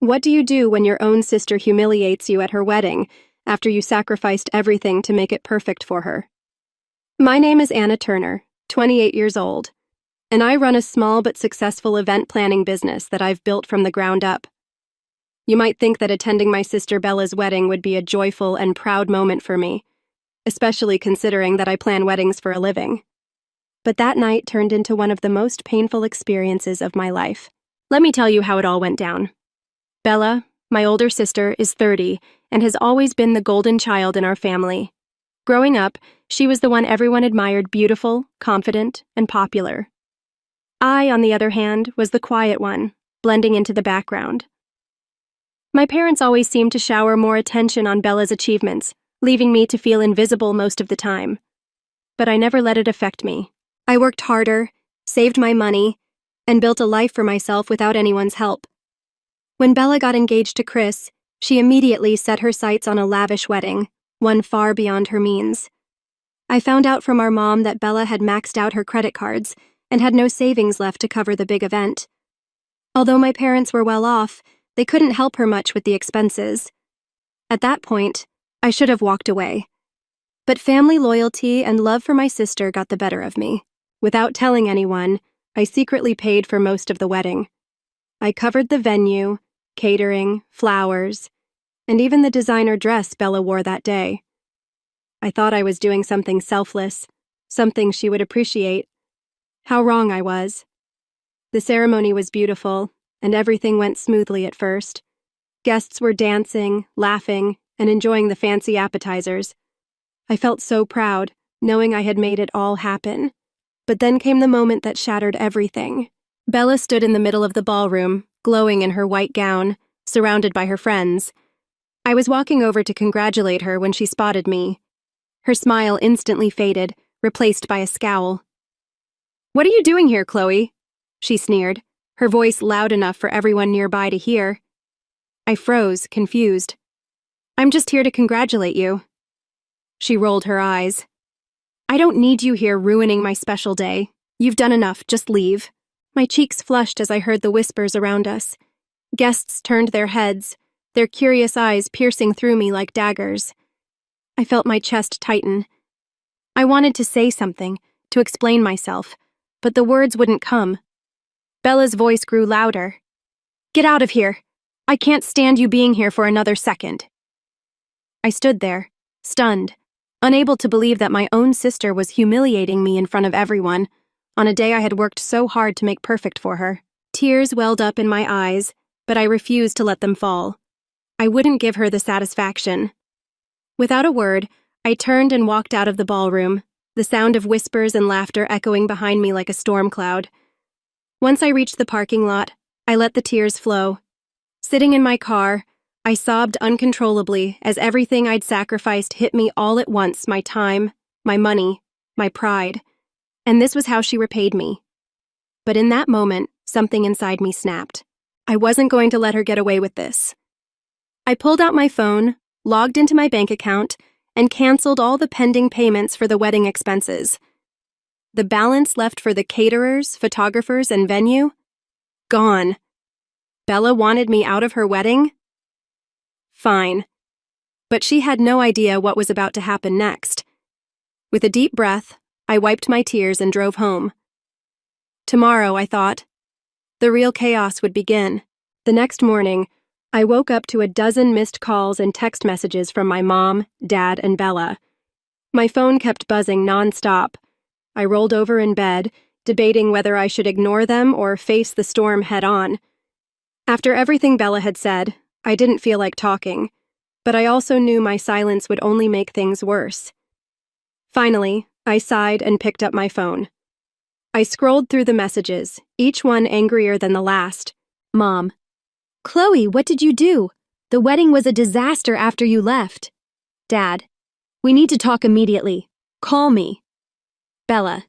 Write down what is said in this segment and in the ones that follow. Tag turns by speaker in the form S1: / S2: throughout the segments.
S1: What do you do when your own sister humiliates you at her wedding after you sacrificed everything to make it perfect for her? My name is Anna Turner, 28 years old, and I run a small but successful event planning business that I've built from the ground up. You might think that attending my sister Bella's wedding would be a joyful and proud moment for me, especially considering that I plan weddings for a living. But that night turned into one of the most painful experiences of my life. Let me tell you how it all went down. Bella, my older sister, is 30 and has always been the golden child in our family. Growing up, she was the one everyone admired, beautiful, confident, and popular. I, on the other hand, was the quiet one, blending into the background. My parents always seemed to shower more attention on Bella's achievements, leaving me to feel invisible most of the time. But I never let it affect me. I worked harder, saved my money, and built a life for myself without anyone's help. When Bella got engaged to Chris, she immediately set her sights on a lavish wedding, one far beyond her means. I found out from our mom that Bella had maxed out her credit cards and had no savings left to cover the big event. Although my parents were well off, they couldn't help her much with the expenses. At that point, I should have walked away. But family loyalty and love for my sister got the better of me. Without telling anyone, I secretly paid for most of the wedding. I covered the venue, catering, flowers, and even the designer dress Bella wore that day. I thought I was doing something selfless, something she would appreciate. How wrong I was. The ceremony was beautiful, and everything went smoothly at first. Guests were dancing, laughing, and enjoying the fancy appetizers. I felt so proud, knowing I had made it all happen. But then came the moment that shattered everything. Bella stood in the middle of the ballroom, glowing in her white gown, surrounded by her friends. I was walking over to congratulate her when she spotted me. Her smile instantly faded, replaced by a scowl. "What are you doing here, Chloe?" she sneered, her voice loud enough for everyone nearby to hear. I froze, confused. "I'm just here to congratulate you." She rolled her eyes. "I don't need you here ruining my special day. You've done enough, just leave." My cheeks flushed as I heard the whispers around us. Guests turned their heads, their curious eyes piercing through me like daggers. I felt my chest tighten. I wanted to say something, to explain myself, but the words wouldn't come. Bella's voice grew louder. "Get out of here! I can't stand you being here for another second." I stood there, stunned, unable to believe that my own sister was humiliating me in front of everyone, on a day I had worked so hard to make perfect for her. Tears welled up in my eyes, but I refused to let them fall. I wouldn't give her the satisfaction. Without a word, I turned and walked out of the ballroom, the sound of whispers and laughter echoing behind me like a storm cloud. Once I reached the parking lot, I let the tears flow. Sitting in my car, I sobbed uncontrollably as everything I'd sacrificed hit me all at once: my time, my money, my pride. And this was how she repaid me. But in that moment, something inside me snapped. I wasn't going to let her get away with this. I pulled out my phone, logged into my bank account, and canceled all the pending payments for the wedding expenses. The balance left for the caterers, photographers, and venue? Gone. Bella wanted me out of her wedding? Fine. But she had no idea what was about to happen next. With a deep breath, I wiped my tears and drove home. Tomorrow, I thought, the real chaos would begin. The next morning, I woke up to a dozen missed calls and text messages from my mom, dad, and Bella. My phone kept buzzing nonstop. I rolled over in bed, debating whether I should ignore them or face the storm head-on. After everything Bella had said, I didn't feel like talking, but I also knew my silence would only make things worse. Finally, I sighed and picked up my phone. I scrolled through the messages, each one angrier than the last. Mom: "Chloe, what did you do? The wedding was a disaster after you left." Dad: "We need to talk immediately. Call me." Bella: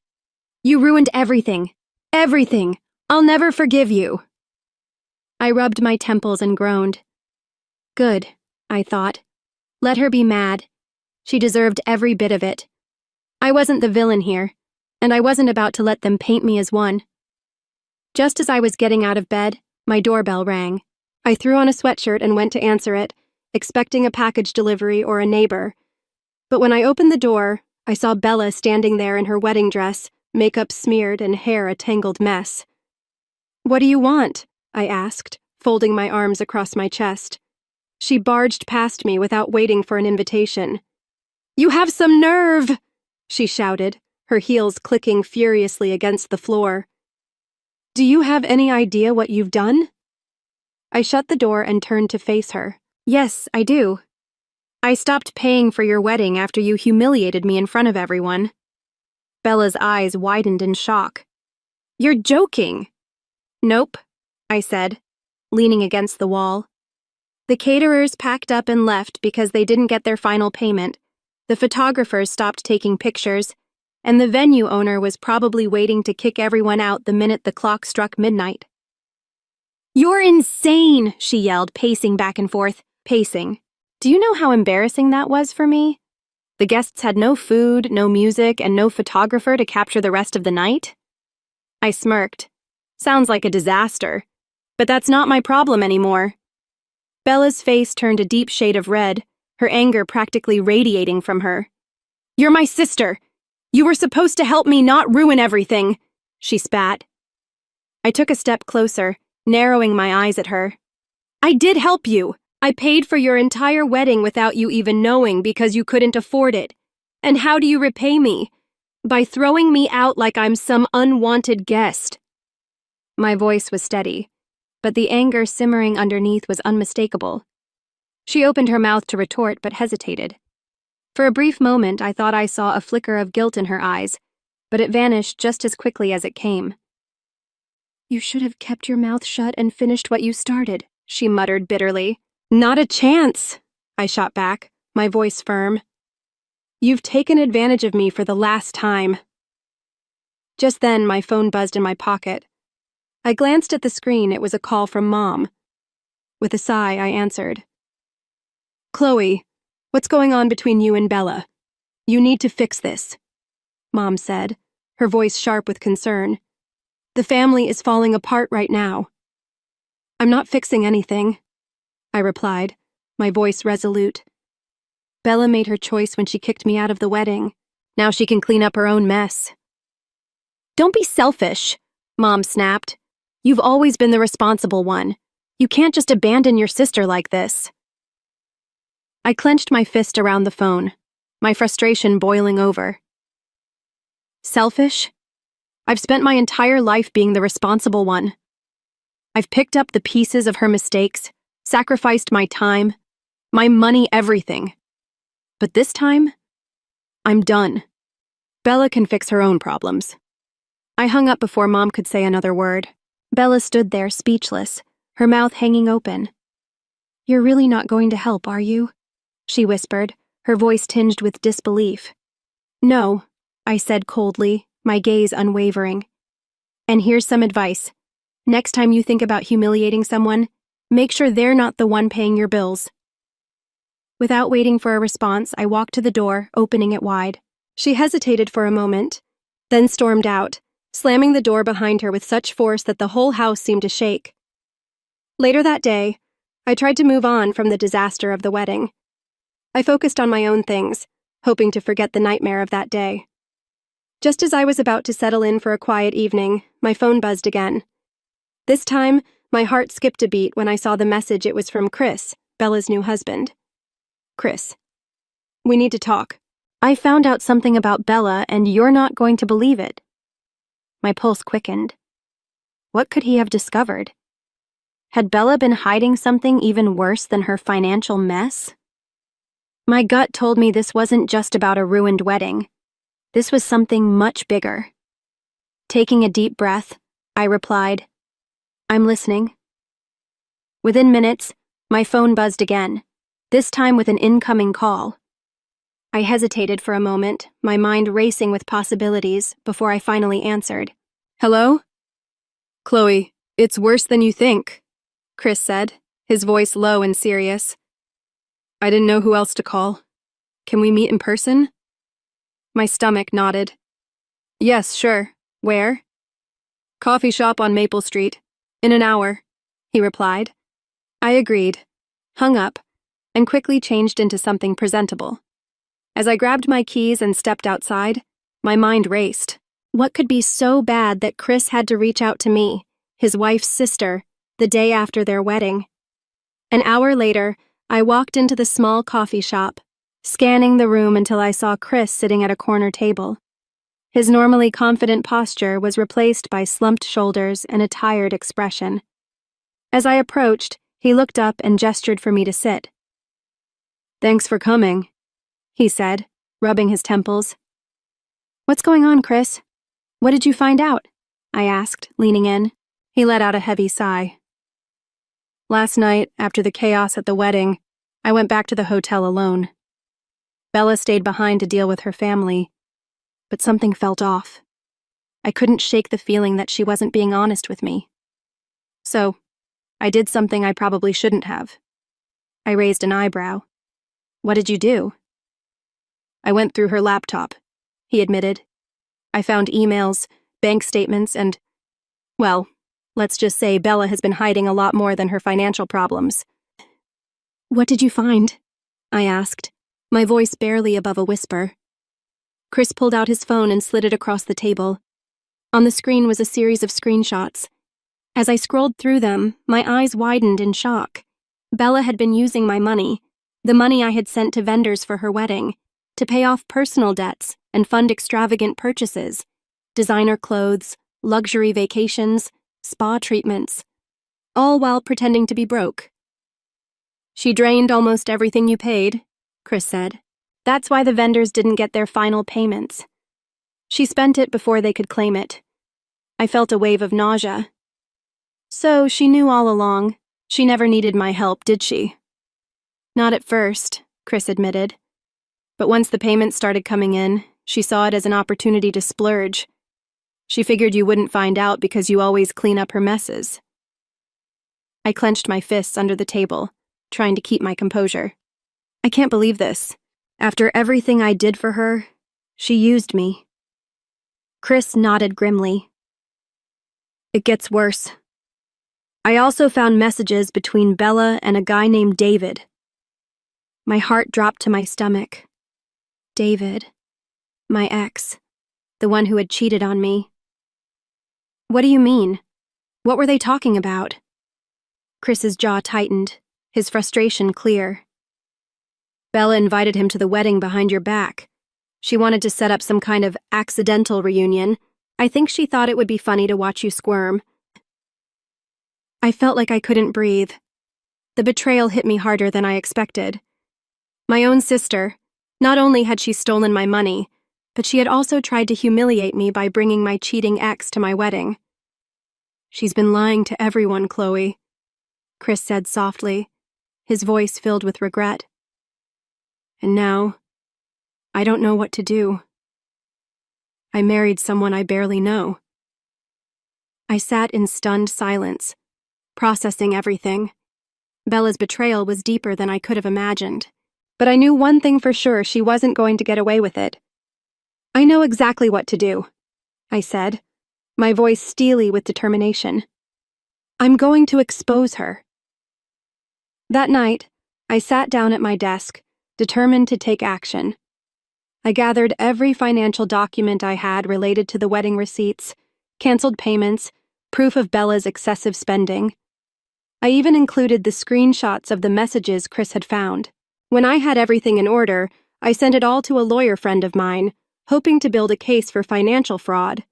S1: "You ruined everything. Everything. I'll never forgive you." I rubbed my temples and groaned. Good, I thought. Let her be mad. She deserved every bit of it. I wasn't the villain here, and I wasn't about to let them paint me as one. Just as I was getting out of bed, my doorbell rang. I threw on a sweatshirt and went to answer it, expecting a package delivery or a neighbor. But when I opened the door, I saw Bella standing there in her wedding dress, makeup smeared and hair a tangled mess. "What do you want?" I asked, folding my arms across my chest. She barged past me without waiting for an invitation. "You have some nerve!" she shouted, her heels clicking furiously against the floor. "Do you have any idea what you've done?" I shut the door and turned to face her. "Yes, I do. I stopped paying for your wedding after you humiliated me in front of everyone." Bella's eyes widened in shock. "You're joking." "Nope," I said, leaning against the wall. "The caterers packed up and left because they didn't get their final payment. The photographers stopped taking pictures, and the venue owner was probably waiting to kick everyone out the minute the clock struck midnight." "You're insane," she yelled, pacing back and forth. Pacing. Do you know how embarrassing that was for me? The guests had no food, no music, and no photographer to capture the rest of the night. I smirked. Sounds like a disaster. But that's not my problem anymore. Bella's face turned a deep shade of red, her anger practically radiating from her. "You're my sister. You were supposed to help me, not ruin everything," she spat. I took a step closer, narrowing my eyes at her. "I did help you. I paid for your entire wedding without you even knowing because you couldn't afford it. And how do you repay me? By throwing me out like I'm some unwanted guest." My voice was steady, but the anger simmering underneath was unmistakable. She opened her mouth to retort but hesitated. For a brief moment, I thought I saw a flicker of guilt in her eyes, but it vanished just as quickly as it came. "You should have kept your mouth shut and finished what you started," she muttered bitterly. "Not a chance," I shot back, my voice firm. "You've taken advantage of me for the last time." Just then, my phone buzzed in my pocket. I glanced at the screen. It was a call from Mom. With a sigh, I answered. "Chloe, what's going on between you and Bella? You need to fix this," Mom said, her voice sharp with concern. "The family is falling apart right now." "I'm not fixing anything," I replied, my voice resolute. "Bella made her choice when she kicked me out of the wedding. Now she can clean up her own mess." "Don't be selfish," Mom snapped. "You've always been the responsible one. You can't just abandon your sister like this." I clenched my fist around the phone, my frustration boiling over. Selfish? I've spent my entire life being the responsible one. I've picked up the pieces of her mistakes, sacrificed my time, my money, everything. But this time, I'm done. Bella can fix her own problems. I hung up before Mom could say another word. Bella stood there speechless, her mouth hanging open. "You're really not going to help, are you?" she whispered, her voice tinged with disbelief. "No," I said coldly, my gaze unwavering. "And here's some advice. Next time you think about humiliating someone, make sure they're not the one paying your bills." Without waiting for a response, I walked to the door, opening it wide. She hesitated for a moment, then stormed out, slamming the door behind her with such force that the whole house seemed to shake. Later that day, I tried to move on from the disaster of the wedding. I focused on my own things, hoping to forget the nightmare of that day. Just as I was about to settle in for a quiet evening, my phone buzzed again. This time, my heart skipped a beat when I saw the message. It was from Chris, Bella's new husband. "Chris, we need to talk. I found out something about Bella, and you're not going to believe it." My pulse quickened. What could he have discovered? Had Bella been hiding something even worse than her financial mess? My gut told me this wasn't just about a ruined wedding. This was something much bigger. Taking a deep breath, I replied, "I'm listening." Within minutes, my phone buzzed again, this time with an incoming call. I hesitated for a moment, my mind racing with possibilities, before I finally answered. "Hello?" "Chloe, it's worse than you think," Chris said, his voice low and serious. "I didn't know who else to call. Can we meet in person?" My stomach nodded. "Yes, sure. Where?" "Coffee shop on Maple Street. In an hour," he replied. I agreed, hung up, and quickly changed into something presentable. As I grabbed my keys and stepped outside, my mind raced. What could be so bad that Chris had to reach out to me, his wife's sister, the day after their wedding? An hour later, I walked into the small coffee shop, scanning the room until I saw Chris sitting at a corner table. His normally confident posture was replaced by slumped shoulders and a tired expression. As I approached, he looked up and gestured for me to sit. "Thanks for coming," he said, rubbing his temples. "What's going on, Chris? What did you find out?" I asked, leaning in. He let out a heavy sigh. "Last night, after the chaos at the wedding, I went back to the hotel alone. Bella stayed behind to deal with her family, but something felt off. I couldn't shake the feeling that she wasn't being honest with me. So, I did something I probably shouldn't have." I raised an eyebrow. "What did you do?" "I went through her laptop," he admitted. "I found emails, bank statements, and, well, let's just say Bella has been hiding a lot more than her financial problems." "What did you find?" I asked, my voice barely above a whisper. Chris pulled out his phone and slid it across the table. On the screen was a series of screenshots. As I scrolled through them, my eyes widened in shock. Bella had been using my money, the money I had sent to vendors for her wedding, to pay off personal debts and fund extravagant purchases, designer clothes, luxury vacations, spa treatments, all while pretending to be broke. "She drained almost everything you paid," Chris said. "That's why the vendors didn't get their final payments. She spent it before they could claim it." I felt a wave of nausea. "So she knew all along. She never needed my help, did she?" "Not at first," Chris admitted. "But once the payments started coming in, she saw it as an opportunity to splurge. She figured you wouldn't find out because you always clean up her messes." I clenched my fists under the table, trying to keep my composure. "I can't believe this. After everything I did for her, she used me." Chris nodded grimly. "It gets worse. I also found messages between Bella and a guy named David." My heart dropped to my stomach. David. My ex. The one who had cheated on me. "What do you mean? What were they talking about?" Chris's jaw tightened, his frustration clear. "Bella invited him to the wedding behind your back. She wanted to set up some kind of accidental reunion. I think she thought it would be funny to watch you squirm." I felt like I couldn't breathe. The betrayal hit me harder than I expected. My own sister, not only had she stolen my money, but she had also tried to humiliate me by bringing my cheating ex to my wedding. "She's been lying to everyone, Chloe," Chris said softly, his voice filled with regret. "And now, I don't know what to do. I married someone I barely know." I sat in stunned silence, processing everything. Bella's betrayal was deeper than I could have imagined. But I knew one thing for sure: she wasn't going to get away with it. "I know exactly what to do," I said, my voice steely with determination. "I'm going to expose her." That night, I sat down at my desk, determined to take action. I gathered every financial document I had related to the wedding receipts, canceled payments, proof of Bella's excessive spending. I even included the screenshots of the messages Chris had found. When I had everything in order, I sent it all to a lawyer friend of mine, hoping to build a case for financial fraud.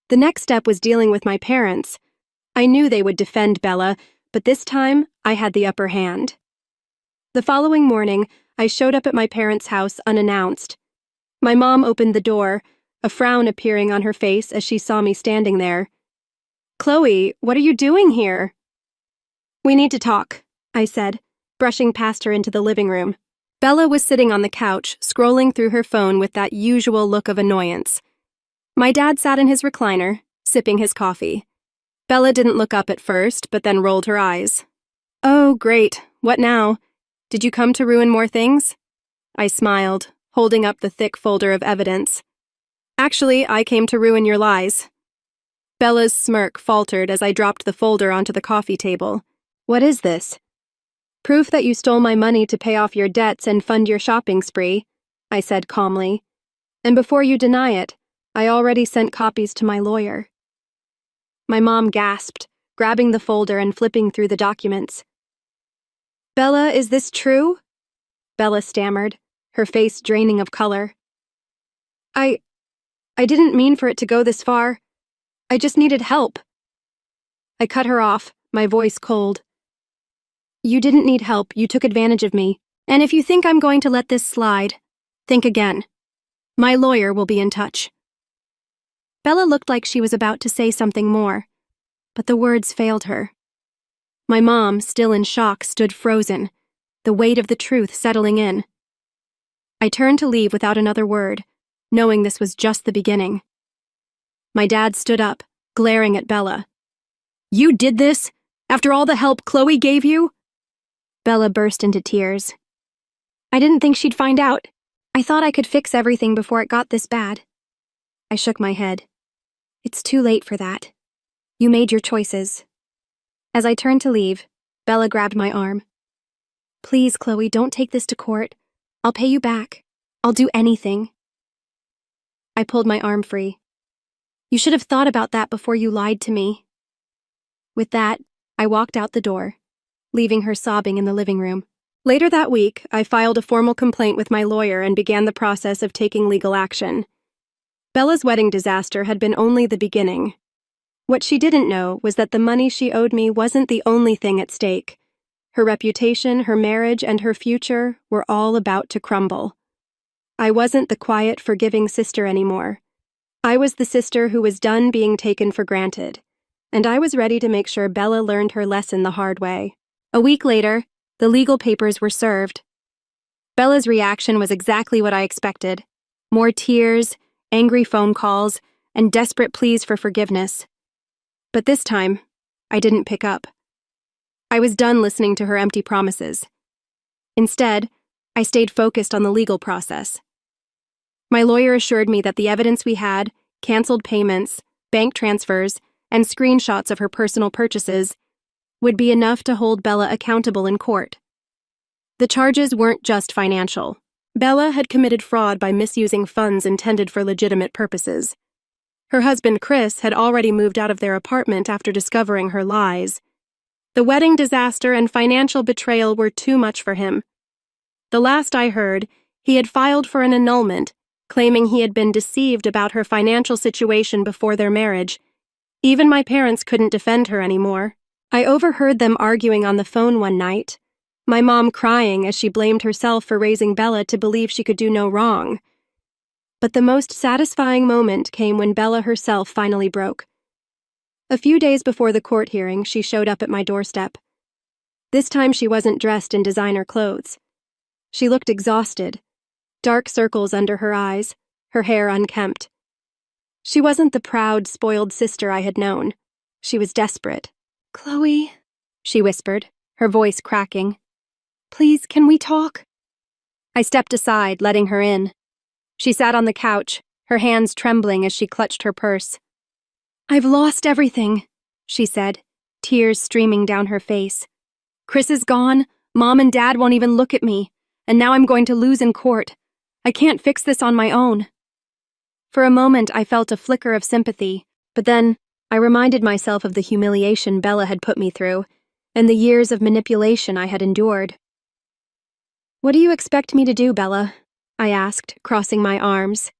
S1: The next step was dealing with my parents. I knew they would defend Bella, but this time I had the upper hand. The following morning, I showed up at my parents' house unannounced. My mom opened the door, a frown appearing on her face as she saw me standing there. "Chloe, what are you doing here?" "We need to talk," I said, brushing past her into the living room. Bella was sitting on the couch, scrolling through her phone with that usual look of annoyance. My dad sat in his recliner, sipping his coffee. Bella didn't look up at first, but then rolled her eyes. "Oh, great. What now? Did you come to ruin more things?" I smiled, holding up the thick folder of evidence. "Actually, I came to ruin your lies." Bella's smirk faltered as I dropped the folder onto the coffee table. What is this? Proof that you stole my money to pay off your debts and fund your shopping spree, I said calmly. And before you deny it, I already sent copies to my lawyer. My mom gasped, grabbing the folder and flipping through the documents. Bella, is this true? Bella stammered, her face draining of color. I didn't mean for it to go this far. I just needed help. I cut her off, my voice cold. You didn't need help, you took advantage of me. And if you think I'm going to let this slide, think again. My lawyer will be in touch. Bella looked like she was about to say something more, but the words failed her. My mom, still in shock, stood frozen, the weight of the truth settling in. I turned to leave without another word, knowing this was just the beginning. My dad stood up, glaring at Bella. You did this? After all the help Chloe gave you? Bella burst into tears. I didn't think she'd find out. I thought I could fix everything before it got this bad. I shook my head. It's too late for that. You made your choices. As I turned to leave, Bella grabbed my arm. Please, Chloe, don't take this to court. I'll pay you back. I'll do anything. I pulled my arm free. You should have thought about that before you lied to me. With that, I walked out the door, leaving her sobbing in the living room. Later that week, I filed a formal complaint with my lawyer and began the process of taking legal action. Bella's wedding disaster had been only the beginning. What she didn't know was that the money she owed me wasn't the only thing at stake. Her reputation, her marriage, and her future were all about to crumble. I wasn't the quiet, forgiving sister anymore. I was the sister who was done being taken for granted, and I was ready to make sure Bella learned her lesson the hard way. A week later, the legal papers were served. Bella's reaction was exactly what I expected. More tears, angry phone calls, and desperate pleas for forgiveness. But this time, I didn't pick up. I was done listening to her empty promises. Instead, I stayed focused on the legal process. My lawyer assured me that the evidence we had, canceled payments, bank transfers, and screenshots of her personal purchases, would be enough to hold Bella accountable in court. The charges weren't just financial. Bella had committed fraud by misusing funds intended for legitimate purposes. Her husband, Chris, had already moved out of their apartment after discovering her lies. The wedding disaster and financial betrayal were too much for him. The last I heard, he had filed for an annulment, claiming he had been deceived about her financial situation before their marriage. Even my parents couldn't defend her anymore. I overheard them arguing on the phone one night, my mom crying as she blamed herself for raising Bella to believe she could do no wrong. But the most satisfying moment came when Bella herself finally broke. A few days before the court hearing, she showed up at my doorstep. This time she wasn't dressed in designer clothes. She looked exhausted, dark circles under her eyes, her hair unkempt. She wasn't the proud, spoiled sister I had known. She was desperate. Chloe, she whispered, her voice cracking. Please, can we talk? I stepped aside, letting her in. She sat on the couch, her hands trembling as she clutched her purse. I've lost everything, she said, tears streaming down her face. Chris is gone, Mom and Dad won't even look at me, and now I'm going to lose in court. I can't fix this on my own. For a moment, I felt a flicker of sympathy, but then I reminded myself of the humiliation Bella had put me through, and the years of manipulation I had endured. What do you expect me to do, Bella? I asked, crossing my arms.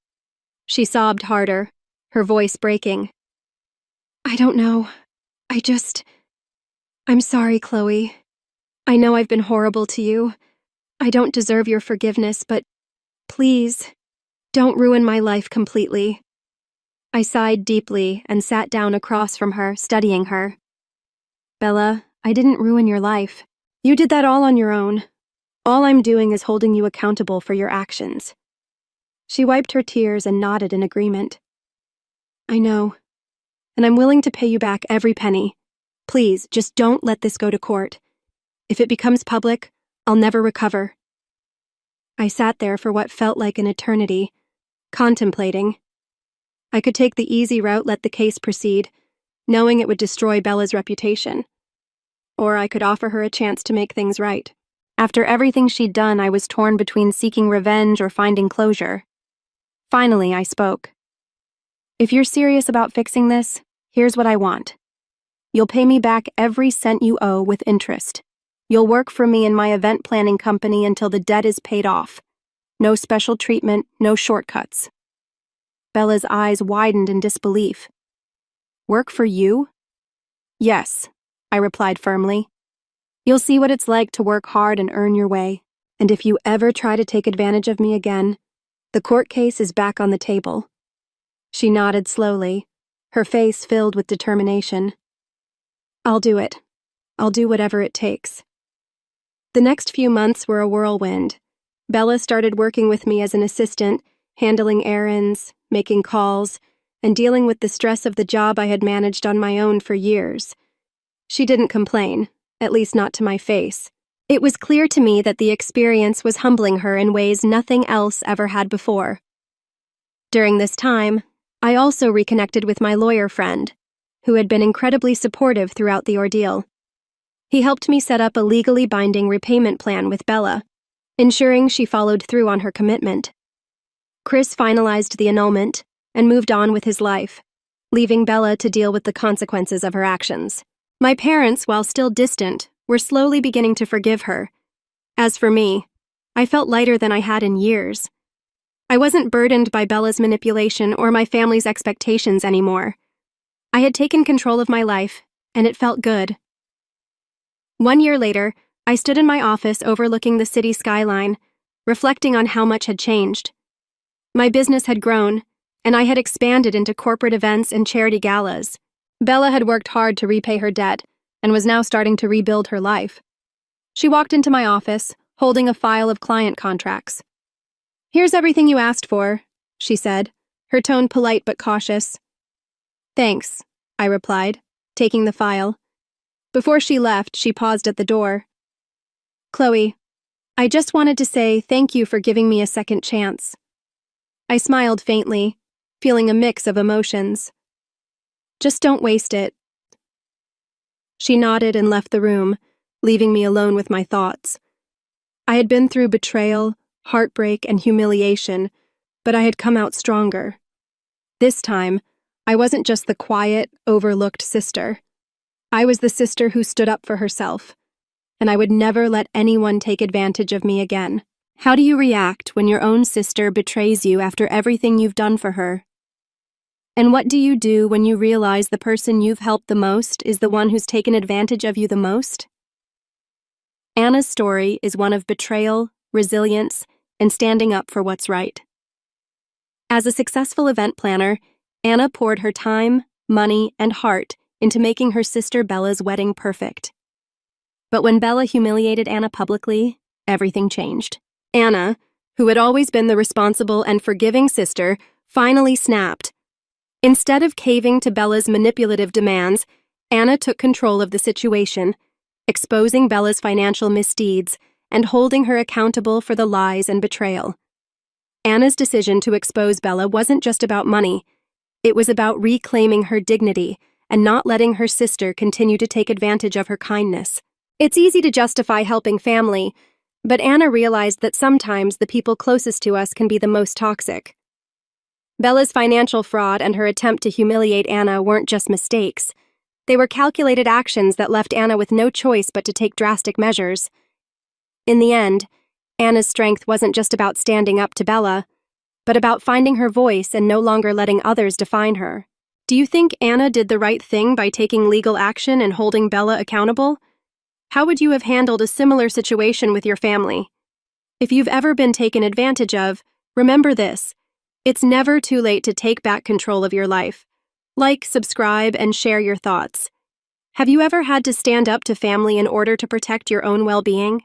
S1: She sobbed harder, her voice breaking. I don't know. I'm sorry, Chloe. I know I've been horrible to you. I don't deserve your forgiveness, but please, don't ruin my life completely. I sighed deeply and sat down across from her, studying her. Bella, I didn't ruin your life. You did that all on your own. All I'm doing is holding you accountable for your actions. She wiped her tears and nodded in agreement. I know, and I'm willing to pay you back every penny. Please, just don't let this go to court. If it becomes public, I'll never recover. I sat there for what felt like an eternity, contemplating. I could take the easy route, let the case proceed, knowing it would destroy Bella's reputation. or I could offer her a chance to make things right. After everything she'd done, I was torn between seeking revenge or finding closure. Finally, I spoke. If you're serious about fixing this, here's what I want. You'll pay me back every cent you owe with interest. You'll work for me in my event planning company until the debt is paid off. No special treatment, no shortcuts. Bella's eyes widened in disbelief. Work for you? Yes, I replied firmly. You'll see what it's like to work hard and earn your way, and if you ever try to take advantage of me again, the court case is back on the table. She nodded slowly, her face filled with determination. I'll do it. I'll do whatever it takes. The next few months were a whirlwind. Bella started working with me as an assistant, handling errands, making calls, and dealing with the stress of the job I had managed on my own for years. She didn't complain, at least not to my face. It was clear to me that the experience was humbling her in ways nothing else ever had before. During this time, I also reconnected with my lawyer friend, who had been incredibly supportive throughout the ordeal. He helped me set up a legally binding repayment plan with Bella, ensuring she followed through on her commitment. Chris finalized the annulment and moved on with his life, leaving Bella to deal with the consequences of her actions. My parents, while still distant, were slowly beginning to forgive her. As for me, I felt lighter than I had in years. I wasn't burdened by Bella's manipulation or my family's expectations anymore. I had taken control of my life, and it felt good. 1 year later, I stood in my office overlooking the city skyline, reflecting on how much had changed. My business had grown, and I had expanded into corporate events and charity galas. Bella had worked hard to repay her debt and was now starting to rebuild her life. She walked into my office, holding a file of client contracts. "Here's everything you asked for," she said, her tone polite but cautious. "Thanks," I replied, taking the file. Before she left, she paused at the door. "Chloe, I just wanted to say thank you for giving me a second chance." I smiled faintly, feeling a mix of emotions. "Just don't waste it." She nodded and left the room, leaving me alone with my thoughts. I had been through betrayal, heartbreak, and humiliation, but I had come out stronger. This time, I wasn't just the quiet, overlooked sister. I was the sister who stood up for herself, and I would never let anyone take advantage of me again. How do you react when your own sister betrays you after everything you've done for her? And what do you do when you realize the person you've helped the most is the one who's taken advantage of you the most? Anna's story is one of betrayal, resilience, and standing up for what's right. As a successful event planner, Anna poured her time, money, and heart into making her sister Bella's wedding perfect. But when Bella humiliated Anna publicly, everything changed. Anna, who had always been the responsible and forgiving sister, finally snapped. Instead of caving to Bella's manipulative demands, Anna took control of the situation, exposing Bella's financial misdeeds and holding her accountable for the lies and betrayal. Anna's decision to expose Bella wasn't just about money. It was about reclaiming her dignity and not letting her sister continue to take advantage of her kindness. It's easy to justify helping family, but Anna realized that sometimes the people closest to us can be the most toxic. Bella's financial fraud and her attempt to humiliate Anna weren't just mistakes. They were calculated actions that left Anna with no choice but to take drastic measures. In the end, Anna's strength wasn't just about standing up to Bella, but about finding her voice and no longer letting others define her. Do you think Anna did the right thing by taking legal action and holding Bella accountable? How would you have handled a similar situation with your family? If you've ever been taken advantage of, remember this: it's never too late to take back control of your life. Like, subscribe, and share your thoughts. Have you ever had to stand up to family in order to protect your own well-being?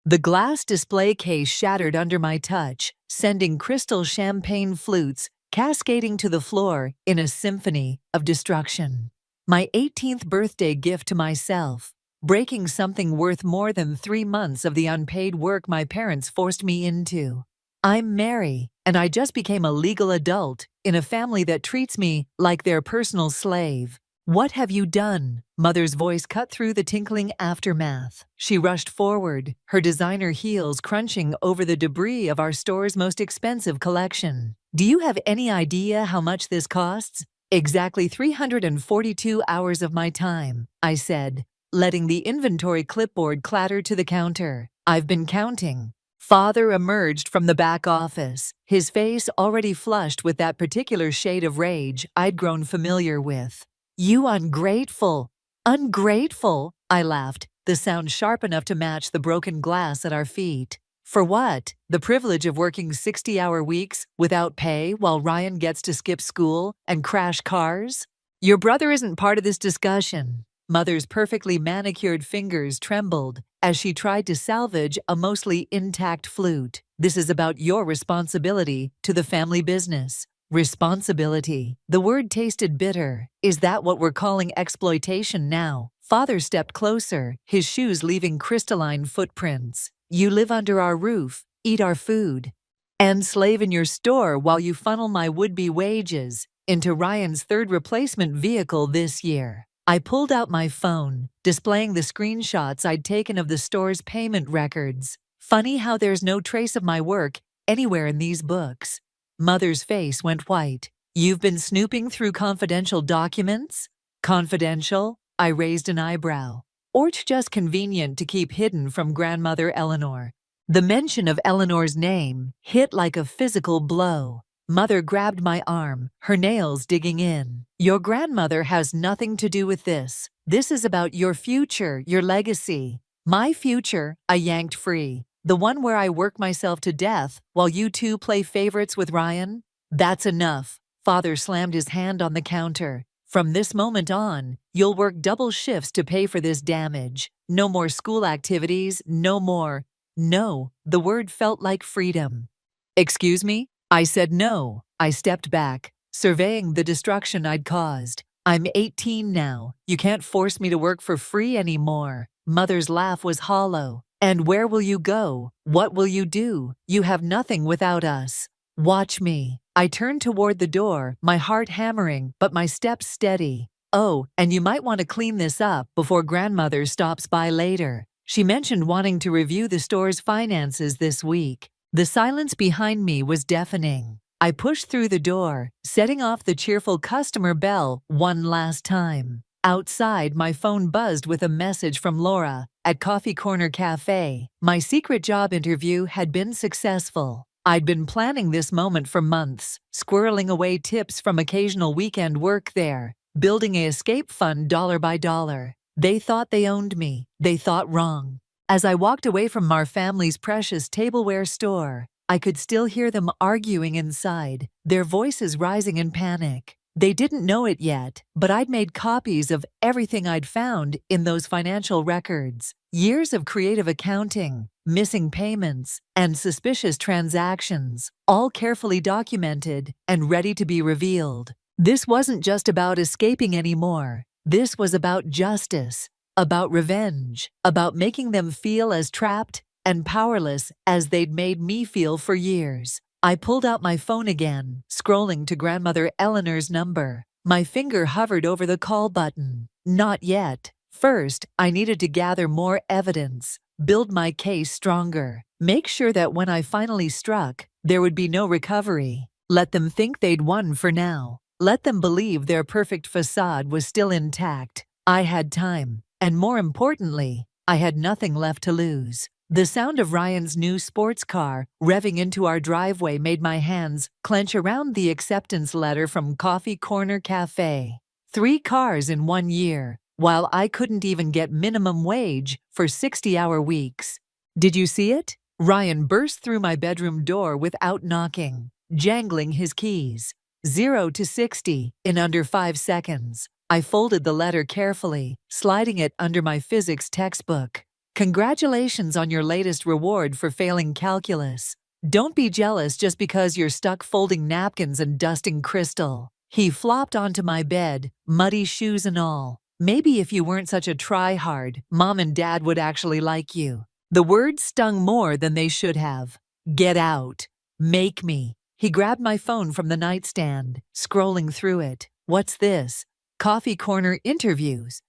S2: The glass display case shattered under my touch, sending crystal champagne flutes cascading to the floor in a symphony of destruction. My 18th birthday gift to myself, breaking something worth more than 3 months of the unpaid work my parents forced me into. I'm Mary, and I just became a legal adult in a family that treats me like their personal slave. What have you done? Mother's voice cut through the tinkling aftermath. She rushed forward, her designer heels crunching over the debris of our store's most expensive collection. Do you have any idea how much this costs? Exactly 342 hours of my time, I said, letting the inventory clipboard clatter to the counter. I've been counting. Father emerged from the back office, his face already flushed with that particular shade of rage I'd grown familiar with. You ungrateful! Ungrateful! I laughed, the sound sharp enough to match the broken glass at our feet. For what? The privilege of working 60-hour weeks without pay while Ryan gets to skip school and crash cars? Your brother isn't part of this discussion. Mother's perfectly manicured fingers trembled as she tried to salvage a mostly intact flute. This is about your responsibility to the family business. Responsibility. The word tasted bitter. Is that what we're calling exploitation now? Father stepped closer, his shoes leaving crystalline footprints. You live under our roof, eat our food, and slave in your store while you funnel my would-be wages into Ryan's third replacement vehicle this year. I pulled out my phone, displaying the screenshots I'd taken of the store's payment records. Funny how there's no trace of my work anywhere in these books. Mother's face went white. You've been snooping through confidential documents? Confidential? I raised an eyebrow. Or just convenient to keep hidden from grandmother Eleanor. The mention of Eleanor's name hit like a physical blow. Mother grabbed my arm, her nails digging in. Your grandmother has nothing to do with this. This is about your future, your legacy. My future, I yanked free. The one where I work myself to death while you two play favorites with Ryan? That's enough. Father slammed his hand on the counter. From this moment on, you'll work double shifts to pay for this damage. No more school activities, no more. No, the word felt like freedom. Excuse me? I said no. I stepped back, surveying the destruction I'd caused. I'm 18 now. You can't force me to work for free anymore. Mother's laugh was hollow. And where will you go? What will you do? You have nothing without us. Watch me. I turned toward the door, my heart hammering, but my steps steady. Oh, and you might want to clean this up before grandmother stops by later. She mentioned wanting to review the store's finances this week. The silence behind me was deafening. I pushed through the door, setting off the cheerful customer bell one last time. Outside, my phone buzzed with a message from Laura at Coffee Corner Cafe. My secret job interview had been successful. I'd been planning this moment for months, squirreling away tips from occasional weekend work there, building an escape fund dollar by dollar. They thought they owned me. They thought wrong. As I walked away from our family's precious tableware store, I could still hear them arguing inside, their voices rising in panic. They didn't know it yet, but I'd made copies of everything I'd found in those financial records. Years of creative accounting, missing payments, and suspicious transactions, all carefully documented and ready to be revealed. This wasn't just about escaping anymore. This was about justice, about revenge, about making them feel as trapped and powerless as they'd made me feel for years. I pulled out my phone again, scrolling to grandmother Eleanor's number. My finger hovered over the call button. Not yet. First, I needed to gather more evidence, build my case stronger, make sure that when I finally struck, there would be no recovery. Let them think they'd won for now. Let them believe their perfect facade was still intact. I had time, and more importantly, I had nothing left to lose. The sound of Ryan's new sports car revving into our driveway made my hands clench around the acceptance letter from Coffee Corner Cafe. 3 cars in 1 year, while I couldn't even get minimum wage for 60-hour weeks. Did you see it? Ryan burst through my bedroom door without knocking, jangling his keys. 0 to 60 in under 5 seconds. I folded the letter carefully, sliding it under my physics textbook. Congratulations on your latest reward for failing calculus. Don't be jealous just because you're stuck folding napkins and dusting crystal. He flopped onto my bed, muddy shoes and all. Maybe if you weren't such a try-hard, Mom and Dad would actually like you. The words stung more than they should have. Get out. Make me. He grabbed my phone from the nightstand, scrolling through it. What's this? Coffee Corner interviews.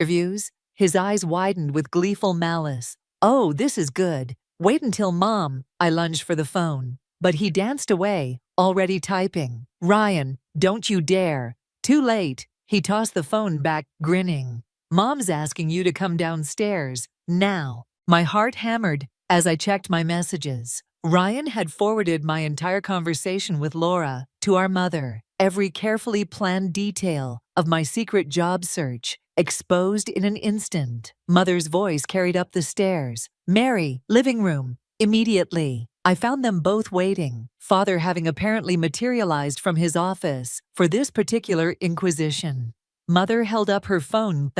S2: Interviews? His eyes widened with gleeful malice. Oh, this is good. Wait until Mom. I lunged for the phone. But he danced away, already typing. Ryan, don't you dare. Too late. He tossed the phone back, grinning. Mom's asking you to come downstairs. Now. My heart hammered as I checked my messages. Ryan had forwarded my entire conversation with Laura to our mother. Every carefully planned detail of my secret job search exposed in an instant. Mother's voice carried up the stairs. Mary, living room. Immediately, I found them both waiting, Father having apparently materialized from his office for this particular inquisition. Mother held up her phone,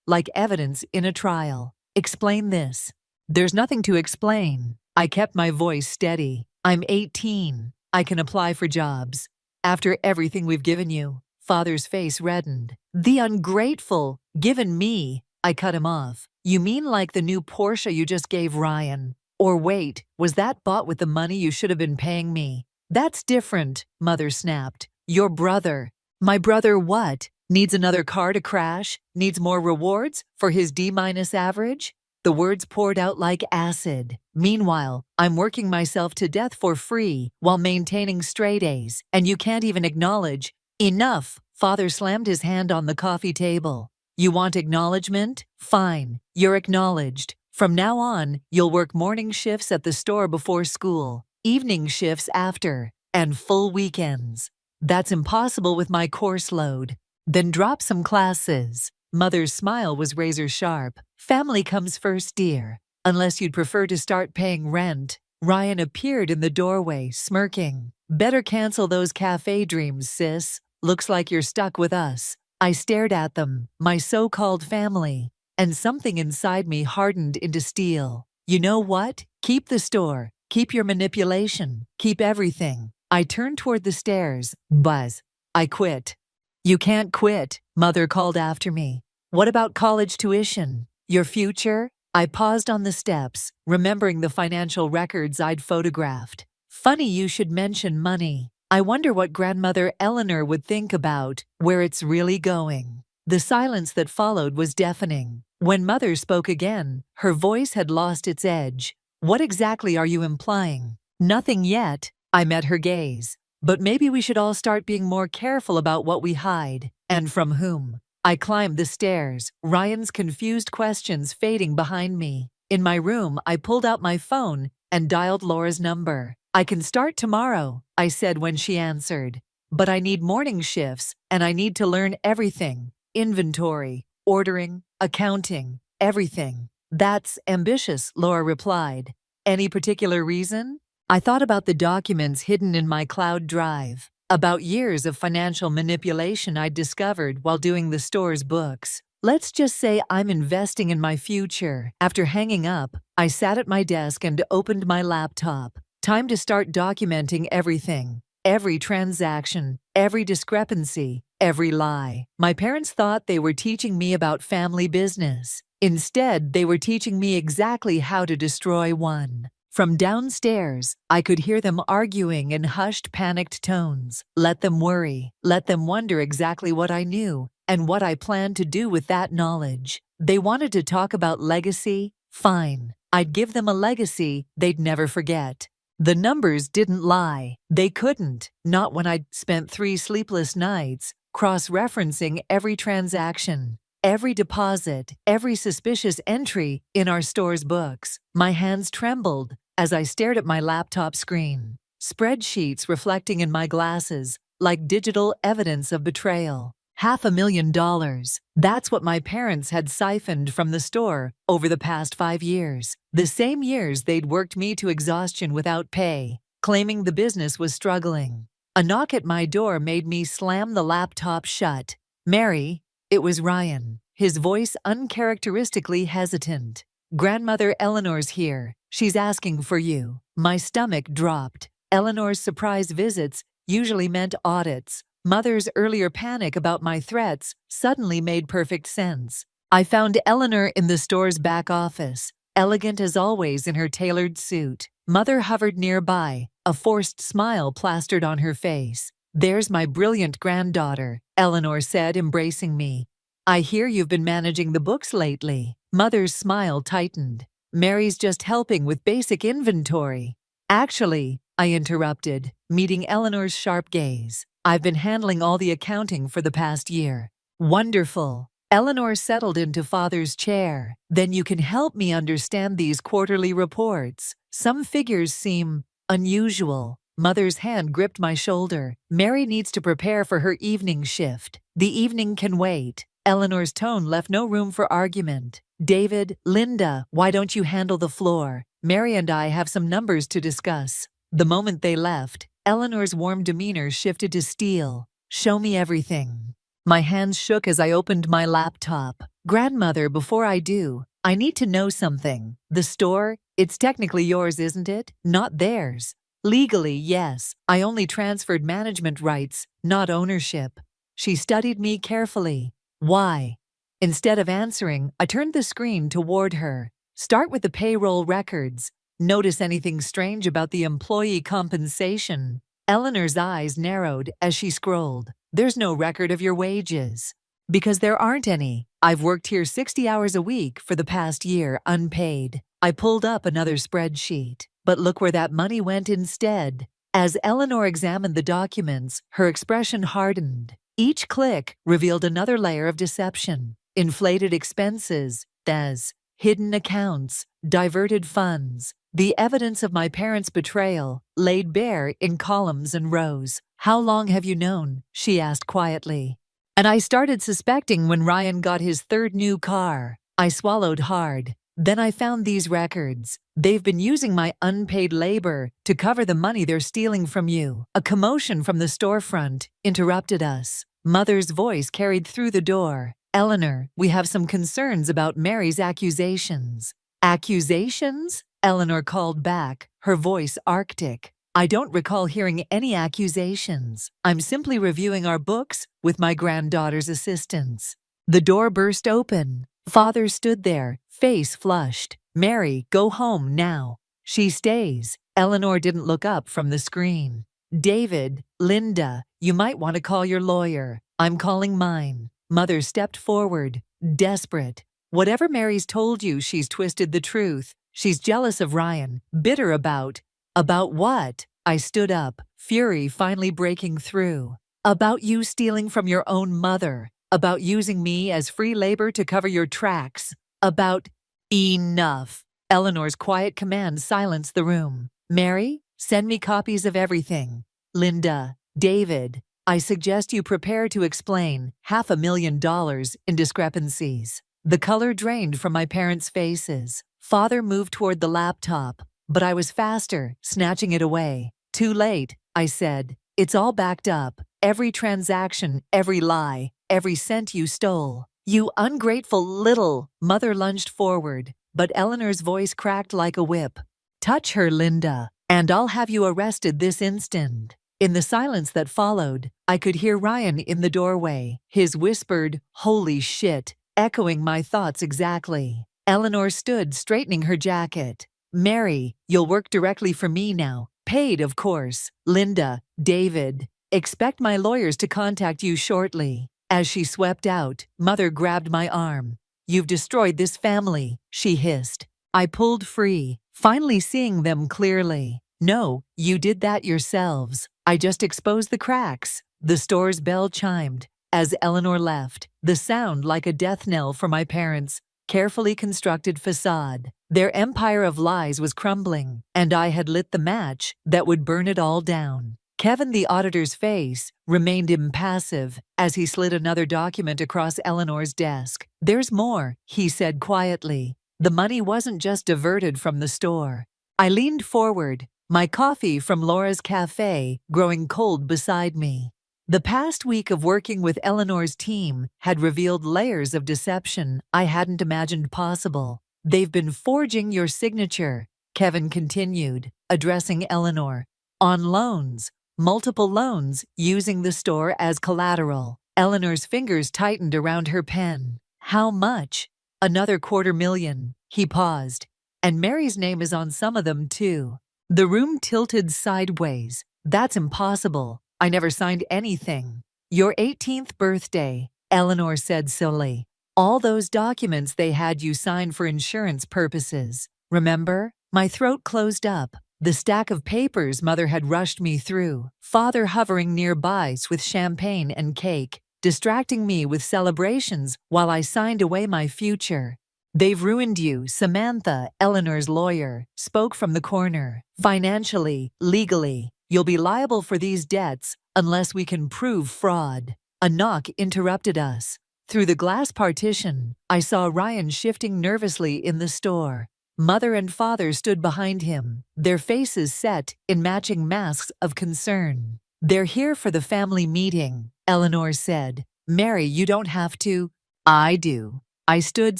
S2: like evidence in a trial. Explain this. There's nothing to explain. I kept my voice steady. I'm 18. I can apply for jobs. After everything we've given you. Father's face reddened. The ungrateful, given me. I cut him off. You mean like the new Porsche you just gave Ryan? Or wait, was that bought with the money you should have been paying me? That's different, Mother snapped. Your brother. My brother what? Needs another car to crash? Needs more rewards for his D- average? The words poured out like acid. Meanwhile, I'm working myself to death for free while maintaining straight A's, and you can't even acknowledge. Enough! Father slammed his hand on the coffee table. You want acknowledgement? Fine, you're acknowledged. From now on, you'll work morning shifts at the store before school, evening shifts after, and full weekends. That's impossible with my course load. Then drop some classes. Mother's smile was razor sharp. Family comes first, dear. Unless you'd prefer to start paying rent. Ryan appeared in the doorway, smirking. Better cancel those cafe dreams, sis. Looks like you're stuck with us. I stared at them, my so-called family, and something inside me hardened into steel. You know what? Keep the store. Keep your manipulation. Keep everything. I turned toward the stairs. Buzz. I quit. You can't quit, Mother called after me. What about college tuition? Your future? I paused on the steps, remembering the financial records I'd photographed. Funny you should mention money. I wonder what Grandmother Eleanor would think about where it's really going. The silence that followed was deafening. When Mother spoke again, her voice had lost its edge. What exactly are you implying? Nothing yet. I met her gaze. But maybe we should all start being more careful about what we hide, and from whom. I climbed the stairs, Ryan's confused questions fading behind me. In my room, I pulled out my phone and dialed Laura's number. I can start tomorrow, I said when she answered. But I need morning shifts, and I need to learn everything. Inventory, ordering, accounting, everything. That's ambitious, Laura replied. Any particular reason? I thought about the documents hidden in my cloud drive, about years of financial manipulation I'd discovered while doing the store's books. Let's just say I'm investing in my future. After hanging up, I sat at my desk and opened my laptop. Time to start documenting everything. Every transaction, every discrepancy, every lie. My parents thought they were teaching me about family business. Instead, they were teaching me exactly how to destroy one. From downstairs, I could hear them arguing in hushed, panicked tones. Let them worry. Let them wonder exactly what I knew and what I planned to do with that knowledge. They wanted to talk about legacy? Fine. I'd give them a legacy they'd never forget. The numbers didn't lie. They couldn't. Not when I'd spent 3 sleepless nights cross-referencing every transaction, every deposit, every suspicious entry in our store's books. My hands trembled as I stared at my laptop screen. Spreadsheets reflecting in my glasses like digital evidence of betrayal. $500,000. That's what my parents had siphoned from the store over the past 5 years. The same years they'd worked me to exhaustion without pay, claiming the business was struggling. A knock at my door made me slam the laptop shut. Mary, it was Ryan, his voice uncharacteristically hesitant. Grandmother Eleanor's here. She's asking for you. My stomach dropped. Eleanor's surprise visits usually meant audits. Mother's earlier panic about my threats suddenly made perfect sense. I found Eleanor in the store's back office, elegant as always in her tailored suit. Mother hovered nearby, a forced smile plastered on her face. "There's my brilliant granddaughter," Eleanor said, embracing me. "I hear you've been managing the books lately." Mother's smile tightened. "Mary's just helping with basic inventory." "Actually," I interrupted, meeting Eleanor's sharp gaze, "I've been handling all the accounting for the past year." "Wonderful." Eleanor settled into Father's chair. "Then you can help me understand these quarterly reports. Some figures seem unusual." Mother's hand gripped my shoulder. "Mary needs to prepare for her evening shift." "The evening can wait." Eleanor's tone left no room for argument. "David, Linda, why don't you handle the floor? Mary and I have some numbers to discuss." The moment they left, Eleanor's warm demeanor shifted to steel. "Show me everything." My hands shook as I opened my laptop. "Grandmother, before I do, I need to know something. The store, it's technically yours, isn't it? Not theirs." "Legally, yes. I only transferred management rights, not ownership." She studied me carefully. "Why?" Instead of answering, I turned the screen toward her. "Start with the payroll records. Notice anything strange about the employee compensation?" Eleanor's eyes narrowed as she scrolled. "There's no record of your wages." "Because there aren't any. I've worked here 60 hours a week for the past year, unpaid." I pulled up another spreadsheet. "But look where that money went instead." As Eleanor examined the documents, her expression hardened. Each click revealed another layer of deception. Inflated expenses, as hidden accounts, diverted funds. The evidence of my parents' betrayal laid bare in columns and rows. "How long have you known?" she asked quietly. "And I started suspecting when Ryan got his third new car." I swallowed hard. "Then I found these records. They've been using my unpaid labor to cover the money they're stealing from you." A commotion from the storefront interrupted us. Mother's voice carried through the door. "Eleanor, we have some concerns about Mary's accusations." "Accusations?" Eleanor called back, her voice arctic. "I don't recall hearing any accusations. I'm simply reviewing our books with my granddaughter's assistance." The door burst open. Father stood there, face flushed. "Mary, go home now." "She stays." Eleanor didn't look up from the screen. "David, Linda, you might want to call your lawyer. I'm calling mine." Mother stepped forward, desperate. "Whatever Mary's told you, she's twisted the truth. She's jealous of Ryan, bitter about." "About what?" I stood up, fury finally breaking through. "About you stealing from your own mother. About using me as free labor to cover your tracks. About—" "Enough." Eleanor's quiet command silenced the room. "Mary, send me copies of everything." "Linda, David, I suggest you prepare to explain $500,000 in discrepancies." The color drained from my parents' faces. Father moved toward the laptop, but I was faster, snatching it away. "Too late," I said. "It's all backed up. Every transaction, every lie, every cent you stole." "You ungrateful little—" Mother lunged forward, but Eleanor's voice cracked like a whip. "Touch her, Linda, and I'll have you arrested this instant." In the silence that followed, I could hear Ryan in the doorway, his whispered, "Holy shit," echoing my thoughts exactly. Eleanor stood straightening her jacket. "Mary, you'll work directly for me now. Paid, of course." "Linda, David, expect my lawyers to contact you shortly." As she swept out, Mother grabbed my arm. "You've destroyed this family," she hissed. I pulled free, finally seeing them clearly. "No, you did that yourselves. I just exposed the cracks." The store's bell chimed. As Eleanor left, the sound like a death knell for my parents' carefully constructed facade. Their empire of lies was crumbling, and I had lit the match that would burn it all down. Kevin, the auditor's face, remained impassive as he slid another document across Eleanor's desk. "There's more," he said quietly. "The money wasn't just diverted from the store." I leaned forward, my coffee from Laura's cafe growing cold beside me. The past week of working with Eleanor's team had revealed layers of deception I hadn't imagined possible. "They've been forging your signature," Kevin continued, addressing Eleanor. "On loans, multiple loans, using the store as collateral." Eleanor's fingers tightened around her pen. "How much?" "Another $250,000. He paused. "And Mary's name is on some of them, too." The room tilted sideways. That's impossible. I never signed anything. Your 18th birthday, Eleanor said slowly. All those documents they had you sign for insurance purposes. Remember? My throat closed up. The stack of papers Mother had rushed me through, Father hovering nearby with champagne and cake, distracting me with celebrations while I signed away my future. They've ruined you, Samantha, Eleanor's lawyer, spoke from the corner. Financially, legally, you'll be liable for these debts unless we can prove fraud. A knock interrupted us. Through the glass partition, I saw Ryan shifting nervously in the store. Mother and Father stood behind him, their faces set in matching masks of concern. They're here for the family meeting, Eleanor said. Mary, you don't have to. I do. I stood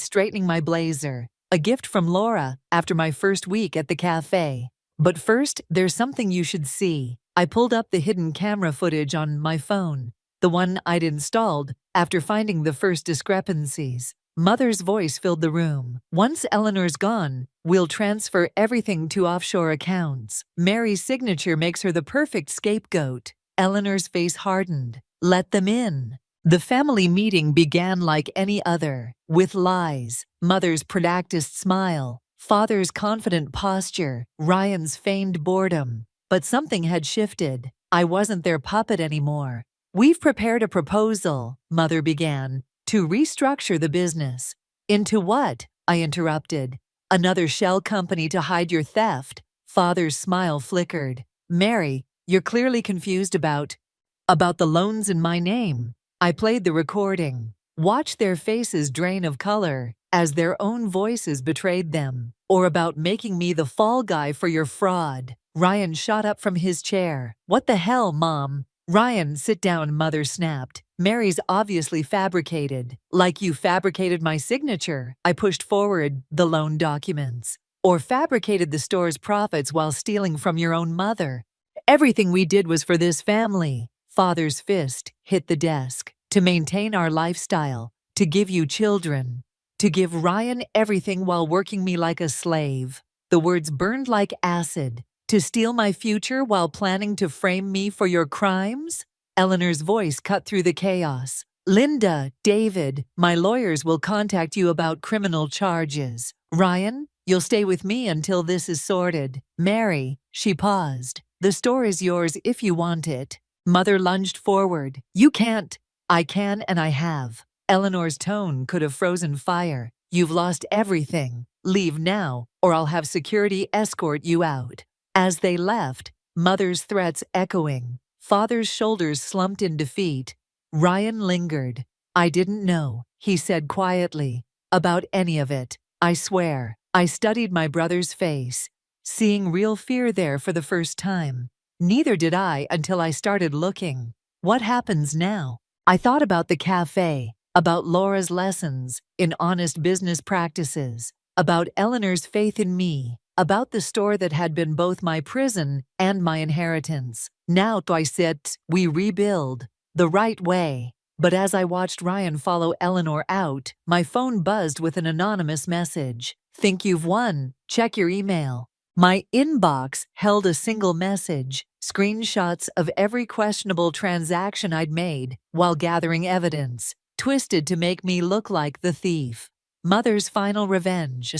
S2: straightening my blazer, a gift from Laura after my first week at the cafe. But first, there's something you should see. I pulled up the hidden camera footage on my phone, the one I'd installed after finding the first discrepancies. Mother's voice filled the room. Once Eleanor's gone, we'll transfer everything to offshore accounts. Mary's signature makes her the perfect scapegoat. Eleanor's face hardened. Let them in. The family meeting began like any other, with lies, Mother's practiced smile, Father's confident posture, Ryan's feigned boredom. But something had shifted. I wasn't their puppet anymore. We've prepared a proposal, Mother began, to restructure the business. Into what? I interrupted. Another shell company to hide your theft. Father's smile flickered. Mary, you're clearly confused about the loans in my name. I played the recording. Watched their faces drain of color as their own voices betrayed them. Or about making me the fall guy for your fraud. Ryan shot up from his chair. What the hell, Mom? Ryan, sit down, Mother snapped. Mary's obviously fabricated. Like you fabricated my signature. I pushed forward the loan documents. Or fabricated the store's profits while stealing from your own mother. Everything we did was for this family. Father's fist hit the desk. To maintain our lifestyle. To give you children. To give Ryan everything while working me like a slave. The words burned like acid. To steal my future while planning to frame me for your crimes? Eleanor's voice cut through the chaos. Linda, David, my lawyers will contact you about criminal charges. Ryan, you'll stay with me until this is sorted. Mary, she paused. The store is yours if you want it. Mother lunged forward. You can't. I can and I have. Eleanor's tone could have frozen fire. You've lost everything. Leave now, or I'll have security escort you out. As they left, Mother's threats echoing, Father's shoulders slumped in defeat. Ryan lingered. I didn't know, he said quietly, about any of it. I swear. I studied my brother's face, seeing real fear there for the first time. Neither did I until I started looking. What happens now? I thought about the cafe, about Laura's lessons in honest business practices, about Eleanor's faith in me, about the store that had been both my prison and my inheritance. Now I sit, we rebuild, the right way. But as I watched Ryan follow Eleanor out, my phone buzzed with an anonymous message. Think you've won? Check your email. My inbox held a single message, screenshots of every questionable transaction I'd made while gathering evidence, twisted to make me look like the thief. Mother's final revenge,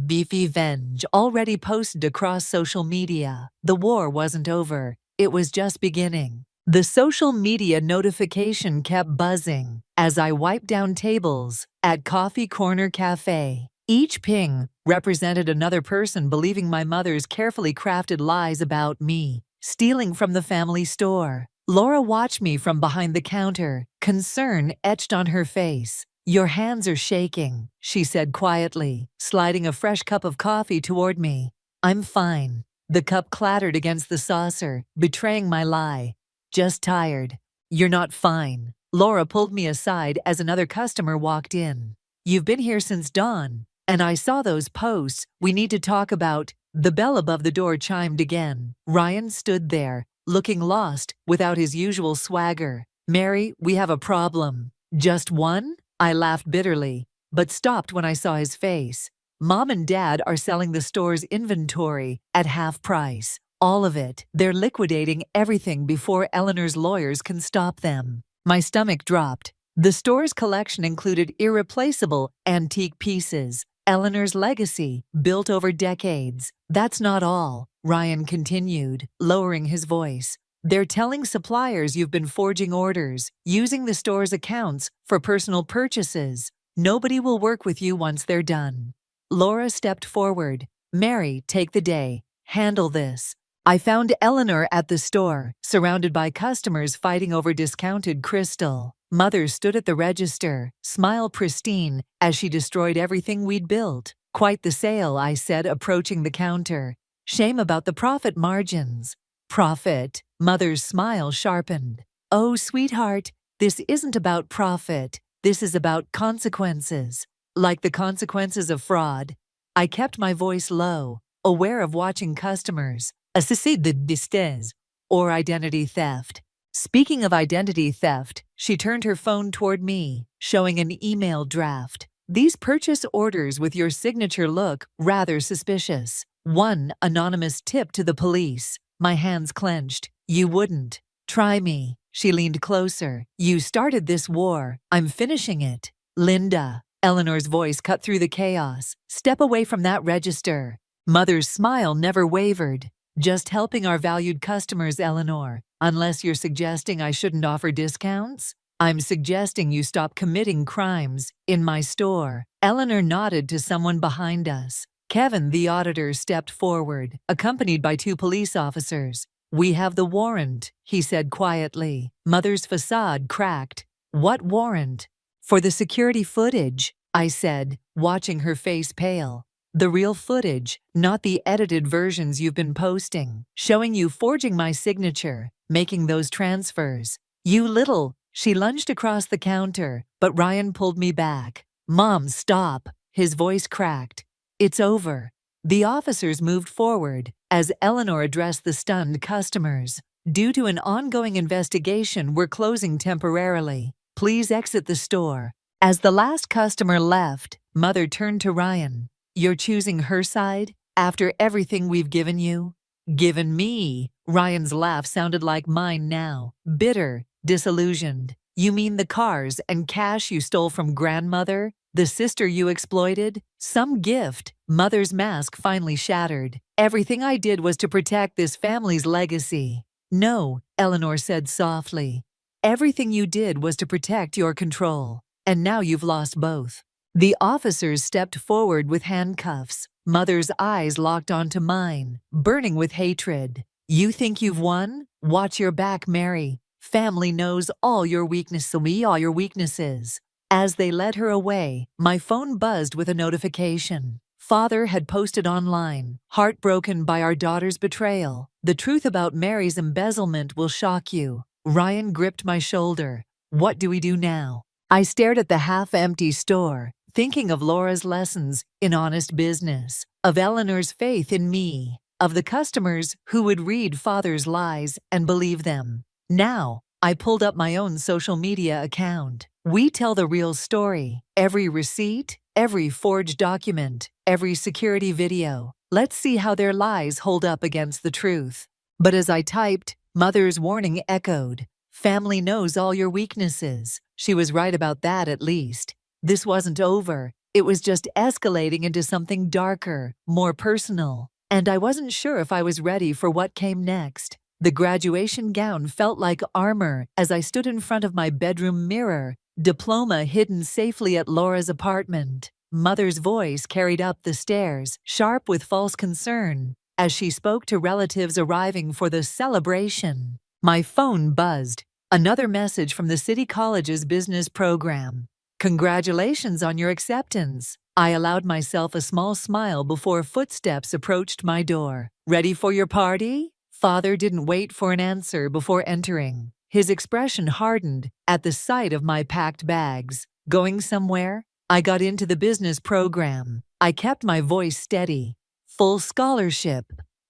S2: beefy venge, already posted across social media. The war wasn't over. It was just beginning. The social media notification kept buzzing as I wiped down tables at Coffee Corner Cafe. Each ping represented another person believing my mother's carefully crafted lies about me, stealing from the family store. Laura watched me from behind the counter, concern etched on her face. Your hands are shaking, she said quietly, sliding a fresh cup of coffee toward me. I'm fine. The cup clattered against the saucer, betraying my lie. Just tired. You're not fine. Laura pulled me aside as another customer walked in. You've been here since dawn, and I saw those posts. We need to talk about. The bell above the door chimed again. Ryan stood there, looking lost, without his usual swagger. Mary, we have a problem. Just one? I laughed bitterly, but stopped when I saw his face. Mom and Dad are selling the store's inventory at half price. All of it. They're liquidating everything before Eleanor's lawyers can stop them. My stomach dropped. The store's collection included irreplaceable antique pieces, Eleanor's legacy, built over decades. That's not all, Ryan continued, lowering his voice. They're telling suppliers you've been forging orders, using the store's accounts for personal purchases. Nobody will work with you once they're done. Laura stepped forward. Mary, take the day. Handle this. I found Eleanor at the store, surrounded by customers fighting over discounted crystal. Mother stood at the register, smile pristine, as she destroyed everything we'd built. Quite the sale, I said, approaching the counter. Shame about the profit margins. Profit? Mother's smile sharpened. Oh, sweetheart, this isn't about profit. This is about consequences. Like the consequences of fraud. I kept my voice low, aware of watching customers. Assisted de distance, or identity theft. Speaking of identity theft, she turned her phone toward me, showing an email draft. These purchase orders with your signature look rather suspicious. One anonymous tip to the police. My hands clenched. You wouldn't. Try me. She leaned closer. You started this war. I'm finishing it. Linda. Eleanor's voice cut through the chaos. Step away from that register. Mother's smile never wavered. Just helping our valued customers, Eleanor. Unless you're suggesting I shouldn't offer discounts? I'm suggesting you stop committing crimes in my store. Eleanor nodded to someone behind us. Kevin, the auditor, stepped forward, accompanied by 2 police officers. We have the warrant, he said quietly. Mother's facade cracked. What warrant? For the security footage, I said, watching her face pale. The real footage, not the edited versions you've been posting, showing you forging my signature, making those transfers. You little, she lunged across the counter, but Ryan pulled me back. Mom, stop. His voice cracked. It's over. The officers moved forward as Eleanor addressed the stunned customers. Due to an ongoing investigation, we're closing temporarily. Please exit the store. As the last customer left, Mother turned to Ryan. You're choosing her side after everything we've given you? Given me? Ryan's laugh sounded like mine now. Bitter, disillusioned. You mean the cars and cash you stole from grandmother? The sister you exploited? Some gift. Mother's mask finally shattered. Everything I did was to protect this family's legacy. No, Eleanor said softly. Everything you did was to protect your control. And now you've lost both. The officers stepped forward with handcuffs. Mother's eyes locked onto mine, burning with hatred. You think you've won? Watch your back, Mary. Family knows all your weaknesses. As they led her away, my phone buzzed with a notification. Father had posted online, heartbroken by our daughter's betrayal. The truth about Mary's embezzlement will shock you. Ryan gripped my shoulder. What do we do now? I stared at the half-empty store, thinking of Laura's lessons in honest business, of Eleanor's faith in me, of the customers who would read Father's lies and believe them. Now, I pulled up my own social media account. We tell the real story. Every receipt, every forged document, every security video. Let's see how their lies hold up against the truth. But as I typed, Mother's warning echoed. Family knows all your weaknesses. She was right about that at least. This wasn't over. It was just escalating into something darker, more personal. And I wasn't sure if I was ready for what came next. The graduation gown felt like armor as I stood in front of my bedroom mirror, diploma hidden safely at Laura's apartment. Mother's voice carried up the stairs, sharp with false concern, as she spoke to relatives arriving for the celebration. My phone buzzed. Another message from the City College's business program. Congratulations on your acceptance. I allowed myself a small smile before footsteps approached my door. Ready for your party? Father didn't wait for an answer before entering. His expression hardened at the sight of my packed bags. Going somewhere? I got into the business program. I kept my voice steady. Full scholarship?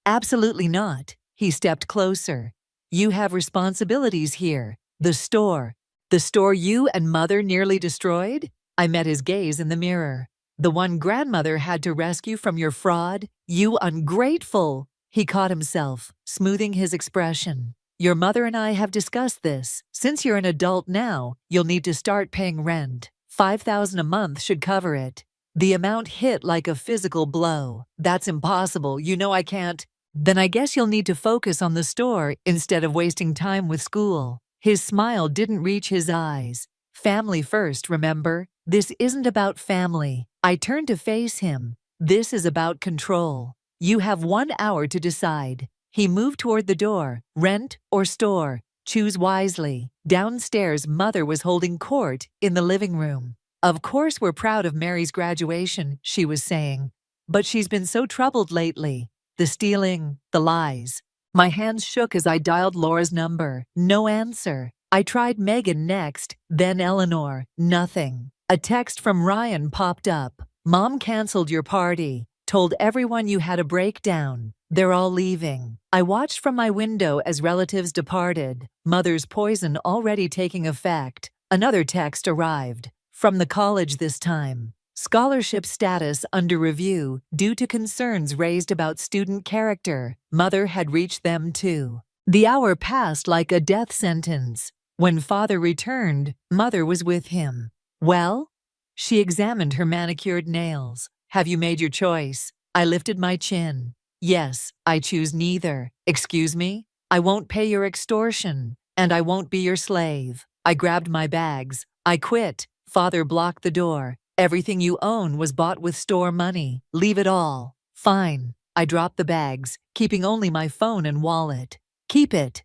S2: Absolutely not. He stepped closer. You have responsibilities here. The store. The store you and Mother nearly destroyed? I met his gaze in the mirror. The one grandmother had to rescue from your fraud? You ungrateful! He caught himself, smoothing his expression. Your mother and I have discussed this. Since you're an adult now, you'll need to start paying rent. $5,000 a month should cover it. The amount hit like a physical blow. That's impossible. You know I can't. Then I guess you'll need to focus on the store instead of wasting time with school. His smile didn't reach his eyes. Family first, remember? This isn't about family. I turned to face him. This is about control. You have 1 hour to decide. He moved toward the door. Rent or store? Choose wisely. Downstairs, Mother was holding court in the living room. Of course we're proud of Mary's graduation, she was saying. But she's been so troubled lately. The stealing, the lies. My hands shook as I dialed Laura's number. No answer. I tried Megan next, then Eleanor. Nothing. A text from Ryan popped up. Mom canceled your party. Told everyone you had a breakdown. They're all leaving. I watched from my window as relatives departed. Mother's poison already taking effect. Another text arrived. From the college this time. Scholarship status under review due to concerns raised about student character. Mother had reached them too. The hour passed like a death sentence. When Father returned, Mother was with him. Well? She examined her manicured nails. Have you made your choice? I lifted my chin. Yes, I choose neither. Excuse me? I won't pay your extortion, and I won't be your slave. I grabbed my bags. I quit. Father blocked the door. Everything you own was bought with store money. Leave it all. Fine. I dropped the bags, keeping only my phone and wallet. Keep it.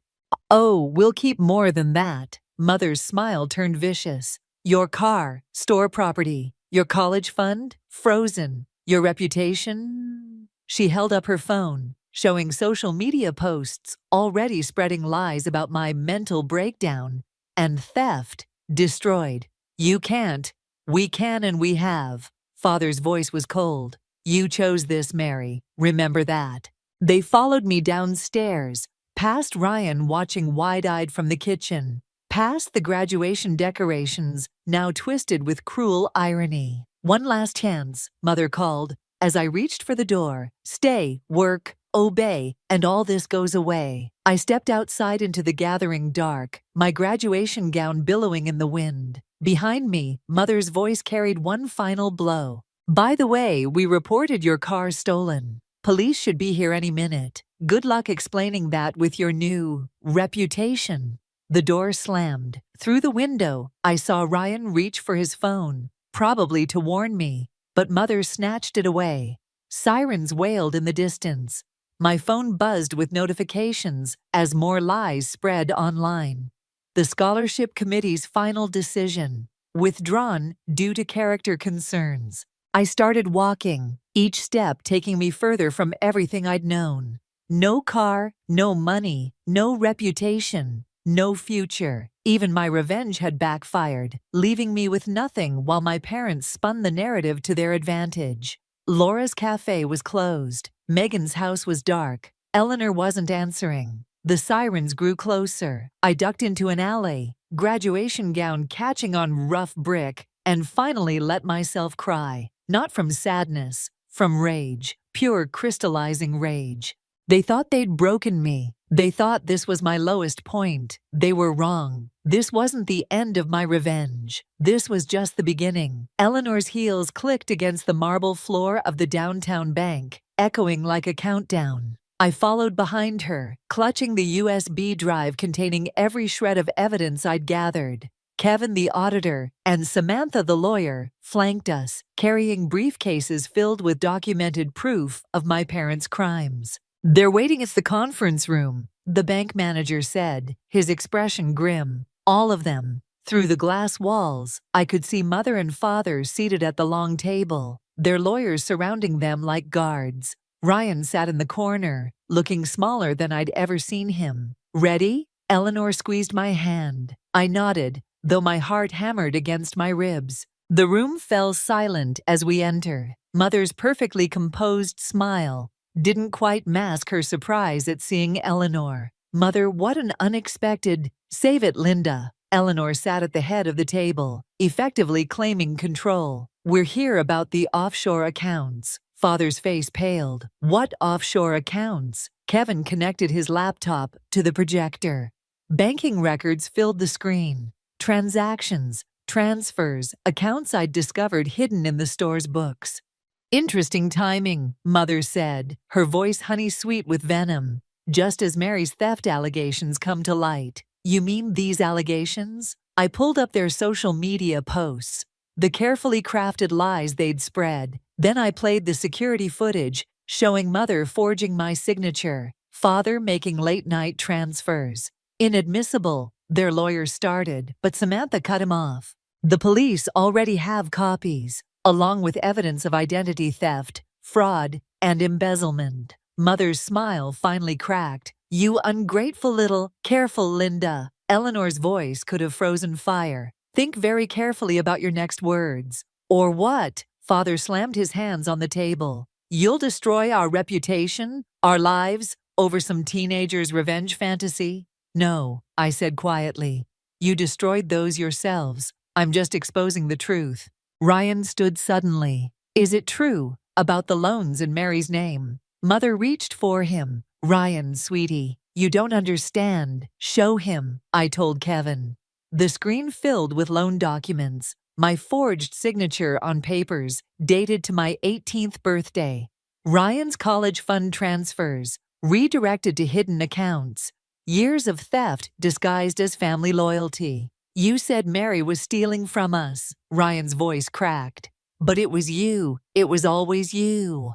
S2: Oh, we'll keep more than that. Mother's smile turned vicious. Your car, store property, your college fund, frozen. Your reputation? She held up her phone, showing social media posts already spreading lies about my mental breakdown and theft. Destroyed. You can't. We can and we have. Father's voice was cold. You chose this, Mary. Remember that. They followed me downstairs, past Ryan watching wide-eyed from the kitchen, past the graduation decorations, now twisted with cruel irony. One last chance, Mother called, as I reached for the door. Stay, work, obey, and all this goes away. I stepped outside into the gathering dark, my graduation gown billowing in the wind. Behind me, Mother's voice carried one final blow. By the way, we reported your car stolen. Police should be here any minute. Good luck explaining that with your new reputation. The door slammed. Through the window, I saw Ryan reach for his phone, probably to warn me, but Mother snatched it away. Sirens wailed in the distance. My phone buzzed with notifications as more lies spread online. The scholarship committee's final decision. Withdrawn due to character concerns. I started walking, each step taking me further from everything I'd known. No car, no money, no reputation, no future. Even my revenge had backfired, leaving me with nothing while my parents spun the narrative to their advantage. Laura's cafe was closed. Megan's house was dark. Eleanor wasn't answering. The sirens grew closer. I ducked into an alley, graduation gown catching on rough brick, and finally let myself cry. Not from sadness, from rage, pure crystallizing rage. They thought they'd broken me. They thought this was my lowest point. They were wrong. This wasn't the end of my revenge. This was just the beginning. Eleanor's heels clicked against the marble floor of the downtown bank, echoing like a countdown. I followed behind her, clutching the USB drive containing every shred of evidence I'd gathered. Kevin the auditor and Samantha the lawyer flanked us, carrying briefcases filled with documented proof of my parents' crimes. They're waiting at the conference room, the bank manager said, his expression grim. All of them. Through the glass walls, I could see Mother and Father seated at the long table, their lawyers surrounding them like guards. Ryan sat in the corner, looking smaller than I'd ever seen him. Ready? Eleanor squeezed my hand. I nodded, though my heart hammered against my ribs. The room fell silent as we entered. Mother's perfectly composed smile didn't quite mask her surprise at seeing Eleanor. Mother, what an unexpected... Save it, Linda. Eleanor sat at the head of the table, effectively claiming control. We're here about the offshore accounts. Father's face paled. What offshore accounts? Kevin connected his laptop to the projector. Banking records filled the screen. Transactions, transfers, accounts I'd discovered hidden in the store's books. Interesting timing, Mother said, her voice honey-sweet with venom. Just as Mary's theft allegations come to light. You mean these allegations? I pulled up their social media posts. The carefully crafted lies they'd spread. Then I played the security footage, showing Mother forging my signature, Father making late-night transfers. Inadmissible, their lawyer started, but Samantha cut him off. The police already have copies, along with evidence of identity theft, fraud, and embezzlement. Mother's smile finally cracked. You ungrateful little, careful Linda. Eleanor's voice could have frozen fire. Think very carefully about your next words. Or what? Father slammed his hands on the table. You'll destroy our reputation, our lives, over some teenager's revenge fantasy? No, I said quietly. You destroyed those yourselves. I'm just exposing the truth. Ryan stood suddenly. Is it true? About the loans in Mary's name? Mother reached for him. Ryan, sweetie, you don't understand. Show him, I told Kevin. The screen filled with loan documents, my forged signature on papers dated to my 18th birthday. Ryan's college fund transfers, redirected to hidden accounts. Years of theft disguised as family loyalty. You said Mary was stealing from us. Ryan's voice cracked. But it was you. It was always you.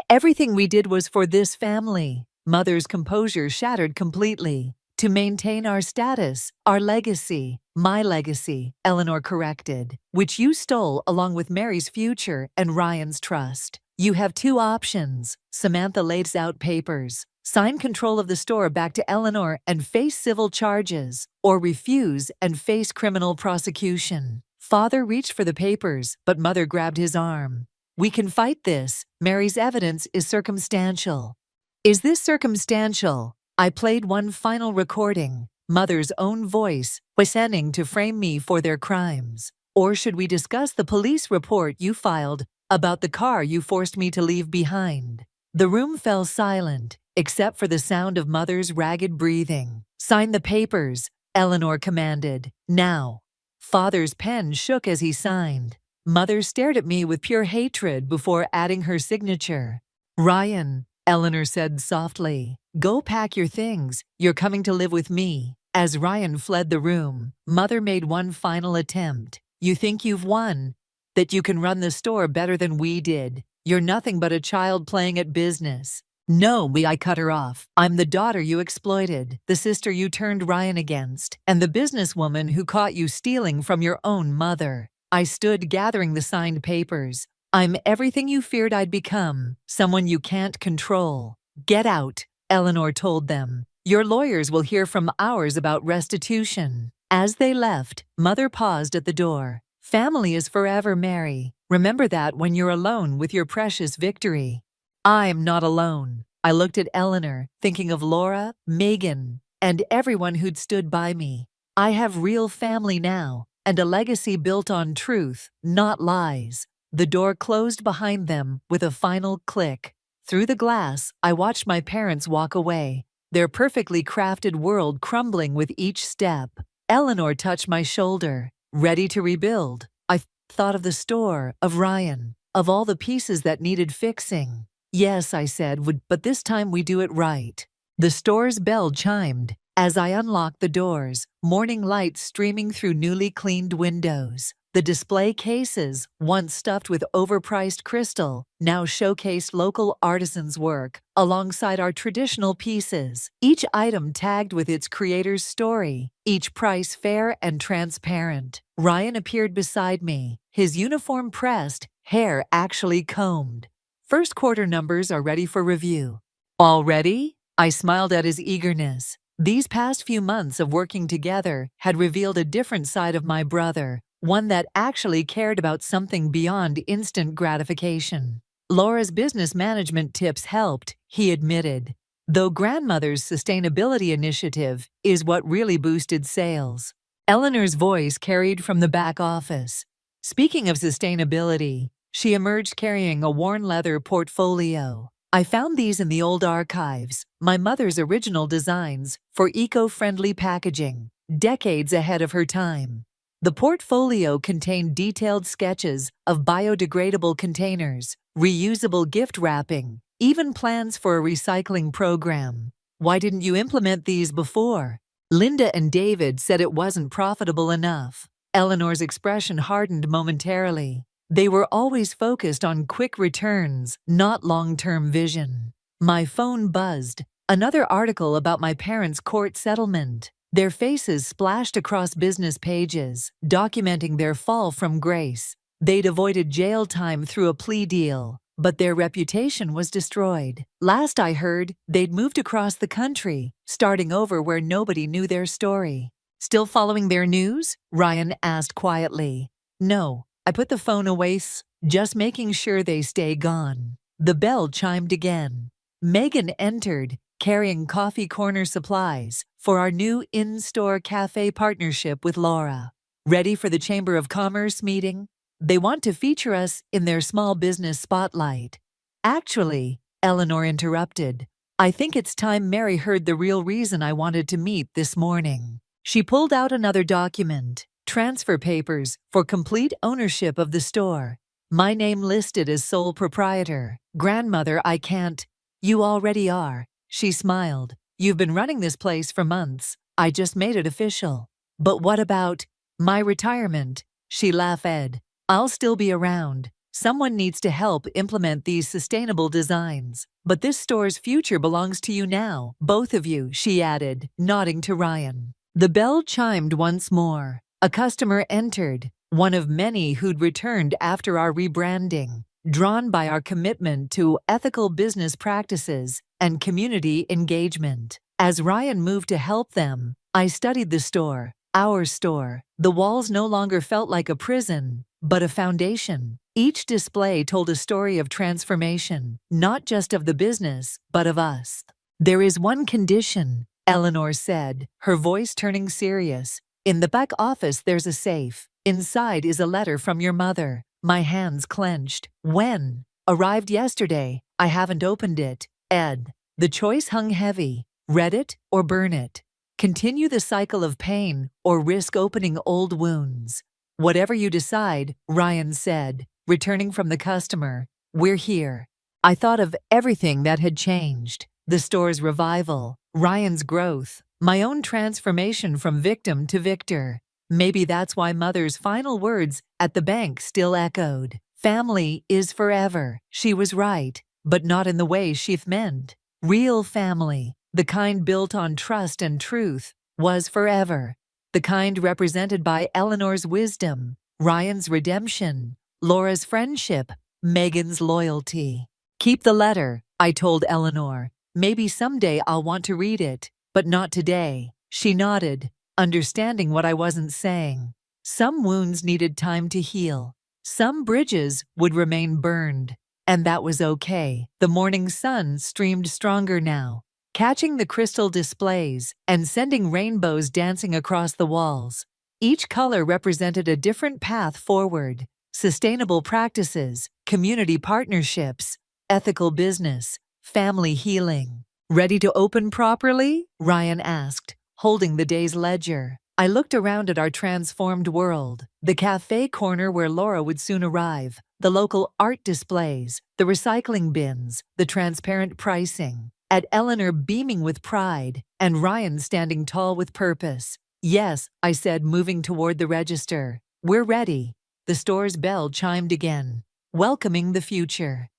S2: Everything we did was for this family. Mother's composure shattered completely. To maintain our status, our legacy, my legacy, Eleanor corrected, which you stole along with Mary's future and Ryan's trust. You have two options. Samantha lays out papers. Sign control of the store back to Eleanor and face civil charges, or refuse and face criminal prosecution. Father reached for the papers, but Mother grabbed his arm. We can fight this. Mary's evidence is circumstantial. Is this circumstantial? I played one final recording, Mother's own voice, pretending to frame me for their crimes. Or should we discuss the police report you filed about the car you forced me to leave behind? The room fell silent, except for the sound of Mother's ragged breathing. Sign the papers, Eleanor commanded. Now. Father's pen shook as he signed. Mother stared at me with pure hatred before adding her signature. Ryan, Eleanor said softly, go pack your things. You're coming to live with me. As Ryan fled the room, Mother made one final attempt. You think you've won? That you can run the store better than we did? You're nothing but a child playing at business. No, I cut her off. I'm the daughter you exploited, the sister you turned Ryan against, and the businesswoman who caught you stealing from your own mother. I stood gathering the signed papers. I'm everything you feared I'd become, someone you can't control. Get out, Eleanor told them. Your lawyers will hear from ours about restitution. As they left, Mother paused at the door. Family is forever, Mary. Remember that when you're alone with your precious victory. I'm not alone. I looked at Eleanor, thinking of Laura, Megan, and everyone who'd stood by me. I have real family now, and a legacy built on truth, not lies. The door closed behind them with a final click. Through the glass, I watched my parents walk away, their perfectly crafted world crumbling with each step. Eleanor touched my shoulder, ready to rebuild. I thought of the store, of Ryan, of all the pieces that needed fixing. Yes, I said, but this time we do it right. The store's bell chimed. As I unlocked the doors, morning light streaming through newly cleaned windows. The display cases, once stuffed with overpriced crystal, now showcased local artisans' work alongside our traditional pieces, each item tagged with its creator's story, each price fair and transparent. Ryan appeared beside me, his uniform pressed, hair actually combed. First quarter numbers are ready for review. Already? I smiled at his eagerness. These past few months of working together had revealed a different side of my brother, one that actually cared about something beyond instant gratification. Laura's business management tips helped, he admitted, though grandmother's sustainability initiative is what really boosted sales. Eleanor's voice carried from the back office. Speaking of sustainability, she emerged carrying a worn leather portfolio. I found these in the old archives, my mother's original designs for eco-friendly packaging, decades ahead of her time. The portfolio contained detailed sketches of biodegradable containers, reusable gift wrapping, even plans for a recycling program. Why didn't you implement these before? Linda and David said it wasn't profitable enough. Eleanor's expression hardened momentarily. They were always focused on quick returns, not long-term vision. My phone buzzed. Another article about my parents' court settlement. Their faces splashed across business pages, documenting their fall from grace. They'd avoided jail time through a plea deal, but their reputation was destroyed. Last I heard, they'd moved across the country, starting over where nobody knew their story. Still following their news? Ryan asked quietly. No, I put the phone away, just making sure they stay gone. The bell chimed again. Megan entered, carrying coffee corner supplies for our new in-store cafe partnership with Laura. Ready for the Chamber of Commerce meeting? They want to feature us in their small business spotlight. Actually, Eleanor interrupted, I think it's time Mary heard the real reason I wanted to meet this morning. She pulled out another document, transfer papers for complete ownership of the store. My name listed as sole proprietor. Grandmother, I can't. You already are. She smiled. You've been running this place for months. I just made it official. But what about my retirement? She laughed. I'll still be around. Someone needs to help implement these sustainable designs. But this store's future belongs to you now, both of you, she added, nodding to Ryan. The bell chimed once more. A customer entered, one of many who'd returned after our rebranding, drawn by our commitment to ethical business practices and community engagement. As Ryan moved to help them, I studied the store, our store. The walls no longer felt like a prison, but a foundation. Each display told a story of transformation, not just of the business, but of us. There is one condition, Eleanor said, her voice turning serious. In the back office there's a safe. Inside is a letter from your mother. My hands clenched. When? Arrived yesterday. I haven't opened it. Ed. The choice hung heavy. Read it or burn it. Continue the cycle of pain or risk opening old wounds. Whatever you decide, Ryan said, returning from the customer. We're here. I thought of everything that had changed. The store's revival, Ryan's growth, my own transformation from victim to victor. Maybe that's why Mother's final words at the bank still echoed. Family is forever. She was right, but not in the way she meant. Real family, the kind built on trust and truth, was forever. The kind represented by Eleanor's wisdom, Ryan's redemption, Laura's friendship, Megan's loyalty. Keep the letter, I told Eleanor. Maybe someday I'll want to read it, but not today. She nodded, understanding what I wasn't saying. Some wounds needed time to heal. Some bridges would remain burned. And that was okay. The morning sun streamed stronger now, catching the crystal displays and sending rainbows dancing across the walls. Each color represented a different path forward. Sustainable practices, community partnerships, ethical business, family healing. Ready to open properly? Ryan asked, holding the day's ledger. I looked around at our transformed world. The cafe corner where Laura would soon arrive, the local art displays, the recycling bins, the transparent pricing. At Eleanor beaming with pride, and Ryan standing tall with purpose. Yes, I said, moving toward the register. We're ready. The store's bell chimed again, welcoming the future.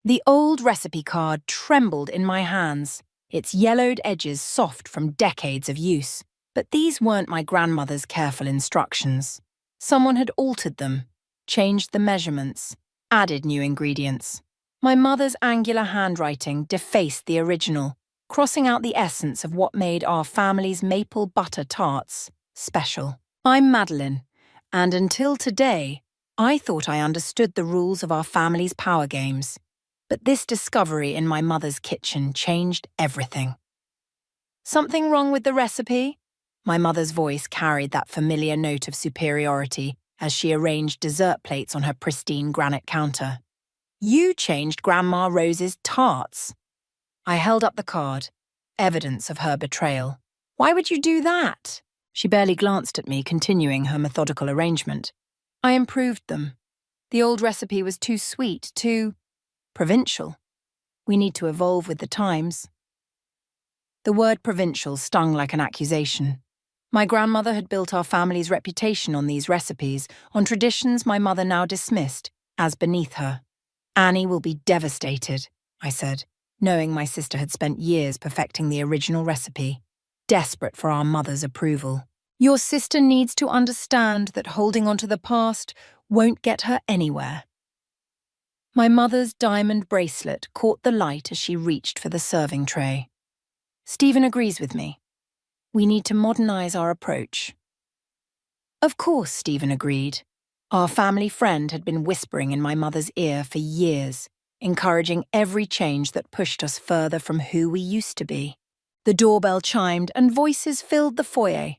S3: The old recipe card trembled in my hands, its yellowed edges soft from decades of use. But these weren't my grandmother's careful instructions. Someone had altered them, changed the measurements, added new ingredients. My mother's angular handwriting defaced the original, crossing out the essence of what made our family's maple butter tarts special. I'm Madeline, and until today, I thought I understood the rules of our family's power games. But this discovery in my mother's kitchen changed everything. Something wrong with the recipe? My mother's voice carried that familiar note of superiority as she arranged dessert plates on her pristine granite counter. You changed Grandma Rose's tarts. I held up the card, evidence of her betrayal. Why would you do that? She barely glanced at me, continuing her methodical arrangement. I improved them. The old recipe was too sweet, too provincial. We need to evolve with the times. The word provincial stung like an accusation. My grandmother had built our family's reputation on these recipes, on traditions my mother now dismissed as beneath her. Annie will be devastated, I said, knowing my sister had spent years perfecting the original recipe, desperate for our mother's approval. Your sister needs to understand that holding on to the past won't get her anywhere. My mother's diamond bracelet caught the light as she reached for the serving tray. Stephen agrees with me. We need to modernize our approach. Of course, Stephen agreed. Our family friend had been whispering in my mother's ear for years, encouraging every change that pushed us further from who we used to be. The doorbell chimed and voices filled the foyer.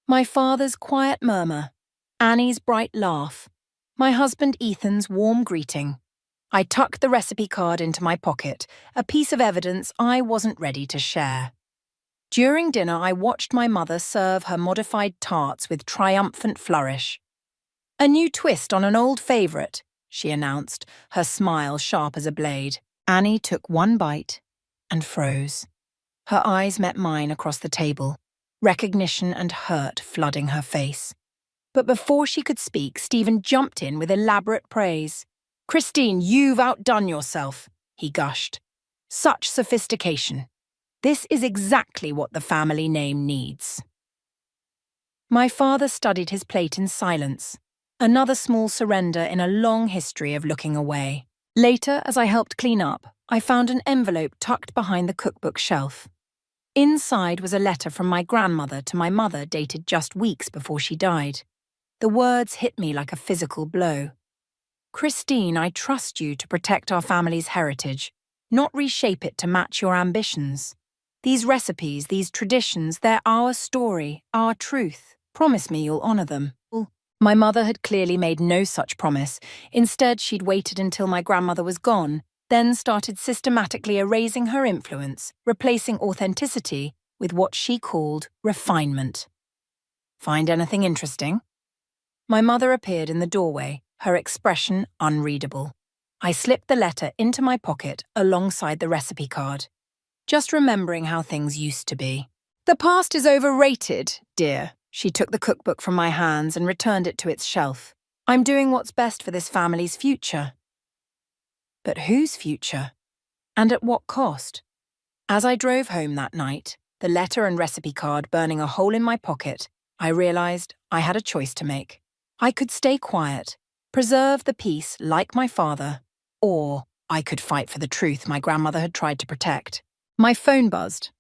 S3: My father's quiet murmur, Annie's bright laugh, my husband Ethan's warm greeting. I tucked the recipe card into my pocket, a piece of evidence I wasn't ready to share. During dinner, I watched my mother serve her modified tarts with triumphant flourish. A new twist on an old favourite, she announced, her smile sharp as a blade. Annie took one bite and froze. Her eyes met mine across the table, recognition and hurt flooding her face. But before she could speak, Stephen jumped in with elaborate praise. "Christine, you've outdone yourself," he gushed. "Such sophistication. This is exactly what the family name needs." My father studied his plate in silence, another small surrender in a long history of looking away. Later, as I helped clean up, I found an envelope tucked behind the cookbook shelf. Inside was a letter from my grandmother to my mother dated just weeks before she died. The words hit me like a physical blow. "Christine, I trust you to protect our family's heritage, not reshape it to match your ambitions. These recipes, these traditions, they're our story, our truth. Promise me you'll honour them." My mother had clearly made no such promise. Instead, she'd waited until my grandmother was gone, then started systematically erasing her influence, replacing authenticity with what she called refinement. "Find anything interesting?" My mother appeared in the doorway, her expression unreadable. I slipped the letter into my pocket alongside the recipe card, just remembering how things used to be. "The past is overrated, dear." She took the cookbook from my hands and returned it to its shelf. "I'm doing what's best for this family's future." But whose future? And at what cost? As I drove home that night, the letter and recipe card burning a hole in my pocket, I realized I had a choice to make. I could stay quiet, preserve the peace like my father, or I could fight for the truth my grandmother had tried to protect. My phone buzzed.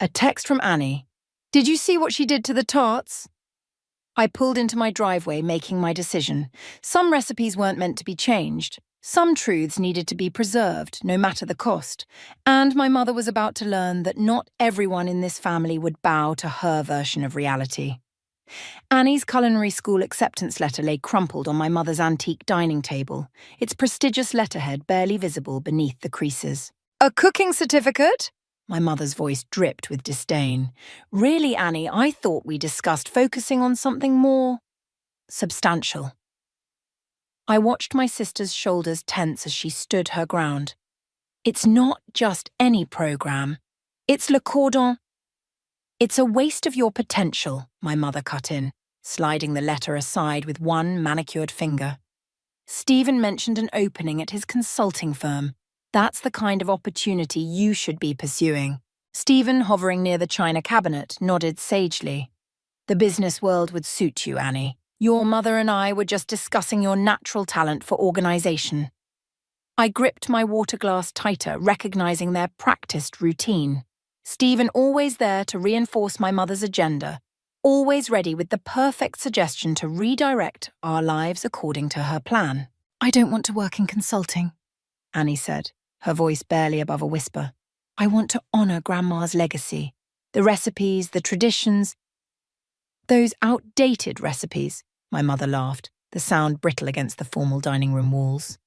S3: A text from Annie. "Did you see what she did to the tarts?" I pulled into my driveway, making my decision. Some recipes weren't meant to be changed. Some truths needed to be preserved, no matter the cost. And my mother was about to learn that not everyone in this family would bow to her version of reality. Annie's culinary school acceptance letter lay crumpled on my mother's antique dining table, its prestigious letterhead barely visible beneath the creases. "A cooking certificate?" My mother's voice dripped with disdain. "Really, Annie, I thought we discussed focusing on something more substantial." I watched my sister's shoulders tense as she stood her ground. "It's not just any program. It's le cordon." "It's a waste of your potential," my mother cut in, sliding the letter aside with one manicured finger. "Stephen mentioned an opening at his consulting firm. That's the kind of opportunity you should be pursuing." Stephen, hovering near the china cabinet, nodded sagely. "The business world would suit you, Annie. Your mother and I were just discussing your natural talent for organization." I gripped my water glass tighter, recognizing their practiced routine. Stephen always there to reinforce my mother's agenda, always ready with the perfect suggestion to redirect our lives according to her plan. "I don't want to work in consulting," Annie said, her voice barely above a whisper. "I want to honor Grandma's legacy. The recipes, the traditions. Those outdated recipes, my mother laughed, the sound brittle against the formal dining room walls.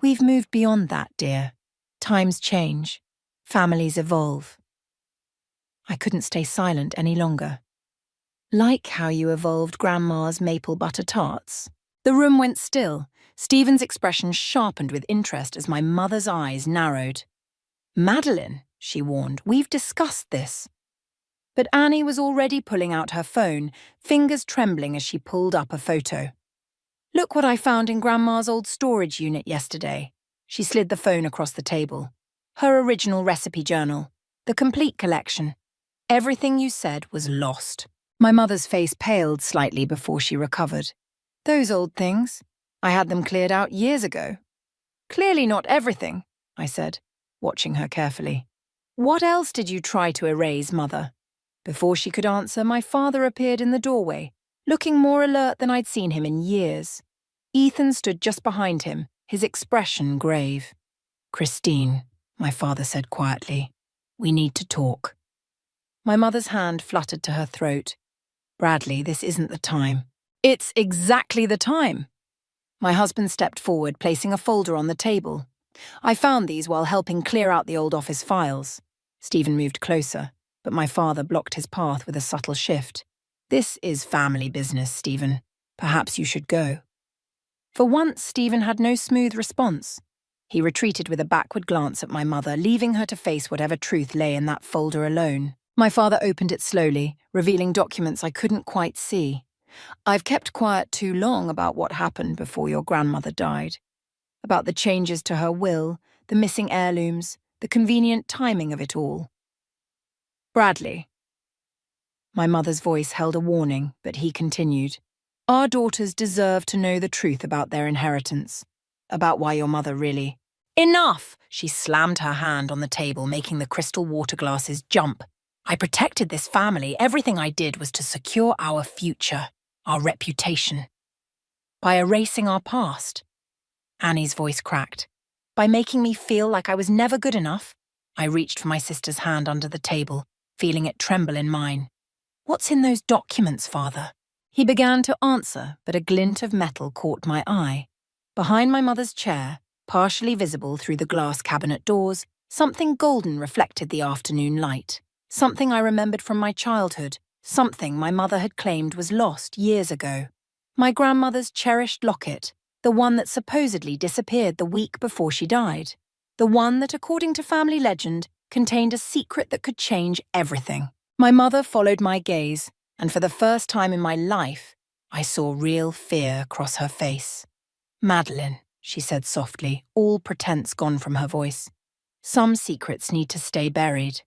S3: We've moved beyond that, dear. Times change. Families evolve. I couldn't stay silent any longer. Like how you evolved Grandma's maple butter tarts. The room went still. Stephen's expression sharpened with interest as my mother's eyes narrowed. Madeline, she warned, we've discussed this. But Annie was already pulling out her phone, fingers trembling as she pulled up a photo. Look what I found in Grandma's old storage unit yesterday. She slid the phone across the table. Her original recipe journal. The complete collection. Everything you said was lost. My mother's face paled slightly before she recovered. Those old things. I had them cleared out years ago. Clearly not everything, I said, watching her carefully. What else did you try to erase, Mother? Before she could answer, my father appeared in the doorway, looking more alert than I'd seen him in years. Ethan stood just behind him, his expression grave. Christine, my father said quietly, we need to talk. My mother's hand fluttered to her throat. Bradley, this isn't the time. It's exactly the time. My husband stepped forward, placing a folder on the table. I found these while helping clear out the old office files. Stephen moved closer, but my father blocked his path with a subtle shift. This is family business, Stephen. Perhaps you should go. For once, Stephen had no smooth response. He retreated with a backward glance at my mother, leaving her to face whatever truth lay in that folder alone. My father opened it slowly, revealing documents I couldn't quite see. I've kept quiet too long about what happened before your grandmother died. About the changes to her will, the missing heirlooms, the convenient timing of it all. Bradley. My mother's voice held a warning, but he continued. Our daughters deserve to know the truth about their inheritance. About why your mother really... Enough! She slammed her hand on the table, making the crystal water glasses jump. I protected this family. Everything I did was to secure our future, our reputation. By erasing our past. Annie's voice cracked. By making me feel like I was never good enough. I reached for my sister's hand under the table, feeling it tremble in mine. What's in those documents, Father? He began to answer, but a glint of metal caught my eye. Behind my mother's chair, partially visible through the glass cabinet doors, something golden reflected the afternoon light. Something I remembered from my childhood, something my mother had claimed was lost years ago. My grandmother's cherished locket, the one that supposedly disappeared the week before she died. The one that, according to family legend, contained a secret that could change everything. My mother followed my gaze, and for the first time in my life, I saw real fear cross her face. Madeline, she said softly, all pretense gone from her voice. Some secrets need to stay buried.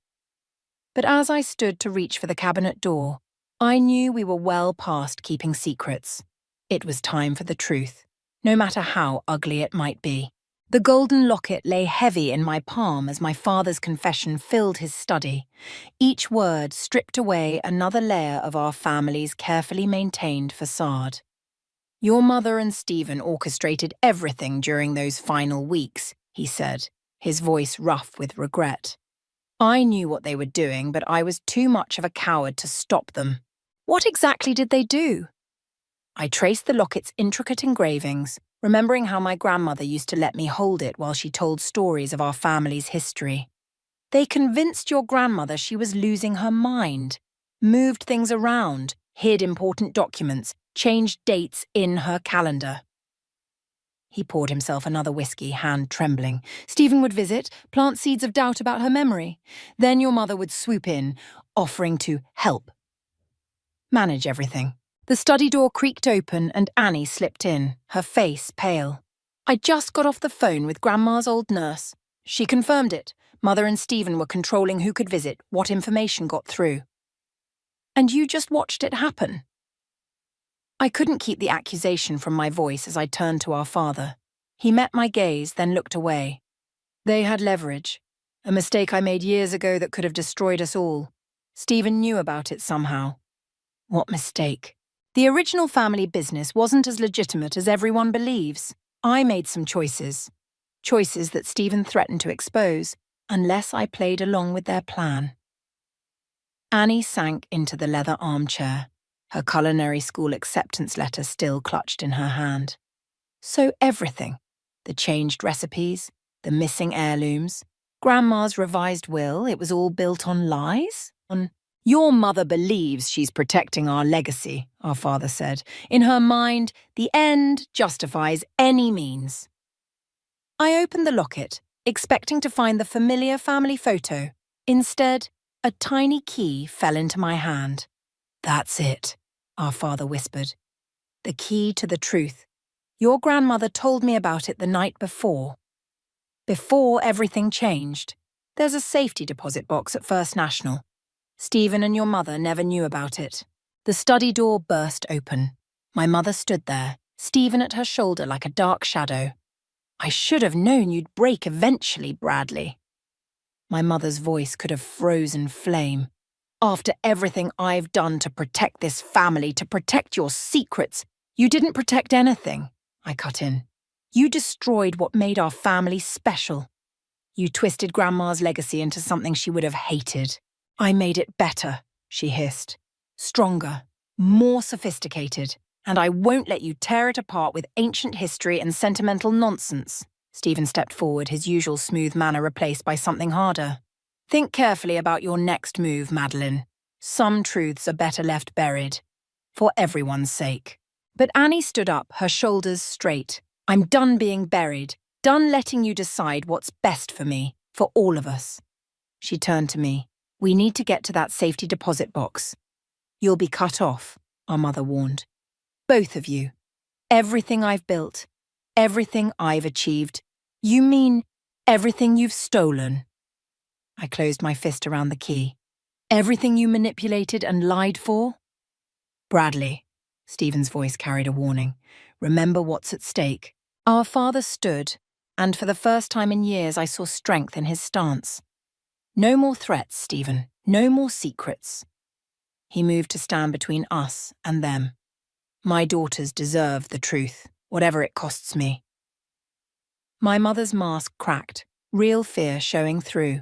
S3: But as I stood to reach for the cabinet door, I knew we were well past keeping secrets. It was time for the truth, no matter how ugly it might be. The golden locket lay heavy in my palm as my father's confession filled his study. Each word stripped away another layer of our family's carefully maintained facade. Your mother and Stephen orchestrated everything during those final weeks, he said, his voice rough with regret. I knew what they were doing, but I was too much of a coward to stop them. What exactly did they do? I traced the locket's intricate engravings, remembering how my grandmother used to let me hold it while she told stories of our family's history. They convinced your grandmother she was losing her mind, moved things around, hid important documents, changed dates in her calendar. He poured himself another whiskey, hand trembling. Stephen would visit, plant seeds of doubt about her memory. Then your mother would swoop in, offering to help. Manage everything. The study door creaked open and Annie slipped in, her face pale. I just got off the phone with Grandma's old nurse. She confirmed it. Mother and Stephen were controlling who could visit, what information got through. And you just watched it happen. I couldn't keep the accusation from my voice as I turned to our father. He met my gaze, then looked away. They had leverage, a mistake I made years ago that could have destroyed us all. Stephen knew about it somehow. What mistake? The original family business wasn't as legitimate as everyone believes. I made some choices. Choices that Stephen threatened to expose, unless I played along with their plan. Annie sank into the leather armchair. her culinary school acceptance letter still clutched in her hand. So everything, the changed recipes, the missing heirlooms, Grandma's revised will, it was all built on lies? Your mother believes she's protecting our legacy, our father said. In her mind, the end justifies any means. I opened the locket, expecting to find the familiar family photo. Instead, a tiny key fell into my hand. That's it, our father whispered. The key to the truth. Your grandmother told me about it the night before. Before everything changed. There's a safety deposit box at First National. Stephen and your mother never knew about it. The study door burst open. My mother stood there, Stephen at her shoulder like a dark shadow. I should have known you'd break eventually, Bradley. My mother's voice could have frozen flame. After everything I've done to protect this family, to protect your secrets, you didn't protect anything, I cut in. You destroyed what made our family special. You twisted Grandma's legacy into something she would have hated. I made it better, she hissed. Stronger, more sophisticated, and I won't let you tear it apart with ancient history and sentimental nonsense. Stephen stepped forward, his usual smooth manner replaced by something harder. Think carefully about your next move, Madeline. Some truths are better left buried. For everyone's sake. But Annie stood up, her shoulders straight. I'm done being buried, done letting you decide what's best for me, for all of us. She turned to me. We need to get to that safety deposit box. You'll be cut off, our mother warned. Both of you. Everything I've built, everything I've achieved. You mean everything you've stolen? I closed my fist around the key. Everything you manipulated and lied for? Bradley, Stephen's voice carried a warning. Remember what's at stake. Our father stood, and for the first time in years I saw strength in his stance. No more threats, Stephen. No more secrets. He moved to stand between us and them. My daughters deserve the truth, whatever it costs me. My mother's mask cracked, real fear showing through.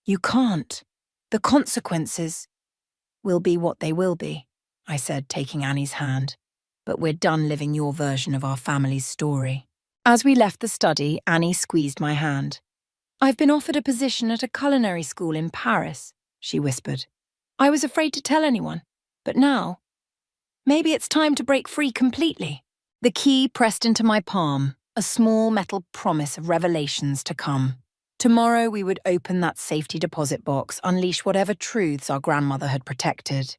S3: You can't. The consequences will be what they will be, I said, taking Annie's hand. But we're done living your version of our family's story. As we left the study, Annie squeezed my hand. I've been offered a position at a culinary school in Paris, she whispered. I was afraid to tell anyone, but now, maybe it's time to break free completely. The key pressed into my palm, a small metal promise of revelations to come. Tomorrow we would open that safety deposit box, unleash whatever truths our grandmother had protected.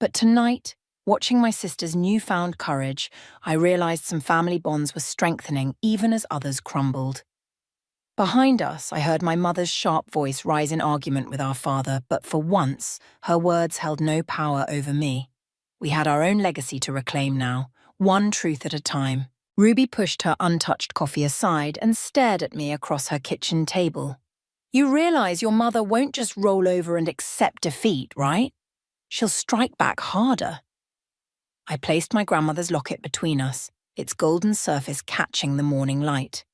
S3: But tonight, watching my sister's newfound courage, I realized some family bonds were strengthening even as others crumbled. Behind us, I heard my mother's sharp voice rise in argument with our father, but for once, her words held no power over me. We had our own legacy to reclaim now, one truth at a time. Ruby pushed her untouched coffee aside and stared at me across her kitchen table. You realize your mother won't just roll over and accept defeat, right? She'll strike back harder. I placed my grandmother's locket between us, its golden surface catching the morning light.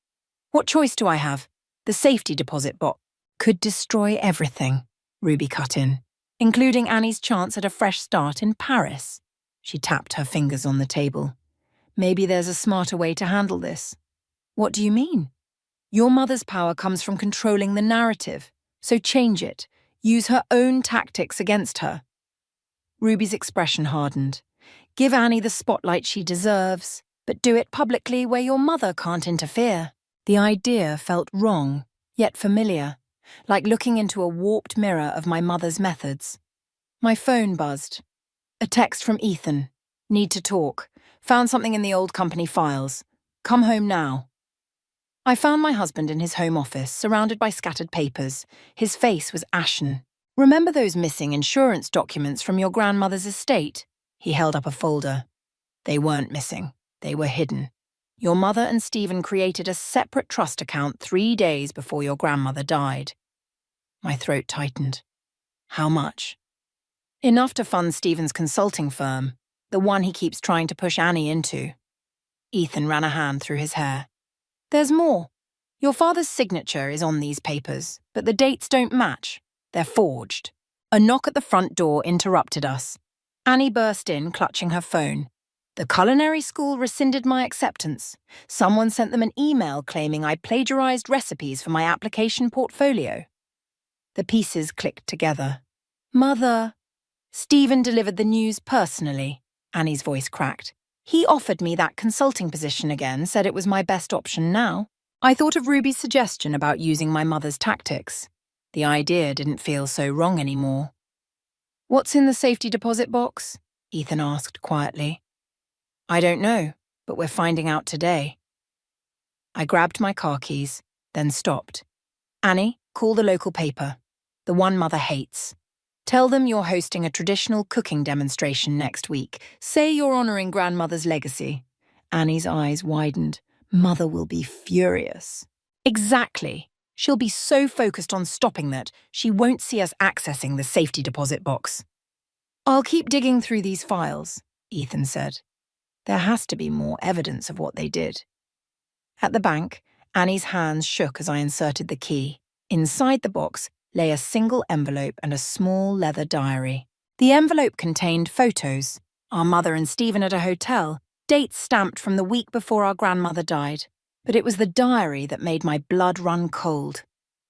S3: What choice do I have? The safety deposit box could destroy everything, Ruby cut in, including Annie's chance at a fresh start in Paris. She tapped her fingers on the table. Maybe there's a smarter way to handle this. What do you mean? Your mother's power comes from controlling the narrative, so change it. Use her own tactics against her. Ruby's expression hardened. Give Annie the spotlight she deserves, but do it publicly where your mother can't interfere. The idea felt wrong, yet familiar, like looking into a warped mirror of my mother's methods. My phone buzzed. A text from Ethan. Need to talk. Found something in the old company files. Come home now. I found my husband in his home office, surrounded by scattered papers. His face was ashen. Remember those missing insurance documents from your grandmother's estate? He held up a folder. They weren't missing. They were hidden. Your mother and Stephen created a separate trust account 3 days before your grandmother died. My throat tightened. How much? Enough to fund Stephen's consulting firm, the one he keeps trying to push Annie into. Ethan ran a hand through his hair. There's more. Your father's signature is on these papers, but the dates don't match. They're forged. A knock at the front door interrupted us. Annie burst in, clutching her phone. The culinary school rescinded my acceptance. Someone sent them an email claiming I plagiarized recipes for my application portfolio. The pieces clicked together. Mother. Stephen delivered the news personally. Annie's voice cracked. He offered me that consulting position again, said it was my best option now. I thought of Ruby's suggestion about using my mother's tactics. The idea didn't feel so wrong anymore. What's in the safety deposit box? Ethan asked quietly. I don't know, but we're finding out today. I grabbed my car keys, then stopped. Annie, call the local paper. The one Mother hates. Tell them you're hosting a traditional cooking demonstration next week. Say you're honoring Grandmother's legacy. Annie's eyes widened. Mother will be furious. Exactly. She'll be so focused on stopping that she won't see us accessing the safety deposit box. I'll keep digging through these files, Ethan said. There has to be more evidence of what they did. At the bank, Annie's hands shook as I inserted the key. Inside the box lay a single envelope and a small leather diary. The envelope contained photos, our mother and Stephen at a hotel, dates stamped from the week before our grandmother died. But it was the diary that made my blood run cold.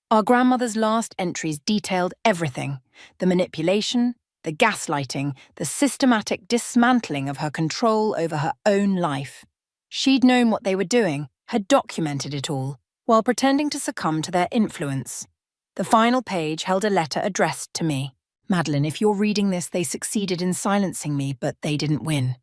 S3: Our grandmother's last entries detailed everything: the manipulation, the gaslighting, the systematic dismantling of her control over her own life. She'd known what they were doing, had documented it all, while pretending to succumb to their influence. The final page held a letter addressed to me. Madeline, if you're reading this, they succeeded in silencing me, but they didn't win.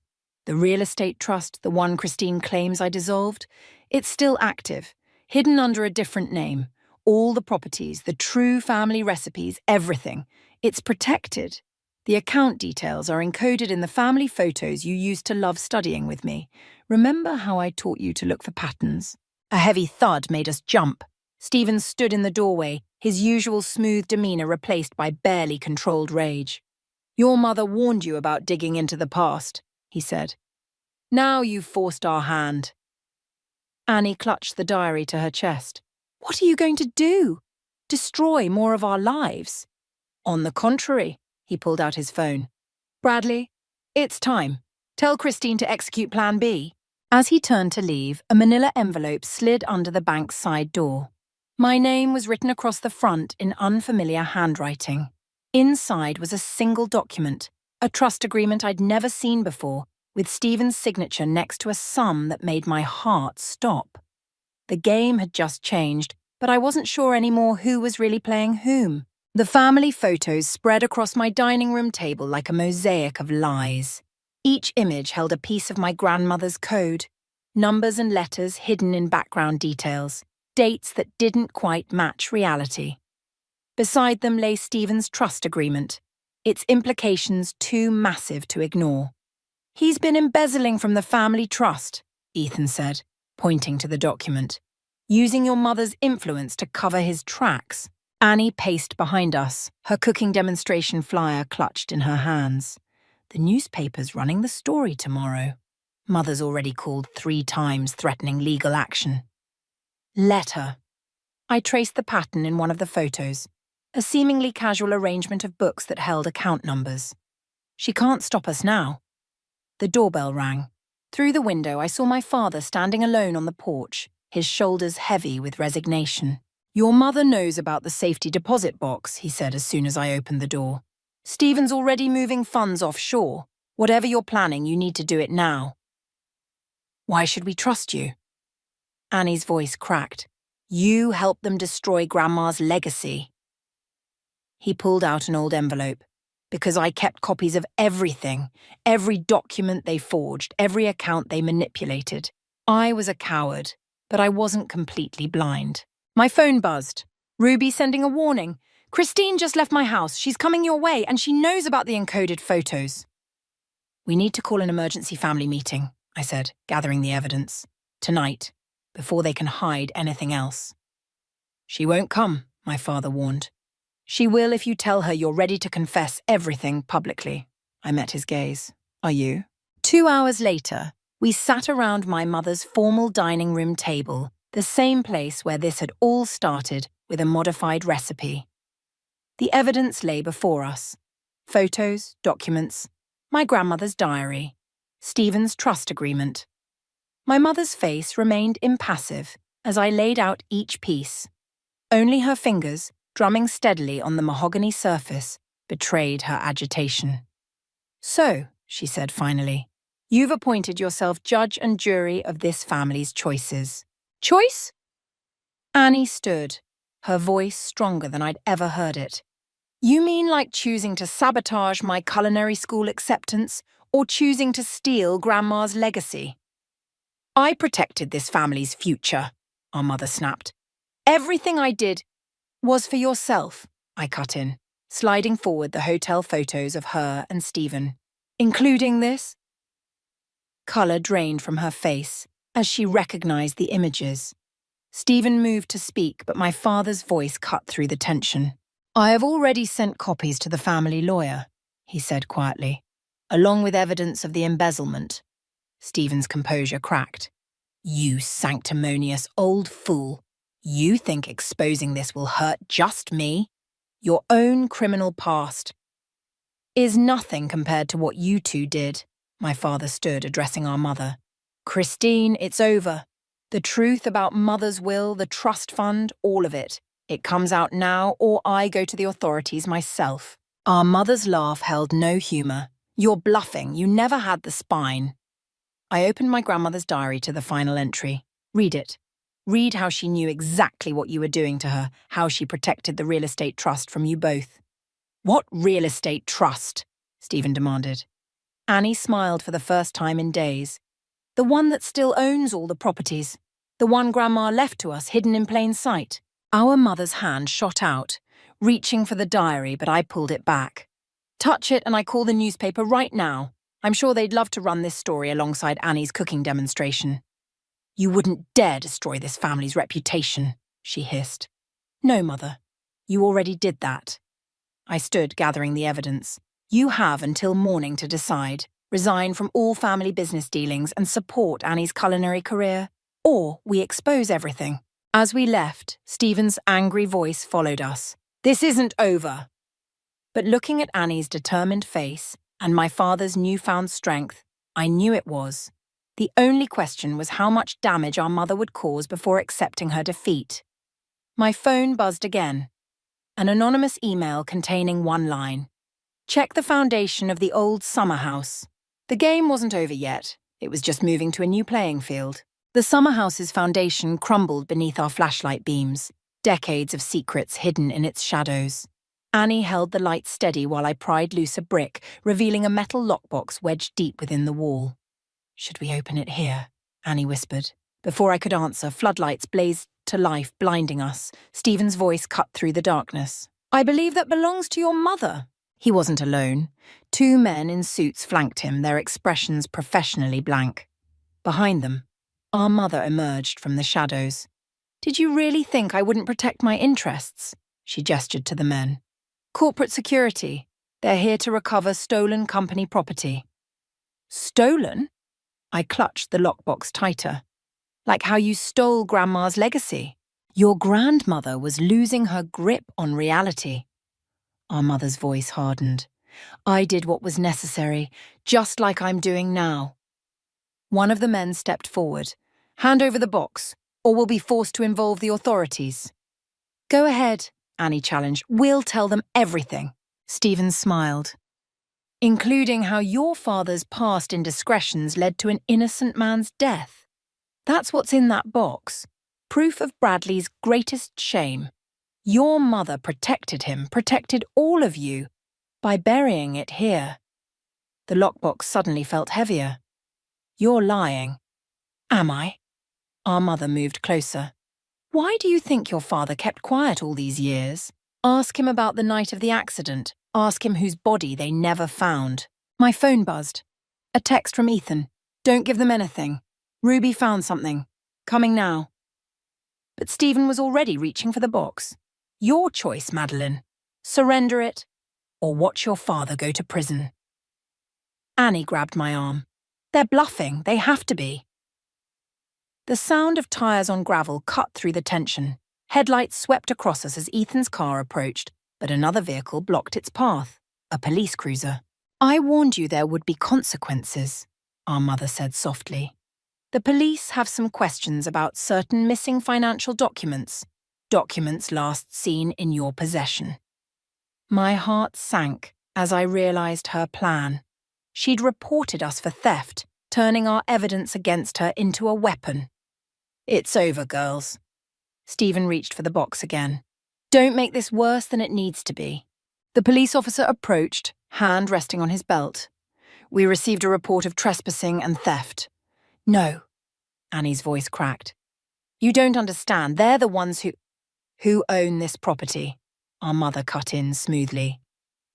S3: The real estate trust, the one Christine claims I dissolved, it's still active, hidden under a different name. All the properties, the true family recipes, everything. It's protected. The account details are encoded in the family photos you used to love studying with me. Remember how I taught you to look for patterns? A heavy thud made us jump. Stephen stood in the doorway, his usual smooth demeanor replaced by barely controlled rage. Your mother warned you about digging into the past, he said. Now you've forced our hand. Annie clutched the diary to her chest. What are you going to do? Destroy more of our lives? On the contrary, he pulled out his phone. Bradley, it's time. Tell Christine to execute Plan B. As he turned to leave, a manila envelope slid under the bank's side door. My name was written across the front in unfamiliar handwriting. Inside was a single document, a trust agreement I'd never seen before, with Stephen's signature next to a sum that made my heart stop. The game had just changed, but I wasn't sure anymore who was really playing whom. The family photos spread across my dining room table like a mosaic of lies. Each image held a piece of my grandmother's code, numbers and letters hidden in background details, dates that didn't quite match reality. Beside them lay Stephen's trust agreement, its implications too massive to ignore. He's been embezzling from the family trust, Ethan said, pointing to the document, using your mother's influence to cover his tracks. Annie paced behind us, her cooking demonstration flyer clutched in her hands. The newspaper's running the story tomorrow. Mother's already called 3 times, threatening legal action. Let her. I traced the pattern in one of the photos, a seemingly casual arrangement of books that held account numbers. She can't stop us now. The doorbell rang. Through the window, I saw my father standing alone on the porch, his shoulders heavy with resignation. Your mother knows about the safety deposit box, he said as soon as I opened the door. Stephen's already moving funds offshore. Whatever you're planning, you need to do it now. Why should we trust you? Annie's voice cracked. You helped them destroy Grandma's legacy. He pulled out an old envelope. Because I kept copies of everything, every document they forged, every account they manipulated. I was a coward, but I wasn't completely blind. My phone buzzed. Ruby sending a warning. Christine just left my house. She's coming your way, and she knows about the encoded photos. We need to call an emergency family meeting, I said, gathering the evidence. Tonight, before they can hide anything else. She won't come, my father warned. She will if you tell her you're ready to confess everything publicly. I met his gaze. Are you? 2 hours later, we sat around my mother's formal dining room table, the same place where this had all started with a modified recipe. The evidence lay before us. Photos, documents, My grandmother's diary. Stephen's trust agreement. My mother's face remained impassive as I laid out each piece. Only her fingers, drumming steadily on the mahogany surface, betrayed her agitation. "So," she said finally, "you've appointed yourself judge and jury of this family's choices." "Choice?" Annie stood, her voice stronger than I'd ever heard it. "You mean like choosing to sabotage my culinary school acceptance or choosing to steal Grandma's legacy?" "I protected this family's future," our mother snapped. "Everything I did was for yourself," I cut in, sliding forward the hotel photos of her and Stephen. "Including this?" Colour drained from her face as she recognised the images. Stephen moved to speak, but my father's voice cut through the tension. "I have already sent copies to the family lawyer," he said quietly, "along with evidence of the embezzlement." Stephen's composure cracked. "You sanctimonious old fool. You think exposing this will hurt just me? Your own criminal past is nothing compared to what you two did." My father stood, addressing our mother. "Christine, it's over. The truth about Mother's will, the trust fund, all of it. It comes out now, or I go to the authorities myself." Our mother's laugh held no humour. "You're bluffing. You never had the spine." I opened my grandmother's diary to the final entry. "Read it. Read how she knew exactly what you were doing to her, how she protected the real estate trust from you both." "What real estate trust?" Stephen demanded. Annie smiled for the first time in days. "The one that still owns all the properties. The one Grandma left to us, hidden in plain sight." Our mother's hand shot out, reaching for the diary, but I pulled it back. "Touch it and I call the newspaper right now. I'm sure they'd love to run this story alongside Annie's cooking demonstration." "You wouldn't dare destroy this family's reputation," she hissed. "No, Mother. You already did that." I stood, gathering the evidence. "You have until morning to decide. Resign from all family business dealings and support Annie's culinary career, or we expose everything." As we left, Stephen's angry voice followed us. "This isn't over." But looking at Annie's determined face and my father's newfound strength, I knew it was. The only question was how much damage our mother would cause before accepting her defeat. My phone buzzed again. An anonymous email containing one line. "Check the foundation of the old summer house." The game wasn't over yet. It was just moving to a new playing field. The summer house's foundation crumbled beneath our flashlight beams, decades of secrets hidden in its shadows. Annie held the light steady while I pried loose a brick, revealing a metal lockbox wedged deep within the wall. "Should we open it here?" Annie whispered. Before I could answer, floodlights blazed to life, blinding us. Stephen's voice cut through the darkness. "I believe that belongs to your mother." He wasn't alone. Two men in suits flanked him, their expressions professionally blank. Behind them, our mother emerged from the shadows. "Did you really think I wouldn't protect my interests?" She gestured to the men. "Corporate security. They're here to recover stolen company property." "Stolen?" I clutched the lockbox tighter. "Like how you stole Grandma's legacy. Your grandmother was losing her grip on reality." Our mother's voice hardened. "I did what was necessary, just like I'm doing now." One of the men stepped forward. "Hand over the box, or we'll be forced to involve the authorities." "Go ahead," Annie challenged. "We'll tell them everything." Stephen smiled. "Including how your father's past indiscretions led to an innocent man's death. That's what's in that box. Proof of Bradley's greatest shame. Your mother protected him, protected all of you, by burying it here." The lockbox suddenly felt heavier. "You're lying." "Am I?" Our mother moved closer. "Why do you think your father kept quiet all these years? Ask him about the night of the accident. Ask him whose body they never found." My phone buzzed. A text from Ethan. "Don't give them anything. Ruby found something. Coming now." But Stephen was already reaching for the box. "Your choice, Madeline. Surrender it, or watch your father go to prison." Annie grabbed my arm. "They're bluffing. They have to be." The sound of tires on gravel cut through the tension. Headlights swept across us as Ethan's car approached, but another vehicle blocked its path. A police cruiser. I warned you there would be consequences, our mother said softly. The police have some questions about certain missing financial documents last seen in your possession. My heart sank as I realized her plan. She'd reported us for theft, turning our evidence against her into a weapon. It's over, girls. Stephen reached for the box again. Don't make this worse than it needs to be. The police officer approached, hand resting on his belt. We received a report of trespassing and theft. No, Annie's voice cracked. You don't understand. They're the ones who own this property. Our mother cut in smoothly.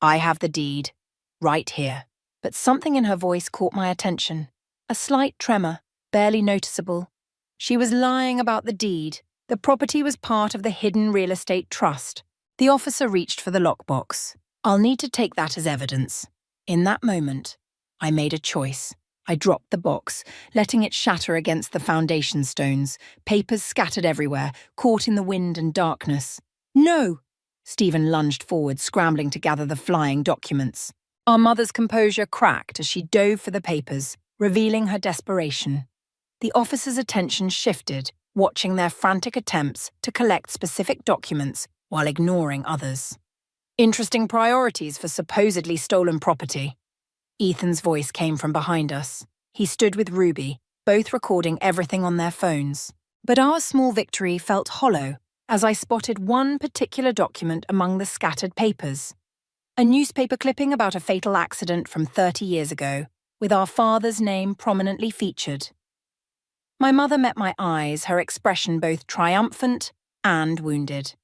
S3: I have the deed, right here. But something in her voice caught my attention. A slight tremor, barely noticeable. She was lying about the deed. The property was part of the hidden real estate trust. The officer reached for the lockbox. I'll need to take that as evidence. In that moment, I made a choice. I dropped the box, letting it shatter against the foundation stones, papers scattered everywhere, caught in the wind and darkness. No! Stephen lunged forward, scrambling to gather the flying documents. Our mother's composure cracked as she dove for the papers, revealing her desperation. The officer's attention shifted, watching their frantic attempts to collect specific documents while ignoring others. Interesting priorities for supposedly stolen property. Ethan's voice came from behind us. He stood with Ruby, both recording everything on their phones. But our small victory felt hollow as I spotted one particular document among the scattered papers. A newspaper clipping about a fatal accident from 30 years ago, with our father's name prominently featured. My mother met my eyes, her expression both triumphant and wounded.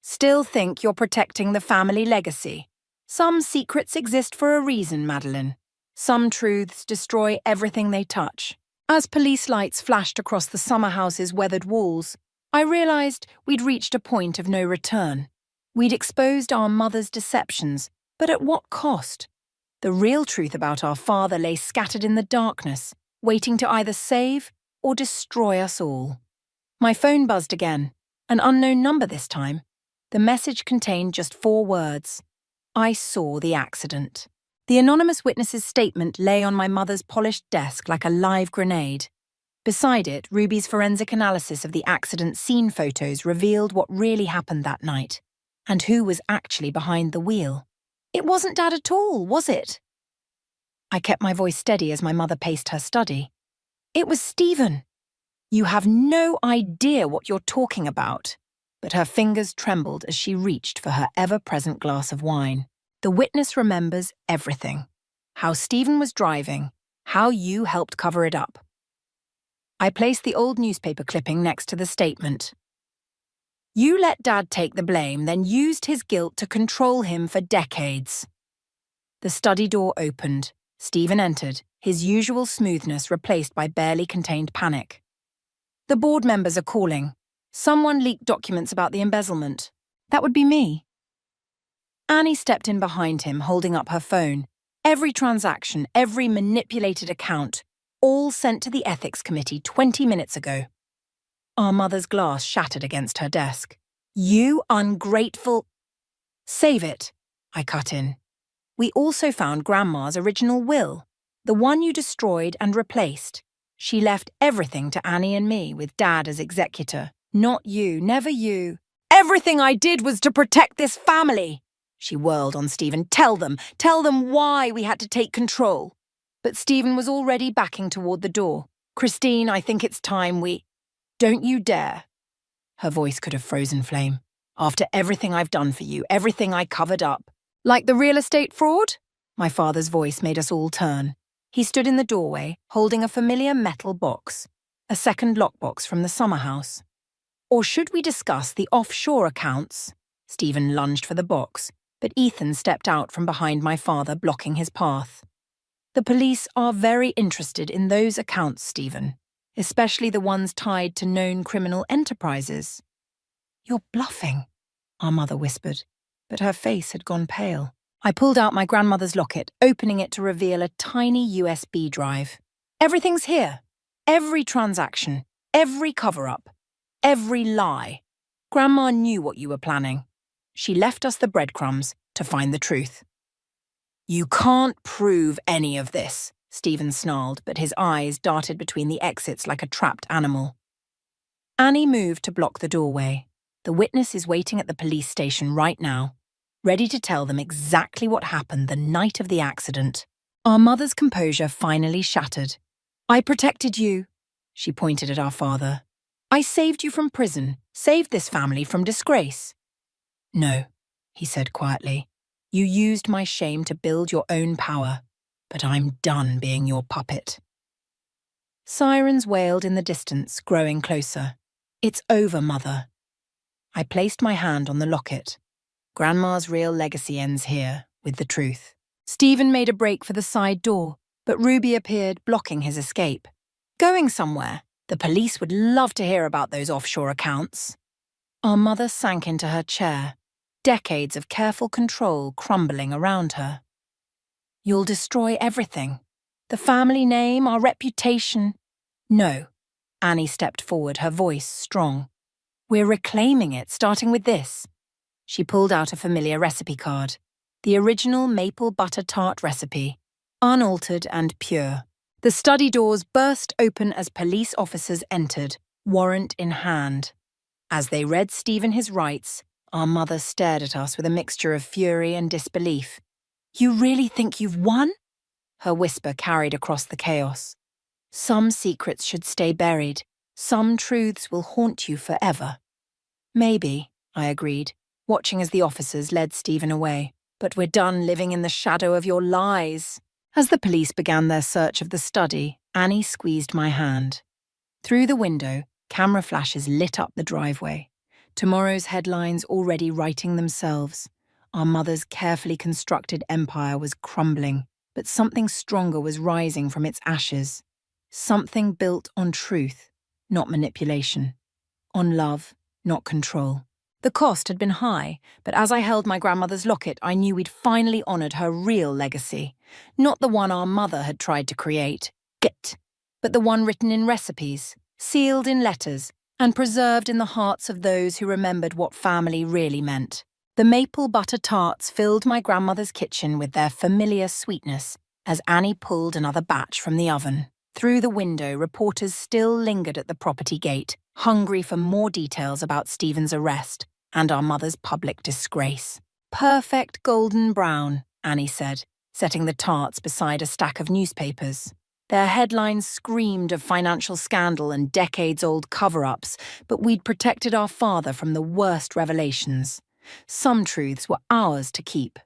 S3: Still think you're protecting the family legacy? Some secrets exist for a reason, Madeline. Some truths destroy everything they touch. As police lights flashed across the summer house's weathered walls, I realized we'd reached a point of no return. We'd exposed our mother's deceptions, but at what cost? The real truth about our father lay scattered in the darkness, waiting to either save or destroy us all. My phone buzzed again, an unknown number this time. The message contained just 4 words. I saw the accident. The anonymous witness's statement lay on my mother's polished desk like a live grenade. Beside it, Ruby's forensic analysis of the accident scene photos revealed what really happened that night, and who was actually behind the wheel. It wasn't Dad at all, was it? I kept my voice steady as my mother paced her study. It was Stephen. You have no idea what you're talking about. But her fingers trembled as she reached for her ever-present glass of wine. The witness remembers everything. How Stephen was driving, how you helped cover it up. I placed the old newspaper clipping next to the statement. You let Dad take the blame, then used his guilt to control him for decades. The study door opened. Stephen entered, his usual smoothness replaced by barely contained panic. The board members are calling. Someone leaked documents about the embezzlement. That would be me. Annie stepped in behind him, holding up her phone. Every transaction, every manipulated account, all sent to the ethics committee 20 minutes ago. Our mother's glass shattered against her desk. You ungrateful... Save it, I cut in. We also found Grandma's original will, the one you destroyed and replaced. She left everything to Annie and me, with Dad as executor. Not you, never you. Everything I did was to protect this family. She whirled on Stephen. Tell them why we had to take control. But Stephen was already backing toward the door. Christine, I think it's time we... Don't you dare. Her voice could have frozen flame. After everything I've done for you, everything I covered up. Like the real estate fraud? My father's voice made us all turn. He stood in the doorway, holding a familiar metal box, a second lockbox from the summer house. Or should we discuss the offshore accounts? Stephen lunged for the box, but Ethan stepped out from behind my father, blocking his path. The police are very interested in those accounts, Stephen, especially the ones tied to known criminal enterprises. You're bluffing, our mother whispered, but her face had gone pale. I pulled out my grandmother's locket, opening it to reveal a tiny USB drive. Everything's here. Every transaction, every cover-up, every lie. Grandma knew what you were planning. She left us the breadcrumbs to find the truth. You can't prove any of this, Stephen snarled, but his eyes darted between the exits like a trapped animal. Annie moved to block the doorway. The witness is waiting at the police station right now, ready to tell them exactly what happened the night of the accident. Our mother's composure finally shattered. I protected you, she pointed at our father. I saved you from prison, saved this family from disgrace. No, he said quietly. You used my shame to build your own power, but I'm done being your puppet. Sirens wailed in the distance, growing closer. It's over, Mother. I placed my hand on the locket. Grandma's real legacy ends here, with the truth. Stephen made a break for the side door, but Ruby appeared, blocking his escape. Going somewhere. The police would love to hear about those offshore accounts. Our mother sank into her chair, decades of careful control crumbling around her. You'll destroy everything. The family name, our reputation. No. Annie stepped forward, her voice strong. We're reclaiming it, starting with this. She pulled out a familiar recipe card. The original maple butter tart recipe, unaltered and pure. The study doors burst open as police officers entered, warrant in hand. As they read Stephen his rights, our mother stared at us with a mixture of fury and disbelief. You really think you've won? Her whisper carried across the chaos. Some secrets should stay buried. Some truths will haunt you forever. Maybe, I agreed, watching as the officers led Stephen away. But we're done living in the shadow of your lies. As the police began their search of the study, Annie squeezed my hand. Through the window, camera flashes lit up the driveway. Tomorrow's headlines already writing themselves. Our mother's carefully constructed empire was crumbling, but something stronger was rising from its ashes. Something built on truth, not manipulation. On love, not control. The cost had been high, but as I held my grandmother's locket, I knew we'd finally honoured her real legacy. Not the one our mother had tried to create, but the one written in recipes, sealed in letters, and preserved in the hearts of those who remembered what family really meant. The maple butter tarts filled my grandmother's kitchen with their familiar sweetness as Annie pulled another batch from the oven. Through the window, reporters still lingered at the property gate, hungry for more details about Stephen's arrest and our mother's public disgrace. Perfect golden brown, Annie said, setting the tarts beside a stack of newspapers. Their headlines screamed of financial scandal and decades-old cover-ups, but we'd protected our father from the worst revelations. Some truths were ours to keep.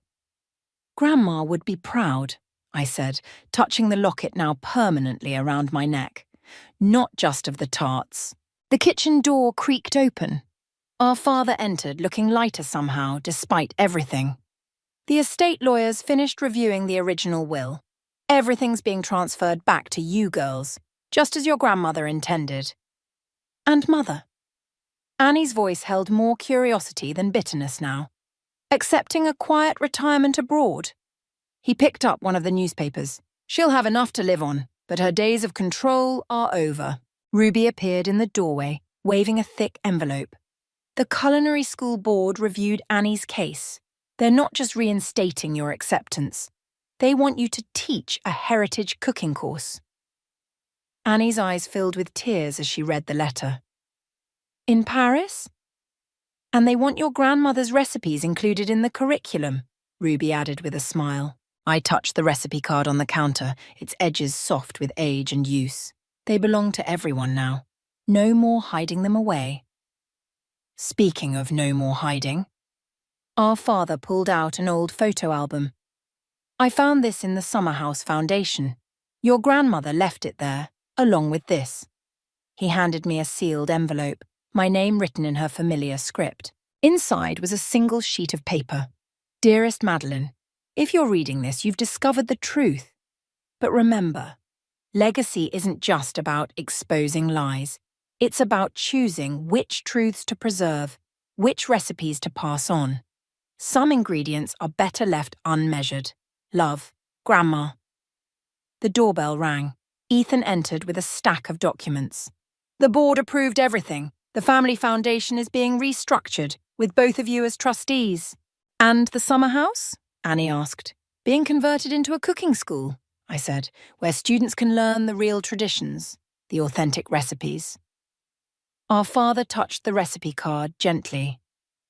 S3: Grandma would be proud, I said, touching the locket now permanently around my neck. Not just of the tarts. The kitchen door creaked open. Our father entered, looking lighter somehow, despite everything. The estate lawyers finished reviewing the original will. Everything's being transferred back to you girls, just as your grandmother intended. And Mother. Annie's voice held more curiosity than bitterness now. Accepting a quiet retirement abroad. He picked up one of the newspapers. She'll have enough to live on, but her days of control are over. Ruby appeared in the doorway, waving a thick envelope. The Culinary School Board reviewed Annie's case. They're not just reinstating your acceptance. They want you to teach a heritage cooking course. Annie's eyes filled with tears as she read the letter. In Paris? And they want your grandmother's recipes included in the curriculum, Ruby added with a smile. I touched the recipe card on the counter, its edges soft with age and use. They belong to everyone now. No more hiding them away. Speaking of no more hiding, our father pulled out an old photo album. I found this in the summer house foundation. Your grandmother left it there, along with this. He handed me a sealed envelope, my name written in her familiar script. Inside was a single sheet of paper. Dearest Madeline, if you're reading this, you've discovered the truth. But remember, legacy isn't just about exposing lies. It's about choosing which truths to preserve, which recipes to pass on. Some ingredients are better left unmeasured. Love, Grandma. The doorbell rang. Ethan entered with a stack of documents. The board approved everything. The family foundation is being restructured, with both of you as trustees. And the summer house? Annie asked. Being converted into a cooking school, I said, where students can learn the real traditions, the authentic recipes. Our father touched the recipe card gently.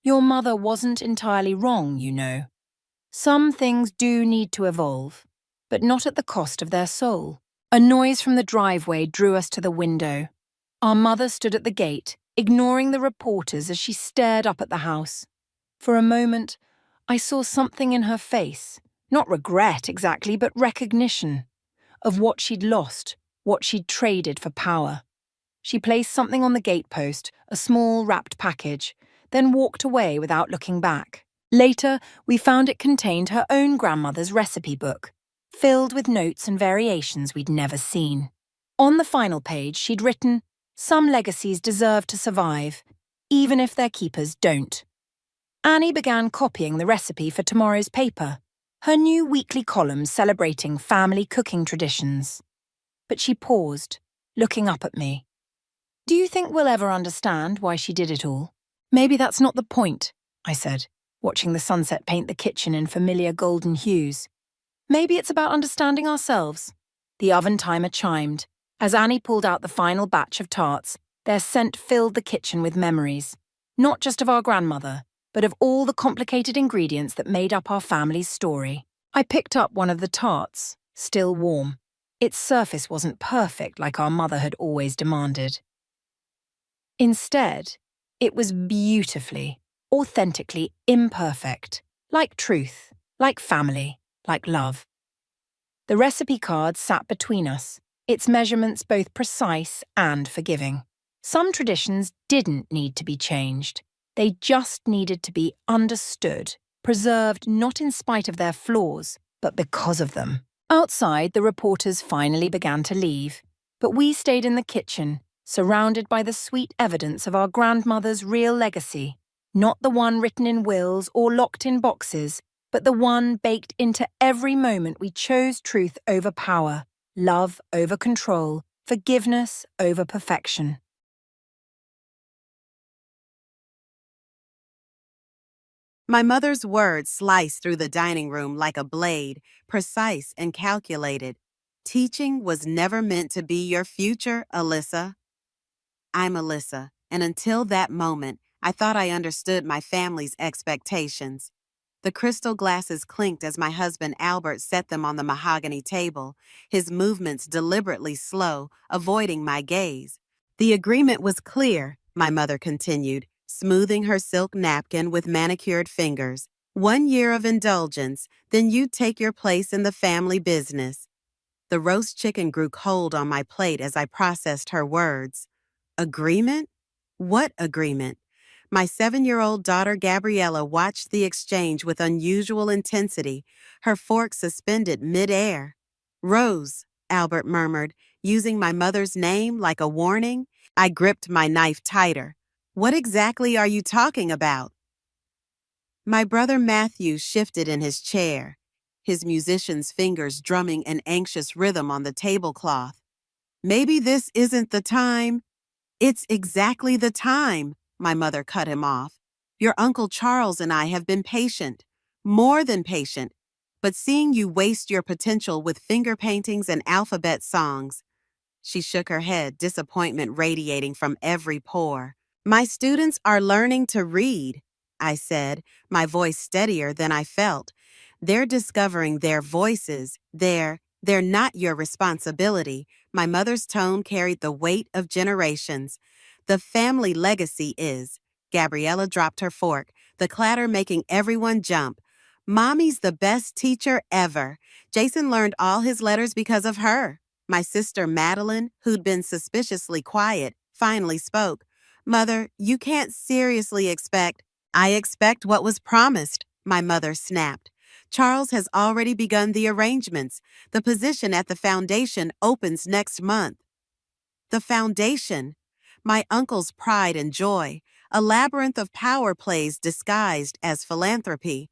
S3: Your mother wasn't entirely wrong, you know. Some things do need to evolve, but not at the cost of their soul. A noise from the driveway drew us to the window. Our mother stood at the gate, ignoring the reporters as she stared up at the house. For a moment, I saw something in her face, not regret exactly, but recognition of what she'd lost, what she'd traded for power. She placed something on the gatepost, a small wrapped package, then walked away without looking back. Later, we found it contained her own grandmother's recipe book, filled with notes and variations we'd never seen. On the final page, she'd written, "Some legacies deserve to survive, even if their keepers don't." Annie began copying the recipe for tomorrow's paper, her new weekly column celebrating family cooking traditions. But she paused, looking up at me. "Do you think we'll ever understand why she did it all?" "Maybe that's not the point," I said, watching the sunset paint the kitchen in familiar golden hues. "Maybe it's about understanding ourselves." The oven timer chimed. As Annie pulled out the final batch of tarts, their scent filled the kitchen with memories, not just of our grandmother, but of all the complicated ingredients that made up our family's story. I picked up one of the tarts, still warm. Its surface wasn't perfect like our mother had always demanded. Instead, it was beautifully, authentically imperfect, like truth, like family, like love. The recipe card sat between us, its measurements both precise and forgiving. Some traditions didn't need to be changed. They just needed to be understood, preserved not in spite of their flaws, but because of them. Outside, the reporters finally began to leave, but we stayed in the kitchen, surrounded by the sweet evidence of our grandmother's real legacy, not the one written in wills or locked in boxes, but the one baked into every moment we chose truth over power, love over control, forgiveness over perfection.
S4: My mother's words sliced through the dining room like a blade, precise and calculated. Teaching was never meant to be your future, Alyssa. I'm Alyssa, and until that moment, I thought I understood my family's expectations. The crystal glasses clinked as my husband Albert set them on the mahogany table, his movements deliberately slow, avoiding my gaze. The agreement was clear, my mother continued, smoothing her silk napkin with manicured fingers. 1 year of indulgence, then you take your place in the family business. The roast chicken grew cold on my plate as I processed her words. Agreement? What agreement? My 7-year-old daughter Gabriella watched the exchange with unusual intensity, her fork suspended mid-air. "Rose," Albert murmured, using my mother's name like a warning. I gripped my knife tighter. "What exactly are you talking about?" My brother Matthew shifted in his chair, his musician's fingers drumming an anxious rhythm on the tablecloth. "Maybe this isn't the time." "It's exactly the time," my mother cut him off. "Your Uncle Charles and I have been patient, more than patient, but seeing you waste your potential with finger paintings and alphabet songs." She shook her head, disappointment radiating from every pore. "My students are learning to read," I said, my voice steadier than I felt. "They're discovering their voices. They're not your responsibility." My mother's tone carried the weight of generations. "The family legacy is." Gabriella dropped her fork, the clatter making everyone jump. "Mommy's the best teacher ever. Jason learned all his letters because of her." My sister Madeline, who'd been suspiciously quiet, finally spoke. "Mother, you can't seriously expect—" "I expect what was promised," my mother snapped. "Charles has already begun the arrangements. The position at the foundation opens next month." The foundation. My uncle's pride and joy. A labyrinth of power plays disguised as philanthropy.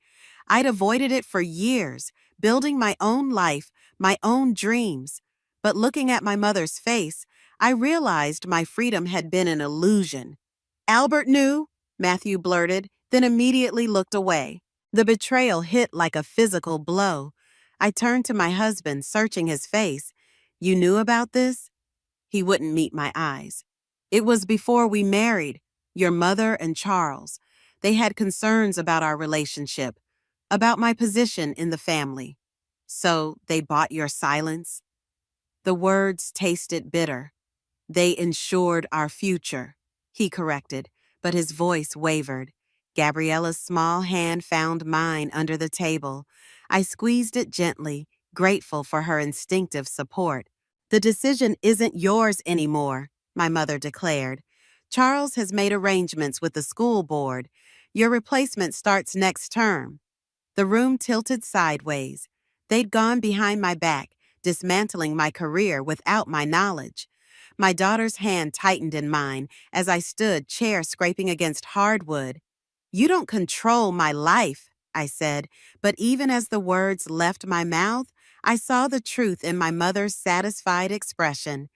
S4: I'd avoided it for years, building my own life, my own dreams. But looking at my mother's face, I realized my freedom had been an illusion. "Albert knew," Matthew blurted, then immediately looked away. The betrayal hit like a physical blow. I turned to my husband, searching his face. You knew about this? He wouldn't meet my eyes. It was before we married, your mother and Charles. They had concerns about our relationship, about my position in the family. So they bought your silence? The words tasted bitter. They ensured our future, he corrected, but his voice wavered. Gabriella's small hand found mine under the table. I squeezed it gently, grateful for her instinctive support. The decision isn't yours anymore, my mother declared. Charles has made arrangements with the school board. Your replacement starts next term. The room tilted sideways. They'd gone behind my back, dismantling my career without my knowledge. My daughter's hand tightened in mine as I stood, chair scraping against hardwood. You don't control my life, I said, but even as the words left my mouth, I saw the truth in my mother's satisfied expression.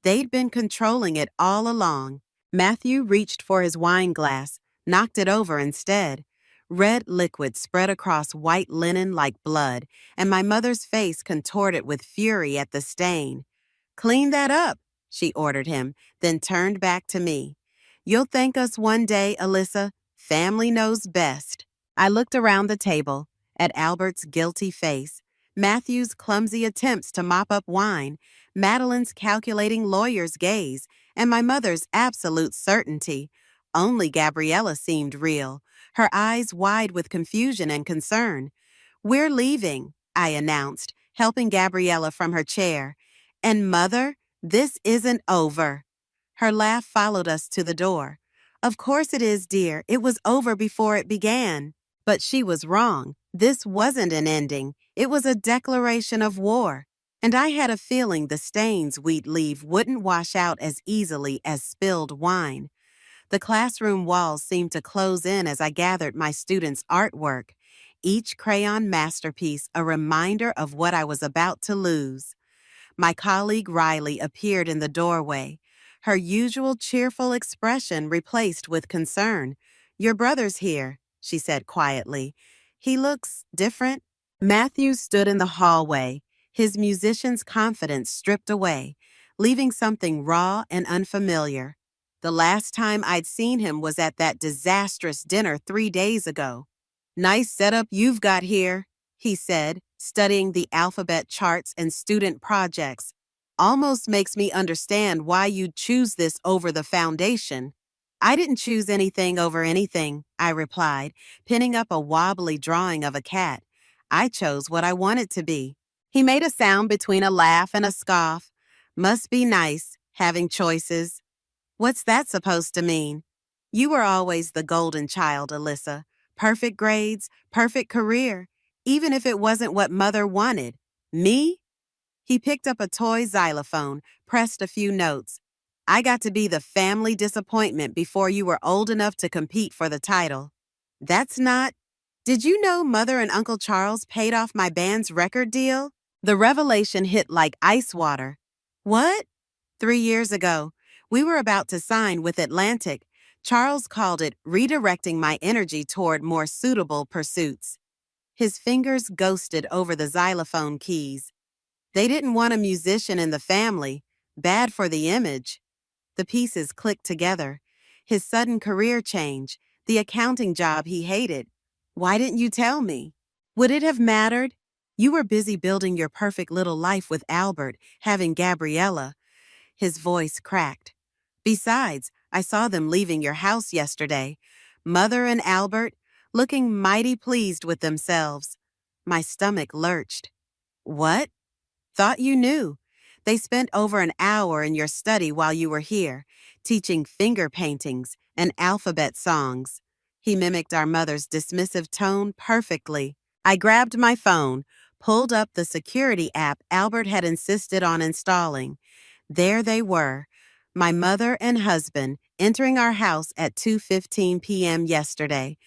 S4: They'd been controlling it all along. Matthew reached for his wine glass, knocked it over instead. Red liquid spread across white linen like blood, and my mother's face contorted with fury at the stain. Clean that up, she ordered him, then turned back to me. You'll thank us one day, Alyssa. Family knows best. I looked around the table, at Albert's guilty face, Matthew's clumsy attempts to mop up wine, Madeline's calculating lawyer's gaze, and my mother's absolute certainty. Only Gabriella seemed real, her eyes wide with confusion and concern. We're leaving, I announced, helping Gabriella from her chair. And Mother, this isn't over. Her laugh followed us to the door. Of course it is, dear. It was over before it began. But she was wrong. This wasn't an ending. It was a declaration of war. And I had a feeling the stains we'd leave wouldn't wash out as easily as spilled wine. The classroom walls seemed to close in as I gathered my students' artwork, each crayon masterpiece a reminder of what I was about to lose. My colleague Riley appeared in the doorway, her usual cheerful expression replaced with concern. Your brother's here, she said quietly. He looks different. Matthew stood in the hallway, his musician's confidence stripped away, leaving something raw and unfamiliar. The last time I'd seen him was at that disastrous dinner 3 days ago. Nice setup you've got here, he said, studying the alphabet charts and student projects. Almost makes me understand why you'd choose this over the foundation. I didn't choose anything over anything, I replied, pinning up a wobbly drawing of a cat. I chose what I wanted to be. He made a sound between a laugh and a scoff. Must be nice, having choices. What's that supposed to mean? You were always the golden child, Alyssa. Perfect grades, perfect career, even if it wasn't what Mother wanted. Me? He picked up a toy xylophone, pressed a few notes. I got to be the family disappointment before you were old enough to compete for the title. That's not... Did you know Mother and Uncle Charles paid off my band's record deal? The revelation hit like ice water. What? 3 years ago, we were about to sign with Atlantic. Charles called it redirecting my energy toward more suitable pursuits. His fingers ghosted over the xylophone keys. They didn't want a musician in the family. Bad for the image. The pieces clicked together. His sudden career change, the accounting job he hated. Why didn't you tell me? Would it have mattered? You were busy building your perfect little life with Albert, having Gabriella. His voice cracked. Besides, I saw them leaving your house yesterday. Mother and Albert, looking mighty pleased with themselves. My stomach lurched. What? Thought you knew. They spent over an hour in your study while you were here, teaching finger paintings and alphabet songs. He mimicked our mother's dismissive tone perfectly. I grabbed my phone, pulled up the security app Albert had insisted on installing. There they were, my mother and husband, entering our house at 2:15 p.m. yesterday.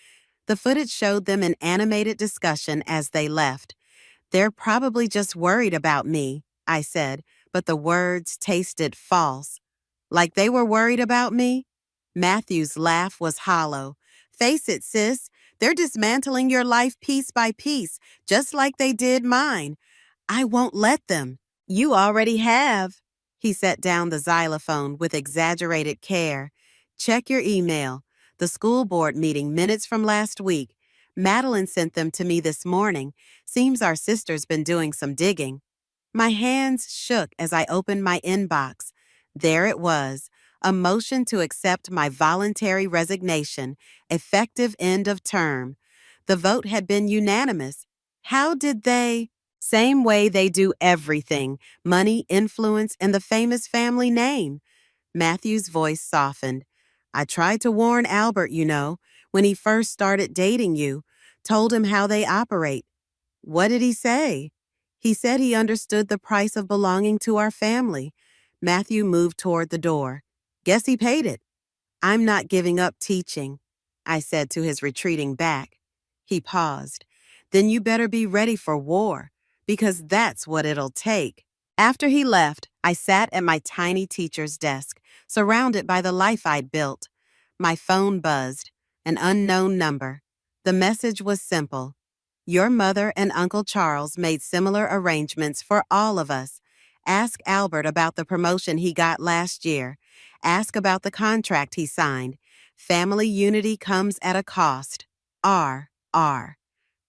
S4: The footage showed them in animated discussion as they left. They're probably just worried about me, I said, but the words tasted false. Like they were worried about me? Matthew's laugh was hollow. Face it, sis, They're dismantling your life piece by piece, just like they did mine. I won't let them. You already have. He set down the xylophone with exaggerated care. Check your email. The school board meeting minutes from last week. Madeline sent them to me this morning. Seems our sister's been doing some digging. My hands shook as I opened my inbox. There it was, a motion to accept my voluntary resignation, effective end of term. The vote had been unanimous. How did they? Same way they do everything: money, influence, and the famous family name. Matthew's voice softened. I tried to warn Albert, when he first started dating you, told him how they operate. What did he say? He said he understood the price of belonging to our family. Matthew moved toward the door. Guess he paid it. I'm not giving up teaching, I said to his retreating back. He paused. Then you better be ready for war, because that's what it'll take. After he left, I sat at my tiny teacher's desk, surrounded by the life I'd built. My phone buzzed, an unknown number. The message was simple. Your mother and Uncle Charles made similar arrangements for all of us. Ask Albert about the promotion he got last year. Ask about the contract he signed. Family unity comes at a cost. R.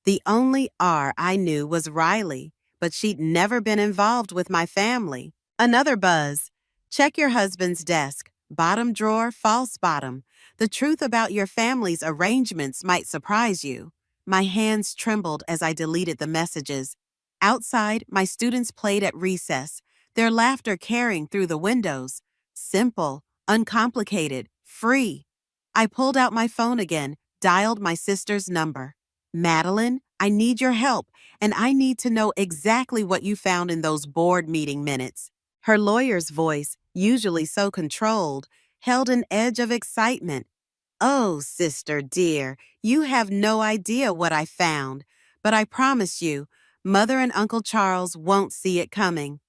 S4: The only R I knew was Riley, but she'd never been involved with my family. Another buzz. Check your husband's desk. Bottom drawer, false bottom. The truth about your family's arrangements might surprise you. My hands trembled as I deleted the messages. Outside, my students played at recess, their laughter carrying through the windows. Simple, uncomplicated, free. I pulled out my phone again, dialed my sister's number. Madeline, I need your help, and I need to know exactly what you found in those board meeting minutes. Her lawyer's voice, usually so controlled, held an edge of excitement. Oh, sister dear, you have no idea what I found, but I promise you, Mother and Uncle Charles won't see it coming.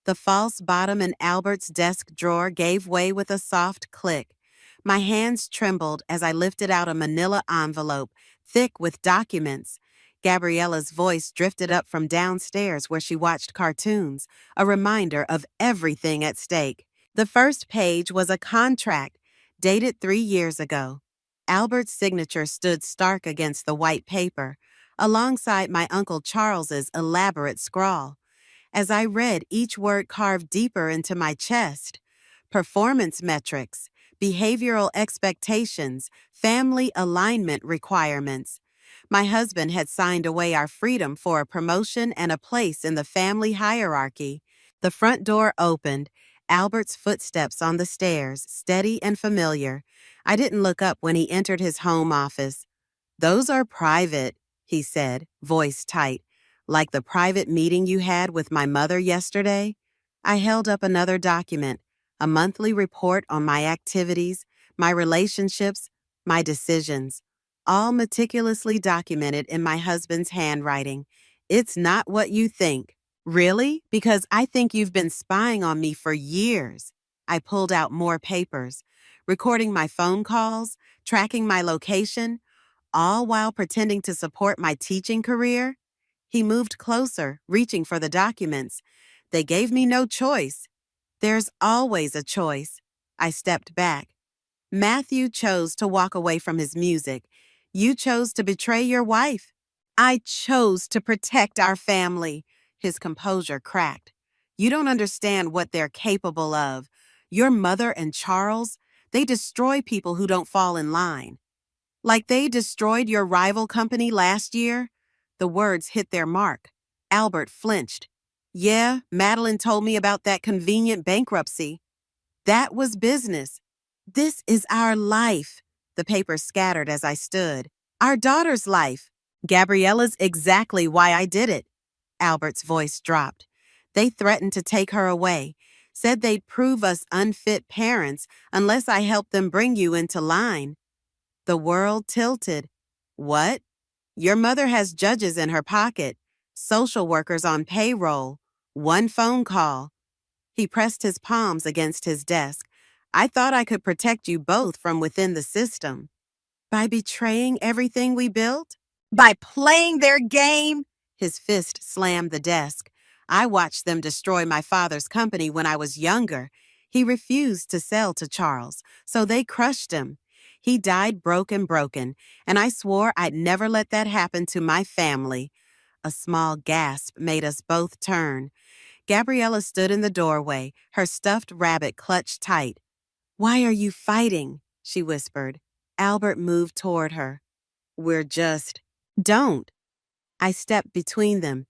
S4: The false bottom in Albert's desk drawer gave way with a soft click. My hands trembled as I lifted out a manila envelope, thick with documents. Gabriella's voice drifted up from downstairs where she watched cartoons, a reminder of everything at stake. The first page was a contract, dated 3 years ago. Albert's signature stood stark against the white paper, alongside my Uncle Charles's elaborate scrawl. As I read, each word carved deeper into my chest. Performance metrics, behavioral expectations, family alignment requirements. My husband had signed away our freedom for a promotion and a place in the family hierarchy. The front door opened, Albert's footsteps on the stairs, steady and familiar. I didn't look up when he entered his home office. Those are private, he said, voice tight. Like the private meeting you had with my mother yesterday? I held up another document, a monthly report on my activities, my relationships, my decisions, all meticulously documented in my husband's handwriting. It's not what you think. Really? Because I think you've been spying on me for years. I pulled out more papers, recording my phone calls, tracking my location, all while pretending to support my teaching career. He moved closer, reaching for the documents. They gave me no choice. There's always a choice. I stepped back. Matthew chose to walk away from his music. You chose to betray your wife. I chose to protect our family. His composure cracked. You don't understand what they're capable of. Your mother and Charles, they destroy people who don't fall in line. Like they destroyed your rival company last year? The words hit their mark. Albert flinched. Yeah, Madeline told me about that convenient bankruptcy. That was business. This is our life. The paper scattered as I stood. Our daughter's life. Gabriella's exactly why I did it. Albert's voice dropped. They threatened to take her away, said they'd prove us unfit parents unless I helped them bring you into line. The world tilted. What? Your mother has judges in her pocket, social workers on payroll, one phone call. He pressed his palms against his desk. I thought I could protect you both from within the system. By betraying everything we built? By playing their game? His fist slammed the desk. I watched them destroy my father's company when I was younger. He refused to sell to Charles, so they crushed him. He died broken, and I swore I'd never let that happen to my family. A small gasp made us both turn. Gabriella stood in the doorway, her stuffed rabbit clutched tight. "Why are you fighting?" she whispered. Albert moved toward her. "We're just—" "Don't." I stepped between them.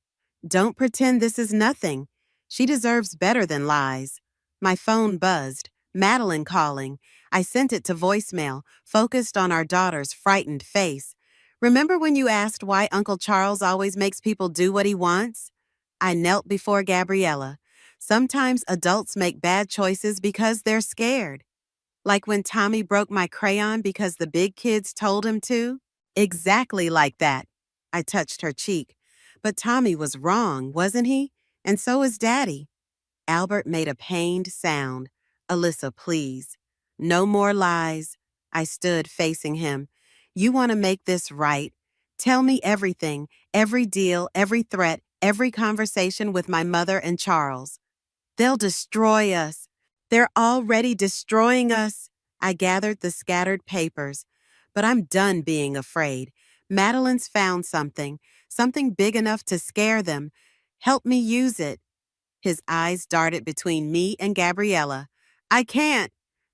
S4: "Don't pretend this is nothing. She deserves better than lies." My phone buzzed. Madeline calling. I sent it to voicemail, focused on our daughter's frightened face. "Remember when you asked why Uncle Charles always makes people do what he wants?" I knelt before Gabriella. Sometimes adults make bad choices because they're scared. Like when Tommy broke my crayon because the big kids told him to? Exactly like that. I touched her cheek. But Tommy was wrong, wasn't he? And so is Daddy. Albert made a pained sound. "Alyssa, please. No more lies." I stood facing him. "You want to make this right? Tell me everything, every deal, every threat, every conversation with my mother and Charles. They'll destroy us. They're already destroying us." I gathered the scattered papers. But I'm done being afraid. Madeline's found something big enough to scare them. Help me use it. His eyes darted between me and Gabriella. "I can't."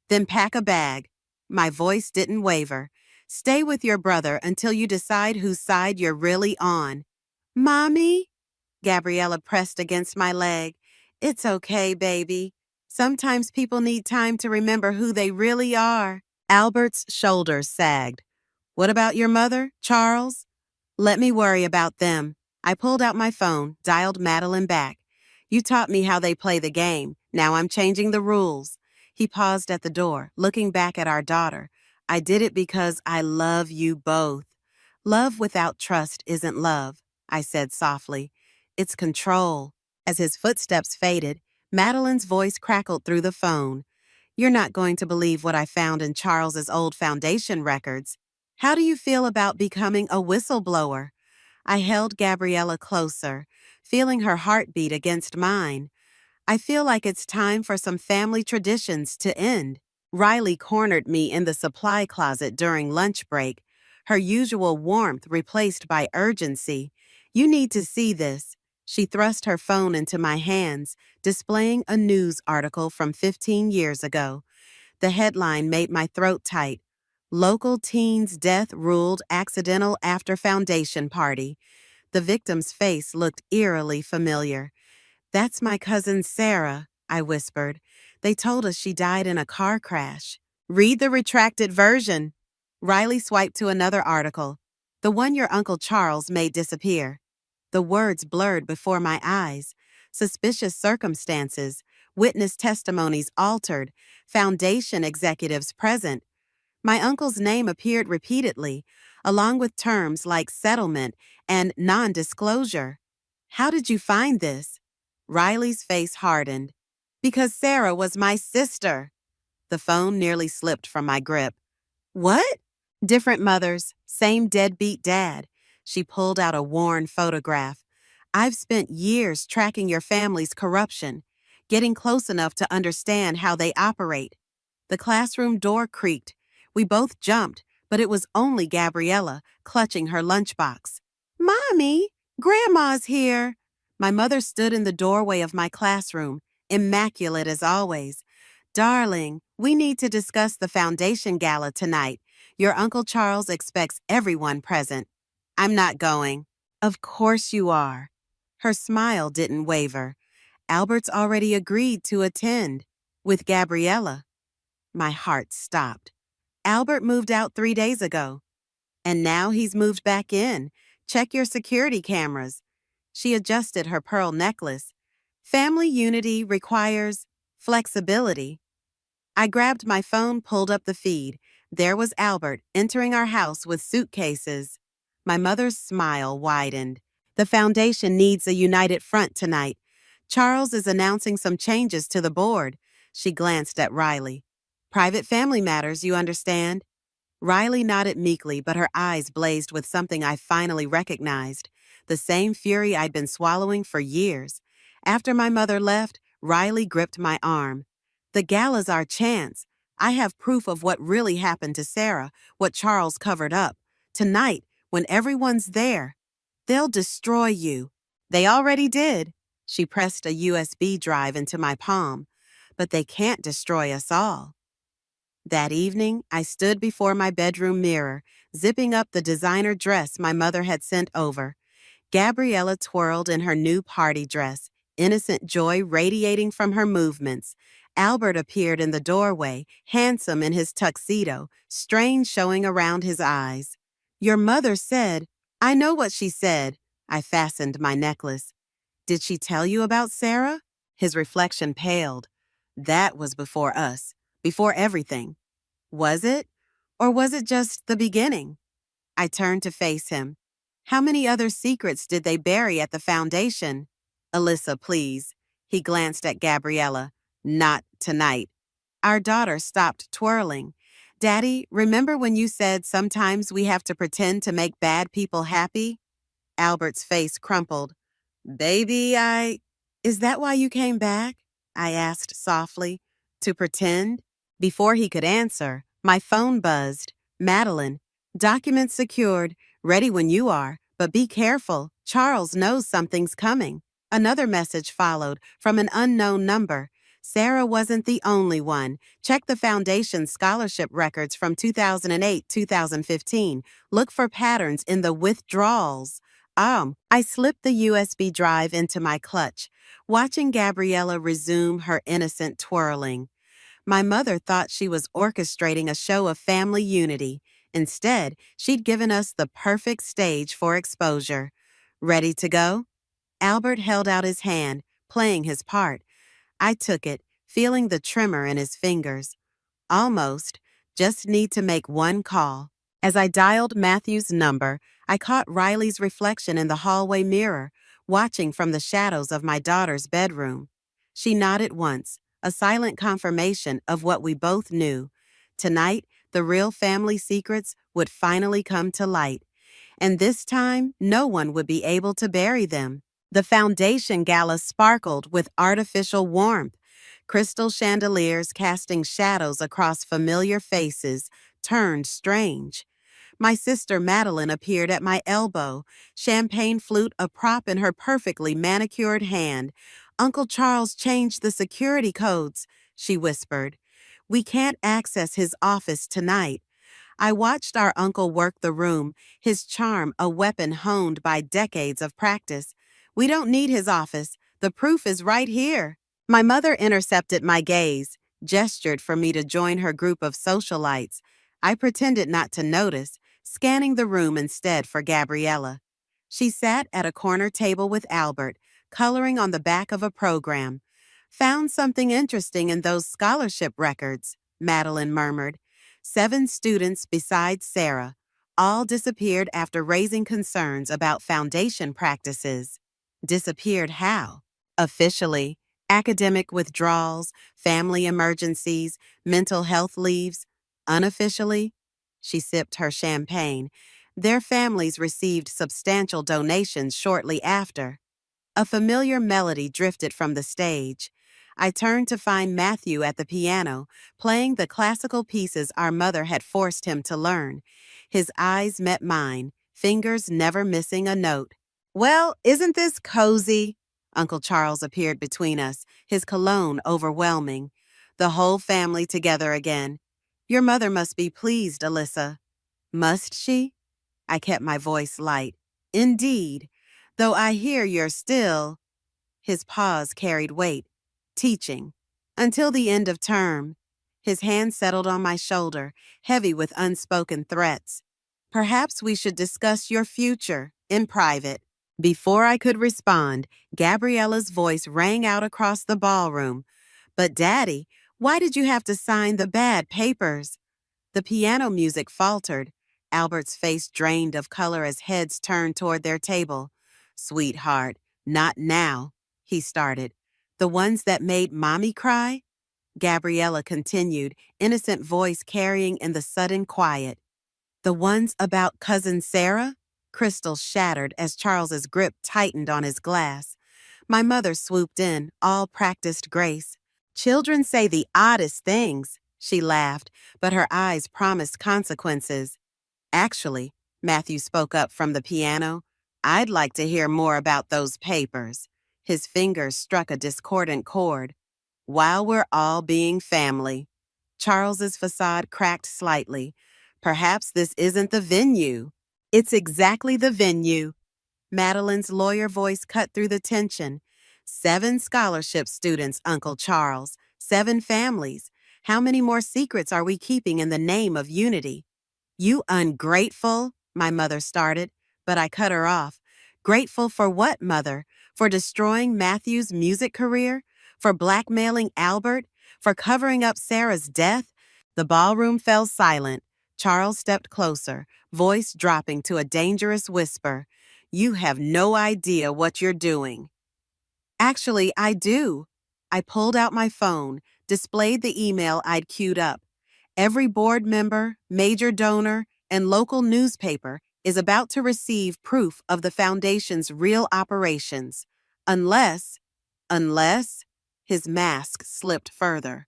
S4: "Then pack a bag." My voice didn't waver. "Stay with your brother until you decide whose side you're really on." "Mommy?" Gabriella pressed against my leg. "It's okay, baby. Sometimes people need time to remember who they really are." Albert's shoulders sagged. "What about your mother, Charles?" "Let me worry about them." I pulled out my phone, dialed Madeline back. "You taught me how they play the game. Now I'm changing the rules." He paused at the door, looking back at our daughter. "I did it because I love you both." "Love without trust isn't love," I said softly. "It's control." As his footsteps faded, Madeline's voice crackled through the phone. "You're not going to believe what I found in Charles's old foundation records. How do you feel about becoming a whistleblower?" I held Gabriella closer, feeling her heartbeat against mine. "I feel like it's time for some family traditions to end." Riley cornered me in the supply closet during lunch break, her usual warmth replaced by urgency. "You need to see this." She thrust her phone into my hands, displaying a news article from 15 years ago. The headline made my throat tight. "Local teen's death ruled accidental after foundation party." The victim's face looked eerily familiar. "That's my cousin Sarah," I whispered. "They told us she died in a car crash." "Read the retracted version." Riley swiped to another article. "The one your Uncle Charles made disappear." The words blurred before my eyes. Suspicious circumstances, witness testimonies altered, foundation executives present. My uncle's name appeared repeatedly, along with terms like settlement and non-disclosure. "How did you find this?" Riley's face hardened. "Because Sarah was my sister." The phone nearly slipped from my grip. "What?" "Different mothers, same deadbeat dad." She pulled out a worn photograph. "I've spent years tracking your family's corruption, getting close enough to understand how they operate." The classroom door creaked. We both jumped, but it was only Gabriella, clutching her lunchbox. "Mommy, Grandma's here." My mother stood in the doorway of my classroom, immaculate as always. "Darling, we need to discuss the foundation gala tonight. Your Uncle Charles expects everyone present." "I'm not going." "Of course you are." Her smile didn't waver. "Albert's already agreed to attend." "With Gabriella." My heart stopped. "Albert moved out 3 days ago. And now he's moved back in. Check your security cameras." She adjusted her pearl necklace. "Family unity requires flexibility." I grabbed my phone, pulled up the feed. There was Albert entering our house with suitcases. My mother's smile widened. "The foundation needs a united front tonight. Charles is announcing some changes to the board." She glanced at Riley. "Private family matters, you understand." Riley nodded meekly, but her eyes blazed with something I finally recognized, the same fury I'd been swallowing for years. After my mother left, Riley gripped my arm. The gala's our chance. I have proof of what really happened to Sarah, what Charles covered up. Tonight, when everyone's there, they'll destroy you. They already did. She pressed a USB drive into my palm. But they can't destroy us all. That evening, I stood before my bedroom mirror, zipping up the designer dress my mother had sent over. Gabriella twirled in her new party dress, innocent joy radiating from her movements. Albert appeared in the doorway, handsome in his tuxedo, strain showing around his eyes. Your mother said, I know what she said. I fastened my necklace. Did she tell you about Sarah? His reflection paled. That was before us, before everything. Was it? Or was it just the beginning? I turned to face him. How many other secrets did they bury at the foundation? Alyssa, please. He glanced at Gabriella. Not tonight. Our daughter stopped twirling. Daddy, remember when you said sometimes we have to pretend to make bad people happy? Albert's face crumpled. Baby, Is that why you came back? I asked softly. To pretend? Before he could answer, my phone buzzed. Madeline, documents secured, ready when you are, but be careful. Charles knows something's coming. Another message followed from an unknown number. Sarah wasn't the only one. Check the foundation's scholarship records from 2008-2015. Look for patterns in the withdrawals. I slipped the USB drive into my clutch, watching Gabriella resume her innocent twirling. My mother thought she was orchestrating a show of family unity. Instead, she'd given us the perfect stage for exposure. Ready to go? Albert held out his hand, playing his part. I took it, feeling the tremor in his fingers. Almost. Just need to make one call. As I dialed Matthew's number, I caught Riley's reflection in the hallway mirror, watching from the shadows of my daughter's bedroom. She nodded once, a silent confirmation of what we both knew. Tonight, the real family secrets would finally come to light. And this time, no one would be able to bury them. The foundation gala sparkled with artificial warmth, crystal chandeliers casting shadows across familiar faces turned strange. My sister Madeline appeared at my elbow, champagne flute a prop in her perfectly manicured hand. Uncle Charles changed the security codes, she whispered. We can't access his office tonight. I watched our uncle work the room, his charm a weapon honed by decades of practice. We don't need his office. The proof is right here. My mother intercepted my gaze, gestured for me to join her group of socialites. I pretended not to notice, scanning the room instead for Gabriella. She sat at a corner table with Albert, coloring on the back of a program. Found something interesting in those scholarship records, Madeline murmured. 7 students besides Sarah. All disappeared after raising concerns about foundation practices. Disappeared how? Officially, academic withdrawals, family emergencies, mental health leaves. Unofficially, she sipped her champagne. Their families received substantial donations shortly after. A familiar melody drifted from the stage. I turned to find Matthew at the piano, playing the classical pieces our mother had forced him to learn. His eyes met mine, fingers never missing a note. Well, isn't this cozy? Uncle Charles appeared between us, his cologne overwhelming. The whole family together again. Your mother must be pleased, Alyssa. Must she? I kept my voice light. Indeed, though I hear you're still... His pause carried weight. Teaching. Until the end of term. His hand settled on my shoulder, heavy with unspoken threats. Perhaps we should discuss your future, in private. Before I could respond, Gabriella's voice rang out across the ballroom. But Daddy, why did you have to sign the bad papers? The piano music faltered. Albert's face drained of color as heads turned toward their table. Sweetheart, not now, he started. The ones that made Mommy cry? Gabriella continued, innocent voice carrying in the sudden quiet. The ones about Cousin Sarah? Crystal shattered as Charles's grip tightened on his glass. My mother swooped in, all practiced grace. Children say the oddest things, she laughed, but her eyes promised consequences. Actually, Matthew spoke up from the piano, I'd like to hear more about those papers. His fingers struck a discordant chord. While we're all being family. Charles's facade cracked slightly. Perhaps this isn't the venue. It's exactly the venue. Madeline's lawyer voice cut through the tension. 7 scholarship students, Uncle Charles. 7 families. How many more secrets are we keeping in the name of unity? You ungrateful, my mother started, but I cut her off. Grateful for what, Mother? For destroying Matthew's music career? For blackmailing Albert? For covering up Sarah's death? The ballroom fell silent. Charles stepped closer, voice dropping to a dangerous whisper. You have no idea what you're doing. Actually, I do. I pulled out my phone, displayed the email I'd queued up. Every board member, major donor, and local newspaper is about to receive proof of the Foundation's real operations. Unless, his mask slipped further.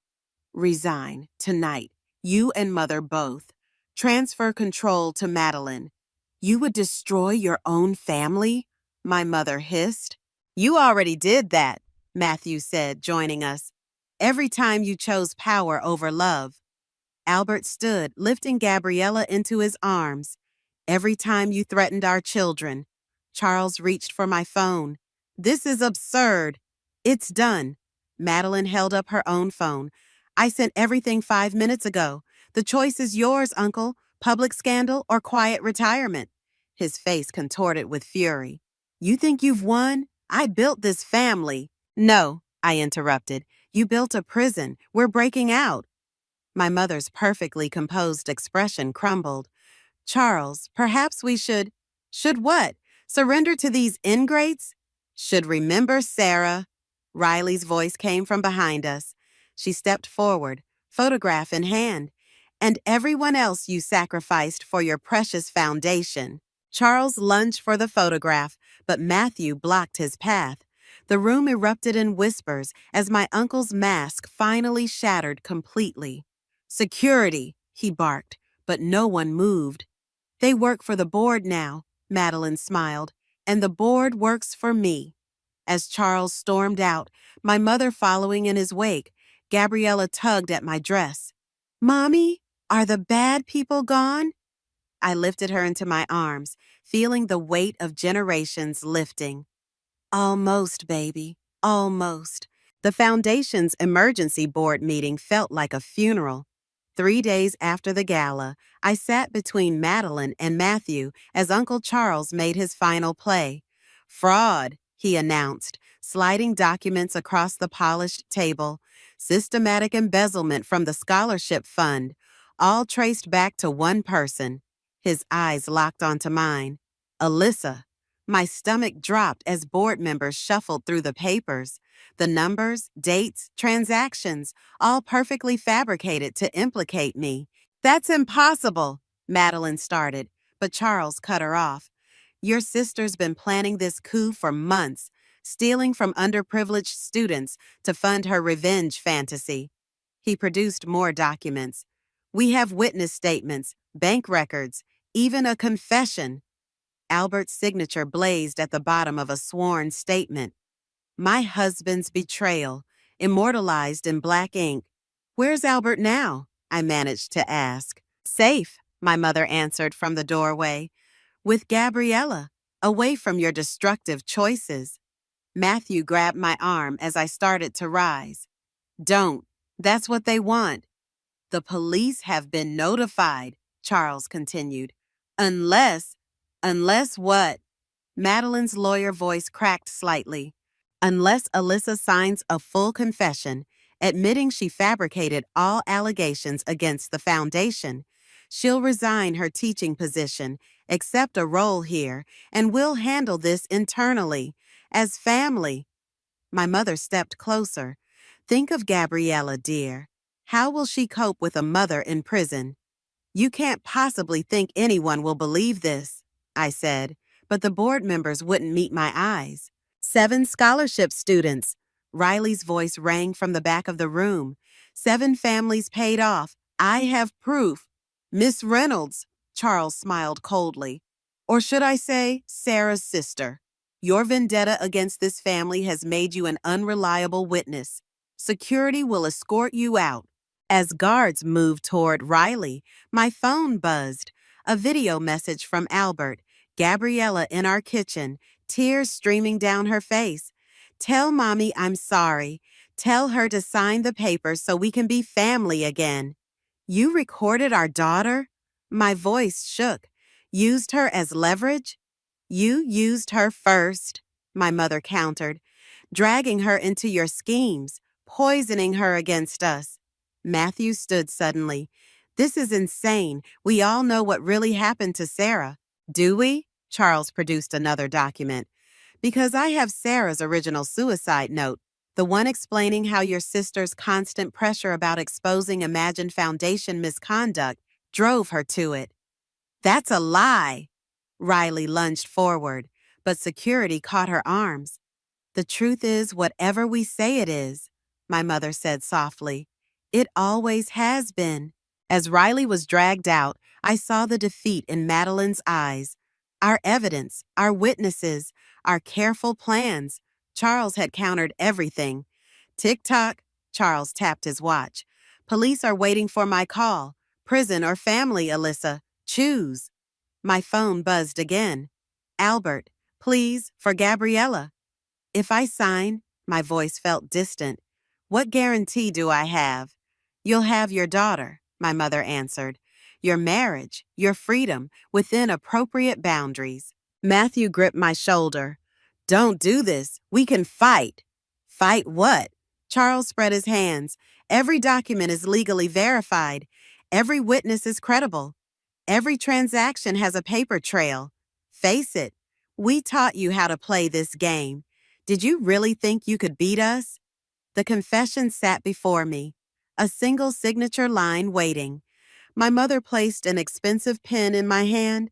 S4: Resign, tonight. You and Mother both. Transfer control to Madeline. You would destroy your own family? My mother hissed. You already did that, Matthew said, joining us. Every time you chose power over love. Albert stood, lifting Gabriella into his arms. Every time you threatened our children. Charles reached for my phone. This is absurd. It's done. Madeline held up her own phone. I sent everything 5 minutes ago. The choice is yours, Uncle. Public scandal or quiet retirement. His face contorted with fury. You think you've won? I built this family. No, I interrupted. You built a prison. We're breaking out. My mother's perfectly composed expression crumbled. Charles, perhaps we should... Should what? Surrender to these ingrates? Should remember Sarah. Riley's voice came from behind us. She stepped forward, photograph in hand. And everyone else you sacrificed for your precious foundation. Charles lunged for the photograph, but Matthew blocked his path. The room erupted in whispers as my uncle's mask finally shattered completely. Security, he barked, but no one moved. They work for the board now, Madeline smiled, and the board works for me. As Charles stormed out, my mother following in his wake, Gabriella tugged at my dress. Mommy, are the bad people gone? I lifted her into my arms, feeling the weight of generations lifting. Almost, baby, almost. The Foundation's emergency board meeting felt like a funeral. 3 days after the gala, I sat between Madeline and Matthew as Uncle Charles made his final play. Fraud, he announced, sliding documents across the polished table. Systematic embezzlement from the scholarship fund, all traced back to one person. His eyes locked onto mine. Alyssa. My stomach dropped as board members shuffled through the papers. The numbers, dates, transactions, all perfectly fabricated to implicate me. That's impossible, Madeline started, but Charles cut her off. Your sister's been planning this coup for months, stealing from underprivileged students to fund her revenge fantasy. He produced more documents. We have witness statements, bank records, even a confession. Albert's signature blazed at the bottom of a sworn statement. My husband's betrayal, immortalized in black ink. Where's Albert now? I managed to ask. Safe, my mother answered from the doorway. With Gabriella, away from your destructive choices. Matthew grabbed my arm as I started to rise. Don't. That's what they want. The police have been notified, Charles continued. Unless what? Madeline's lawyer voice cracked slightly. Unless Alyssa signs a full confession, admitting she fabricated all allegations against the Foundation, she'll resign her teaching position, accept a role here, and we'll handle this internally, as family. My mother stepped closer. Think of Gabriella, dear. How will she cope with a mother in prison? You can't possibly think anyone will believe this, I said, but the board members wouldn't meet my eyes. 7 scholarship students. Riley's voice rang from the back of the room. 7 families paid off. I have proof. Miss Reynolds, Charles smiled coldly. Or should I say, Sarah's sister. Your vendetta against this family has made you an unreliable witness. Security will escort you out. As guards moved toward Riley, my phone buzzed. A video message from Albert. Gabriella in our kitchen, tears streaming down her face. Tell Mommy I'm sorry. Tell her to sign the papers so we can be family again. You recorded our daughter? My voice shook. Used her as leverage? You used her first, my mother countered, dragging her into your schemes, poisoning her against us. Matthew stood suddenly. This is insane. We all know what really happened to Sarah. Do we? Charles produced another document. Because I have Sarah's original suicide note, the one explaining how your sister's constant pressure about exposing imagined foundation misconduct drove her to it. That's a lie. Riley lunged forward, but security caught her arms. The truth is whatever we say it is, my mother said softly. It always has been. As Riley was dragged out, I saw the defeat in Madeline's eyes. Our evidence, our witnesses, our careful plans. Charles had countered everything. Tick-tock, Charles tapped his watch. Police are waiting for my call. Prison or family, Alyssa. Choose. My phone buzzed again. Albert, please, for Gabriella. If I sign, my voice felt distant. What guarantee do I have? You'll have your daughter, my mother answered. Your marriage, your freedom, within appropriate boundaries. Matthew gripped my shoulder. Don't do this. We can fight. Fight what? Charles spread his hands. Every document is legally verified. Every witness is credible. Every transaction has a paper trail. Face it, we taught you how to play this game. Did you really think you could beat us? The confession sat before me, a single signature line waiting. My mother placed an expensive pen in my hand.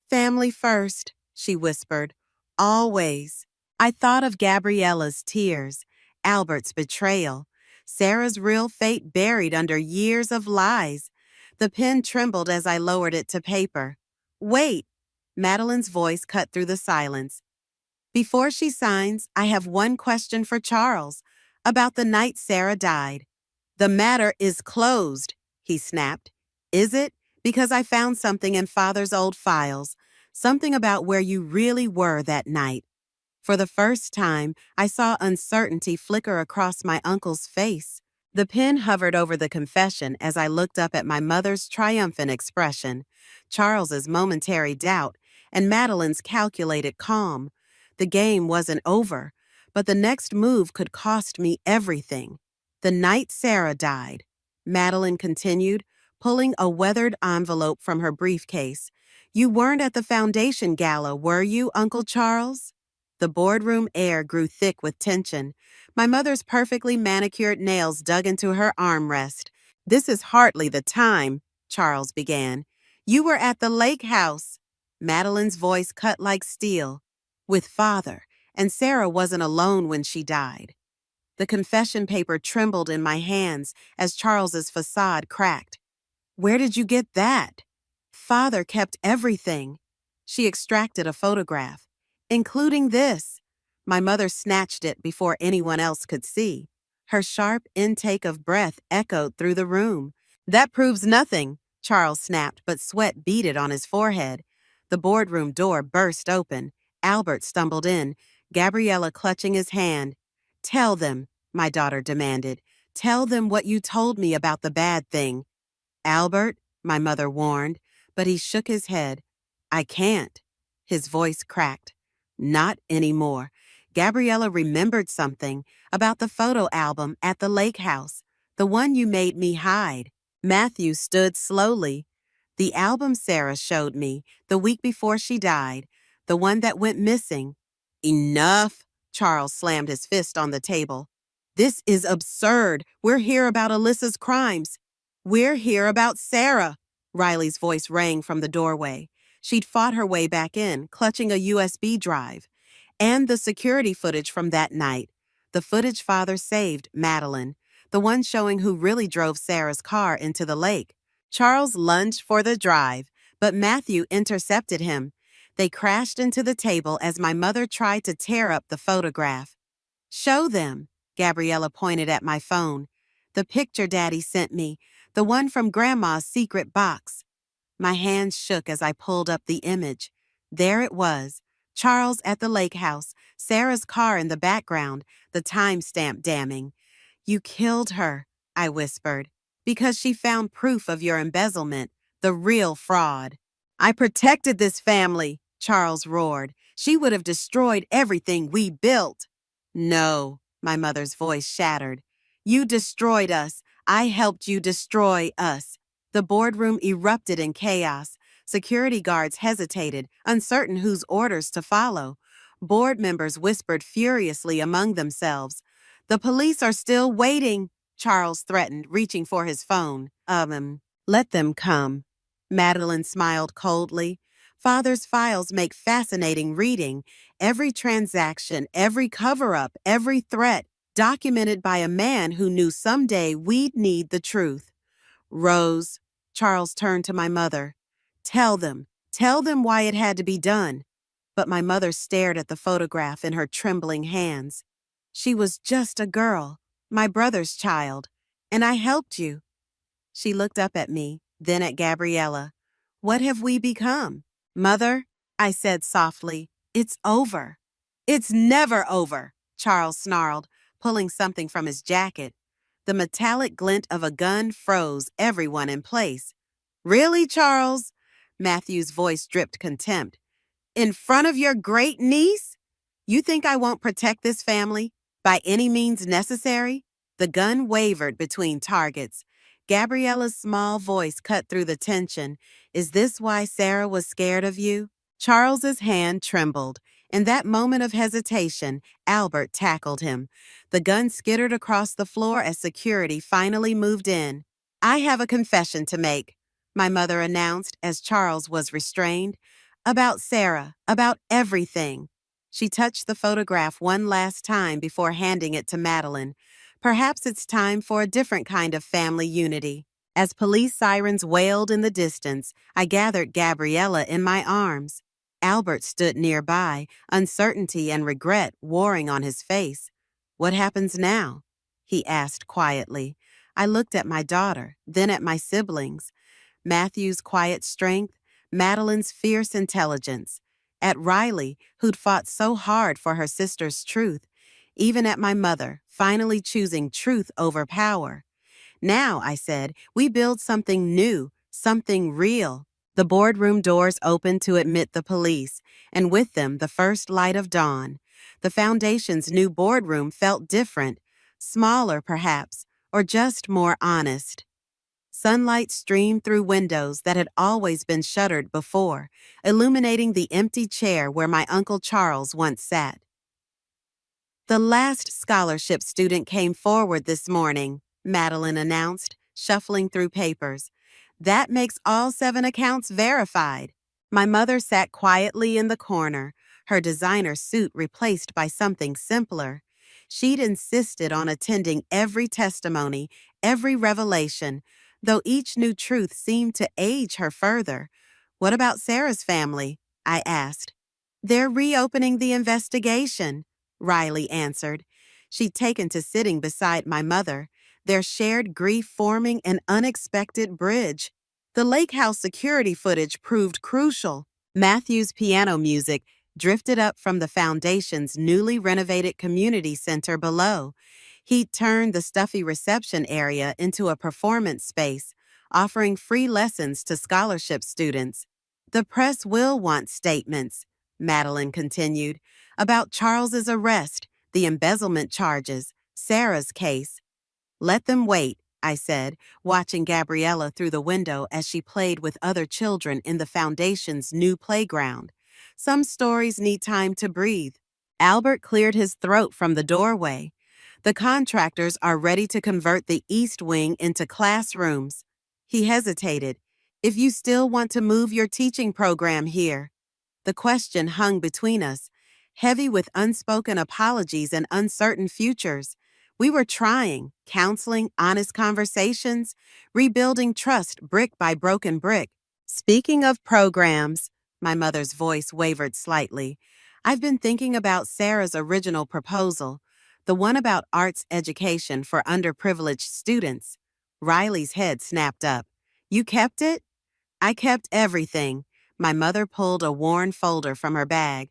S4: Family first, she whispered. Always. I thought of Gabriella's tears, Albert's betrayal, Sarah's real fate buried under years of lies. The pen trembled as I lowered it to paper. Wait! Madeline's voice cut through the silence. Before she signs, I have one question for Charles, about the night Sarah died. The matter is closed, he snapped. Is it? Because I found something in Father's old files, something about where you really were that night. For the first time, I saw uncertainty flicker across my uncle's face. The pen hovered over the confession as I looked up at my mother's triumphant expression, Charles's momentary doubt, and Madeline's calculated calm. The game wasn't over, but the next move could cost me everything. The night Sarah died, Madeline continued, pulling a weathered envelope from her briefcase. You weren't at the foundation gala, were you, Uncle Charles? The boardroom air grew thick with tension. My mother's perfectly manicured nails dug into her armrest. This is hardly the time, Charles began. You were at the lake house. Madeline's voice cut like steel. With Father, and Sarah wasn't alone when she died. The confession paper trembled in my hands as Charles's facade cracked. Where did you get that? Father kept everything. She extracted a photograph, including this. My mother snatched it before anyone else could see. Her sharp intake of breath echoed through the room. That proves nothing, Charles snapped, but sweat beaded on his forehead. The boardroom door burst open. Albert stumbled in, Gabriella clutching his hand. Tell them, my daughter demanded. Tell them what you told me about the bad thing. Albert, my mother warned, but he shook his head. I can't. His voice cracked. Not anymore. Gabriella remembered something about the photo album at the lake house, the one you made me hide. Matthew stood slowly. The album Sarah showed me the week before she died, the one that went missing. Enough! Charles slammed his fist on the table. This is absurd. We're here about Alyssa's crimes. We're here about Sarah. Riley's voice rang from the doorway. She'd fought her way back in, clutching a USB drive. And the security footage from that night. The footage father saved, Madeline. The one showing who really drove Sarah's car into the lake. Charles lunged for the drive, but Matthew intercepted him. They crashed into the table as my mother tried to tear up the photograph. "Show them," Gabriella pointed at my phone. "The picture Daddy sent me, the one from Grandma's secret box." My hands shook as I pulled up the image. There it was, Charles at the lake house, Sarah's car in the background, the timestamp damning. "You killed her," I whispered, "because she found proof of your embezzlement, the real fraud." "I protected this family," Charles roared. "She would have destroyed everything we built." "No," my mother's voice shattered. "You destroyed us. I helped you destroy us." The boardroom erupted in chaos. Security guards hesitated, uncertain whose orders to follow. Board members whispered furiously among themselves. "The police are still waiting," Charles threatened, reaching for his phone. Let them come." Madeline smiled coldly. "Father's files make fascinating reading. Every transaction, every cover-up, every threat, documented by a man who knew someday we'd need the truth." "Rose," Charles turned to my mother. Tell them why it had to be done." But my mother stared at the photograph in her trembling hands. "She was just a girl, my brother's child, and I helped you." She looked up at me, then at Gabriella. "What have we become?" "Mother," I said softly, "it's over." "It's never over," Charles snarled, pulling something from his jacket. The metallic glint of a gun froze everyone in place. "Really, Charles?" Matthew's voice dripped contempt. "In front of your great niece? You think I won't protect this family? By any means necessary?" The gun wavered between targets. Gabriella's small voice cut through the tension. "Is this why Sarah was scared of you?" Charles's hand trembled. In that moment of hesitation, Albert tackled him. The gun skittered across the floor as security finally moved in. "I have a confession to make," my mother announced as Charles was restrained. "About Sarah, about everything." She touched the photograph one last time before handing it to Madeline. "Perhaps it's time for a different kind of family unity." As police sirens wailed in the distance, I gathered Gabriella in my arms. Albert stood nearby, uncertainty and regret warring on his face. "What happens now?" he asked quietly. I looked at my daughter, then at my siblings. Matthew's quiet strength, Madeline's fierce intelligence. At Riley, who'd fought so hard for her sister's truth. Even at my mother, finally choosing truth over power. "Now," I said, "we build something new, something real." The boardroom doors opened to admit the police, and with them the first light of dawn. The Foundation's new boardroom felt different, smaller perhaps, or just more honest. Sunlight streamed through windows that had always been shuttered before, illuminating the empty chair where my Uncle Charles once sat. "The last scholarship student came forward this morning," Madeline announced, shuffling through papers. "That makes all 7 accounts verified." My mother sat quietly in the corner, her designer suit replaced by something simpler. She'd insisted on attending every testimony, every revelation, though each new truth seemed to age her further. "What about Sarah's family?" I asked. "They're reopening the investigation," Riley answered. She'd taken to sitting beside my mother, their shared grief forming an unexpected bridge. The lake house security footage proved crucial. Matthew's piano music drifted up from the Foundation's newly renovated community center below. He'd turned the stuffy reception area into a performance space, offering free lessons to scholarship students. "The press will want statements," Madeline continued, "about Charles's arrest, the embezzlement charges, Sarah's case." "Let them wait," I said, watching Gabriella through the window as she played with other children in the Foundation's new playground. "Some stories need time to breathe." Albert cleared his throat from the doorway. "The contractors are ready to convert the East Wing into classrooms." He hesitated. if you still want to move your teaching program here. The question hung between us, heavy with unspoken apologies and uncertain futures. We were trying, counseling, honest conversations, rebuilding trust brick by broken brick. Speaking of programs, my mother's voice wavered slightly. I've been thinking about Sarah's original proposal, the one about arts education for underprivileged students. Riley's head snapped up. You kept it? I kept everything. My mother pulled a worn folder from her bag.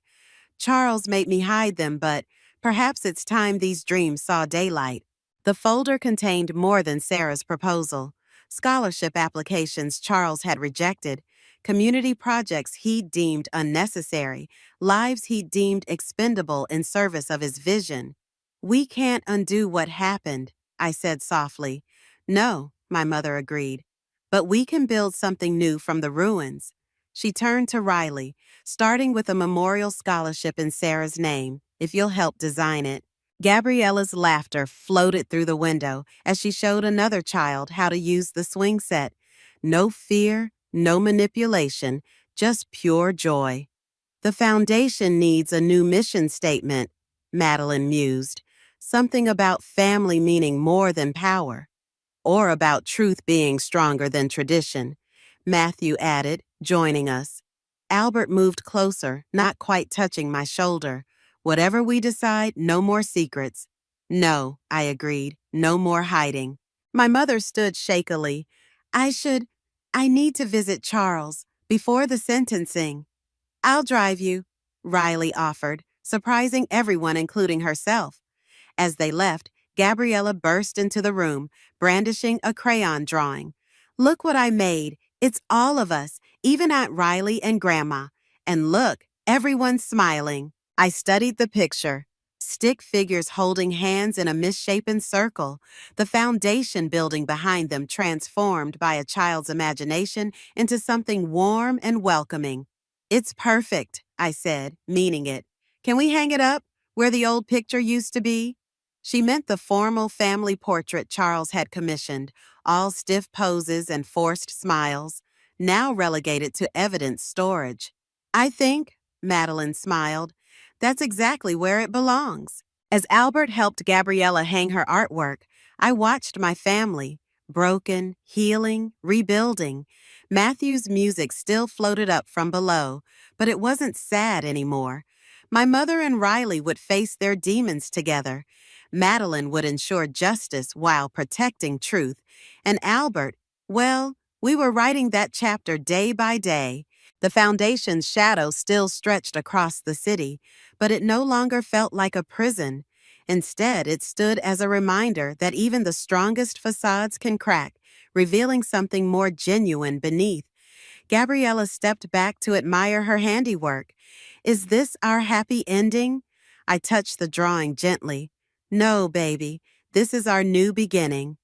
S4: Charles made me hide them, but perhaps it's time these dreams saw daylight. The folder contained more than Sarah's proposal. Scholarship applications Charles had rejected, community projects he'd deemed unnecessary, lives he'd deemed expendable in service of his vision. We can't undo what happened, I said softly. No, my mother agreed. But we can build something new from the ruins. She turned to Riley, starting with a memorial scholarship in Sarah's name, if you'll help design it. Gabriella's laughter floated through the window as she showed another child how to use the swing set. No fear, no manipulation, just pure joy. The foundation needs a new mission statement, Madeline mused. Something about family meaning more than power. Or about truth being stronger than tradition, Matthew added, joining us. Albert moved closer, not quite touching my shoulder. Whatever we decide, no more secrets. No, I agreed, no more hiding. My mother stood shakily. I need to visit Charles before the sentencing. I'll drive you, Riley offered, surprising everyone, including herself. As they left, Gabriella burst into the room, brandishing a crayon drawing. Look what I made. It's all of us, even Aunt Riley and Grandma. And look, everyone's smiling. I studied the picture. Stick figures holding hands in a misshapen circle, the foundation building behind them transformed by a child's imagination into something warm and welcoming. It's perfect, I said, meaning it. Can we hang it up, where the old picture used to be? She meant the formal family portrait Charles had commissioned, all stiff poses and forced smiles, now relegated to evidence storage. I think, Madeline smiled, that's exactly where it belongs. As Albert helped Gabriella hang her artwork, I watched my family, broken, healing, rebuilding. Matthew's music still floated up from below, but it wasn't sad anymore. My mother and Riley would face their demons together. Madeline would ensure justice while protecting truth. And Albert, well, we were writing that chapter day by day. The foundation's shadow still stretched across the city, but it no longer felt like a prison. Instead, it stood as a reminder that even the strongest facades can crack, revealing something more genuine beneath. Gabriella stepped back to admire her handiwork. Is this our happy ending? I touched the drawing gently. No, baby, this is our new beginning.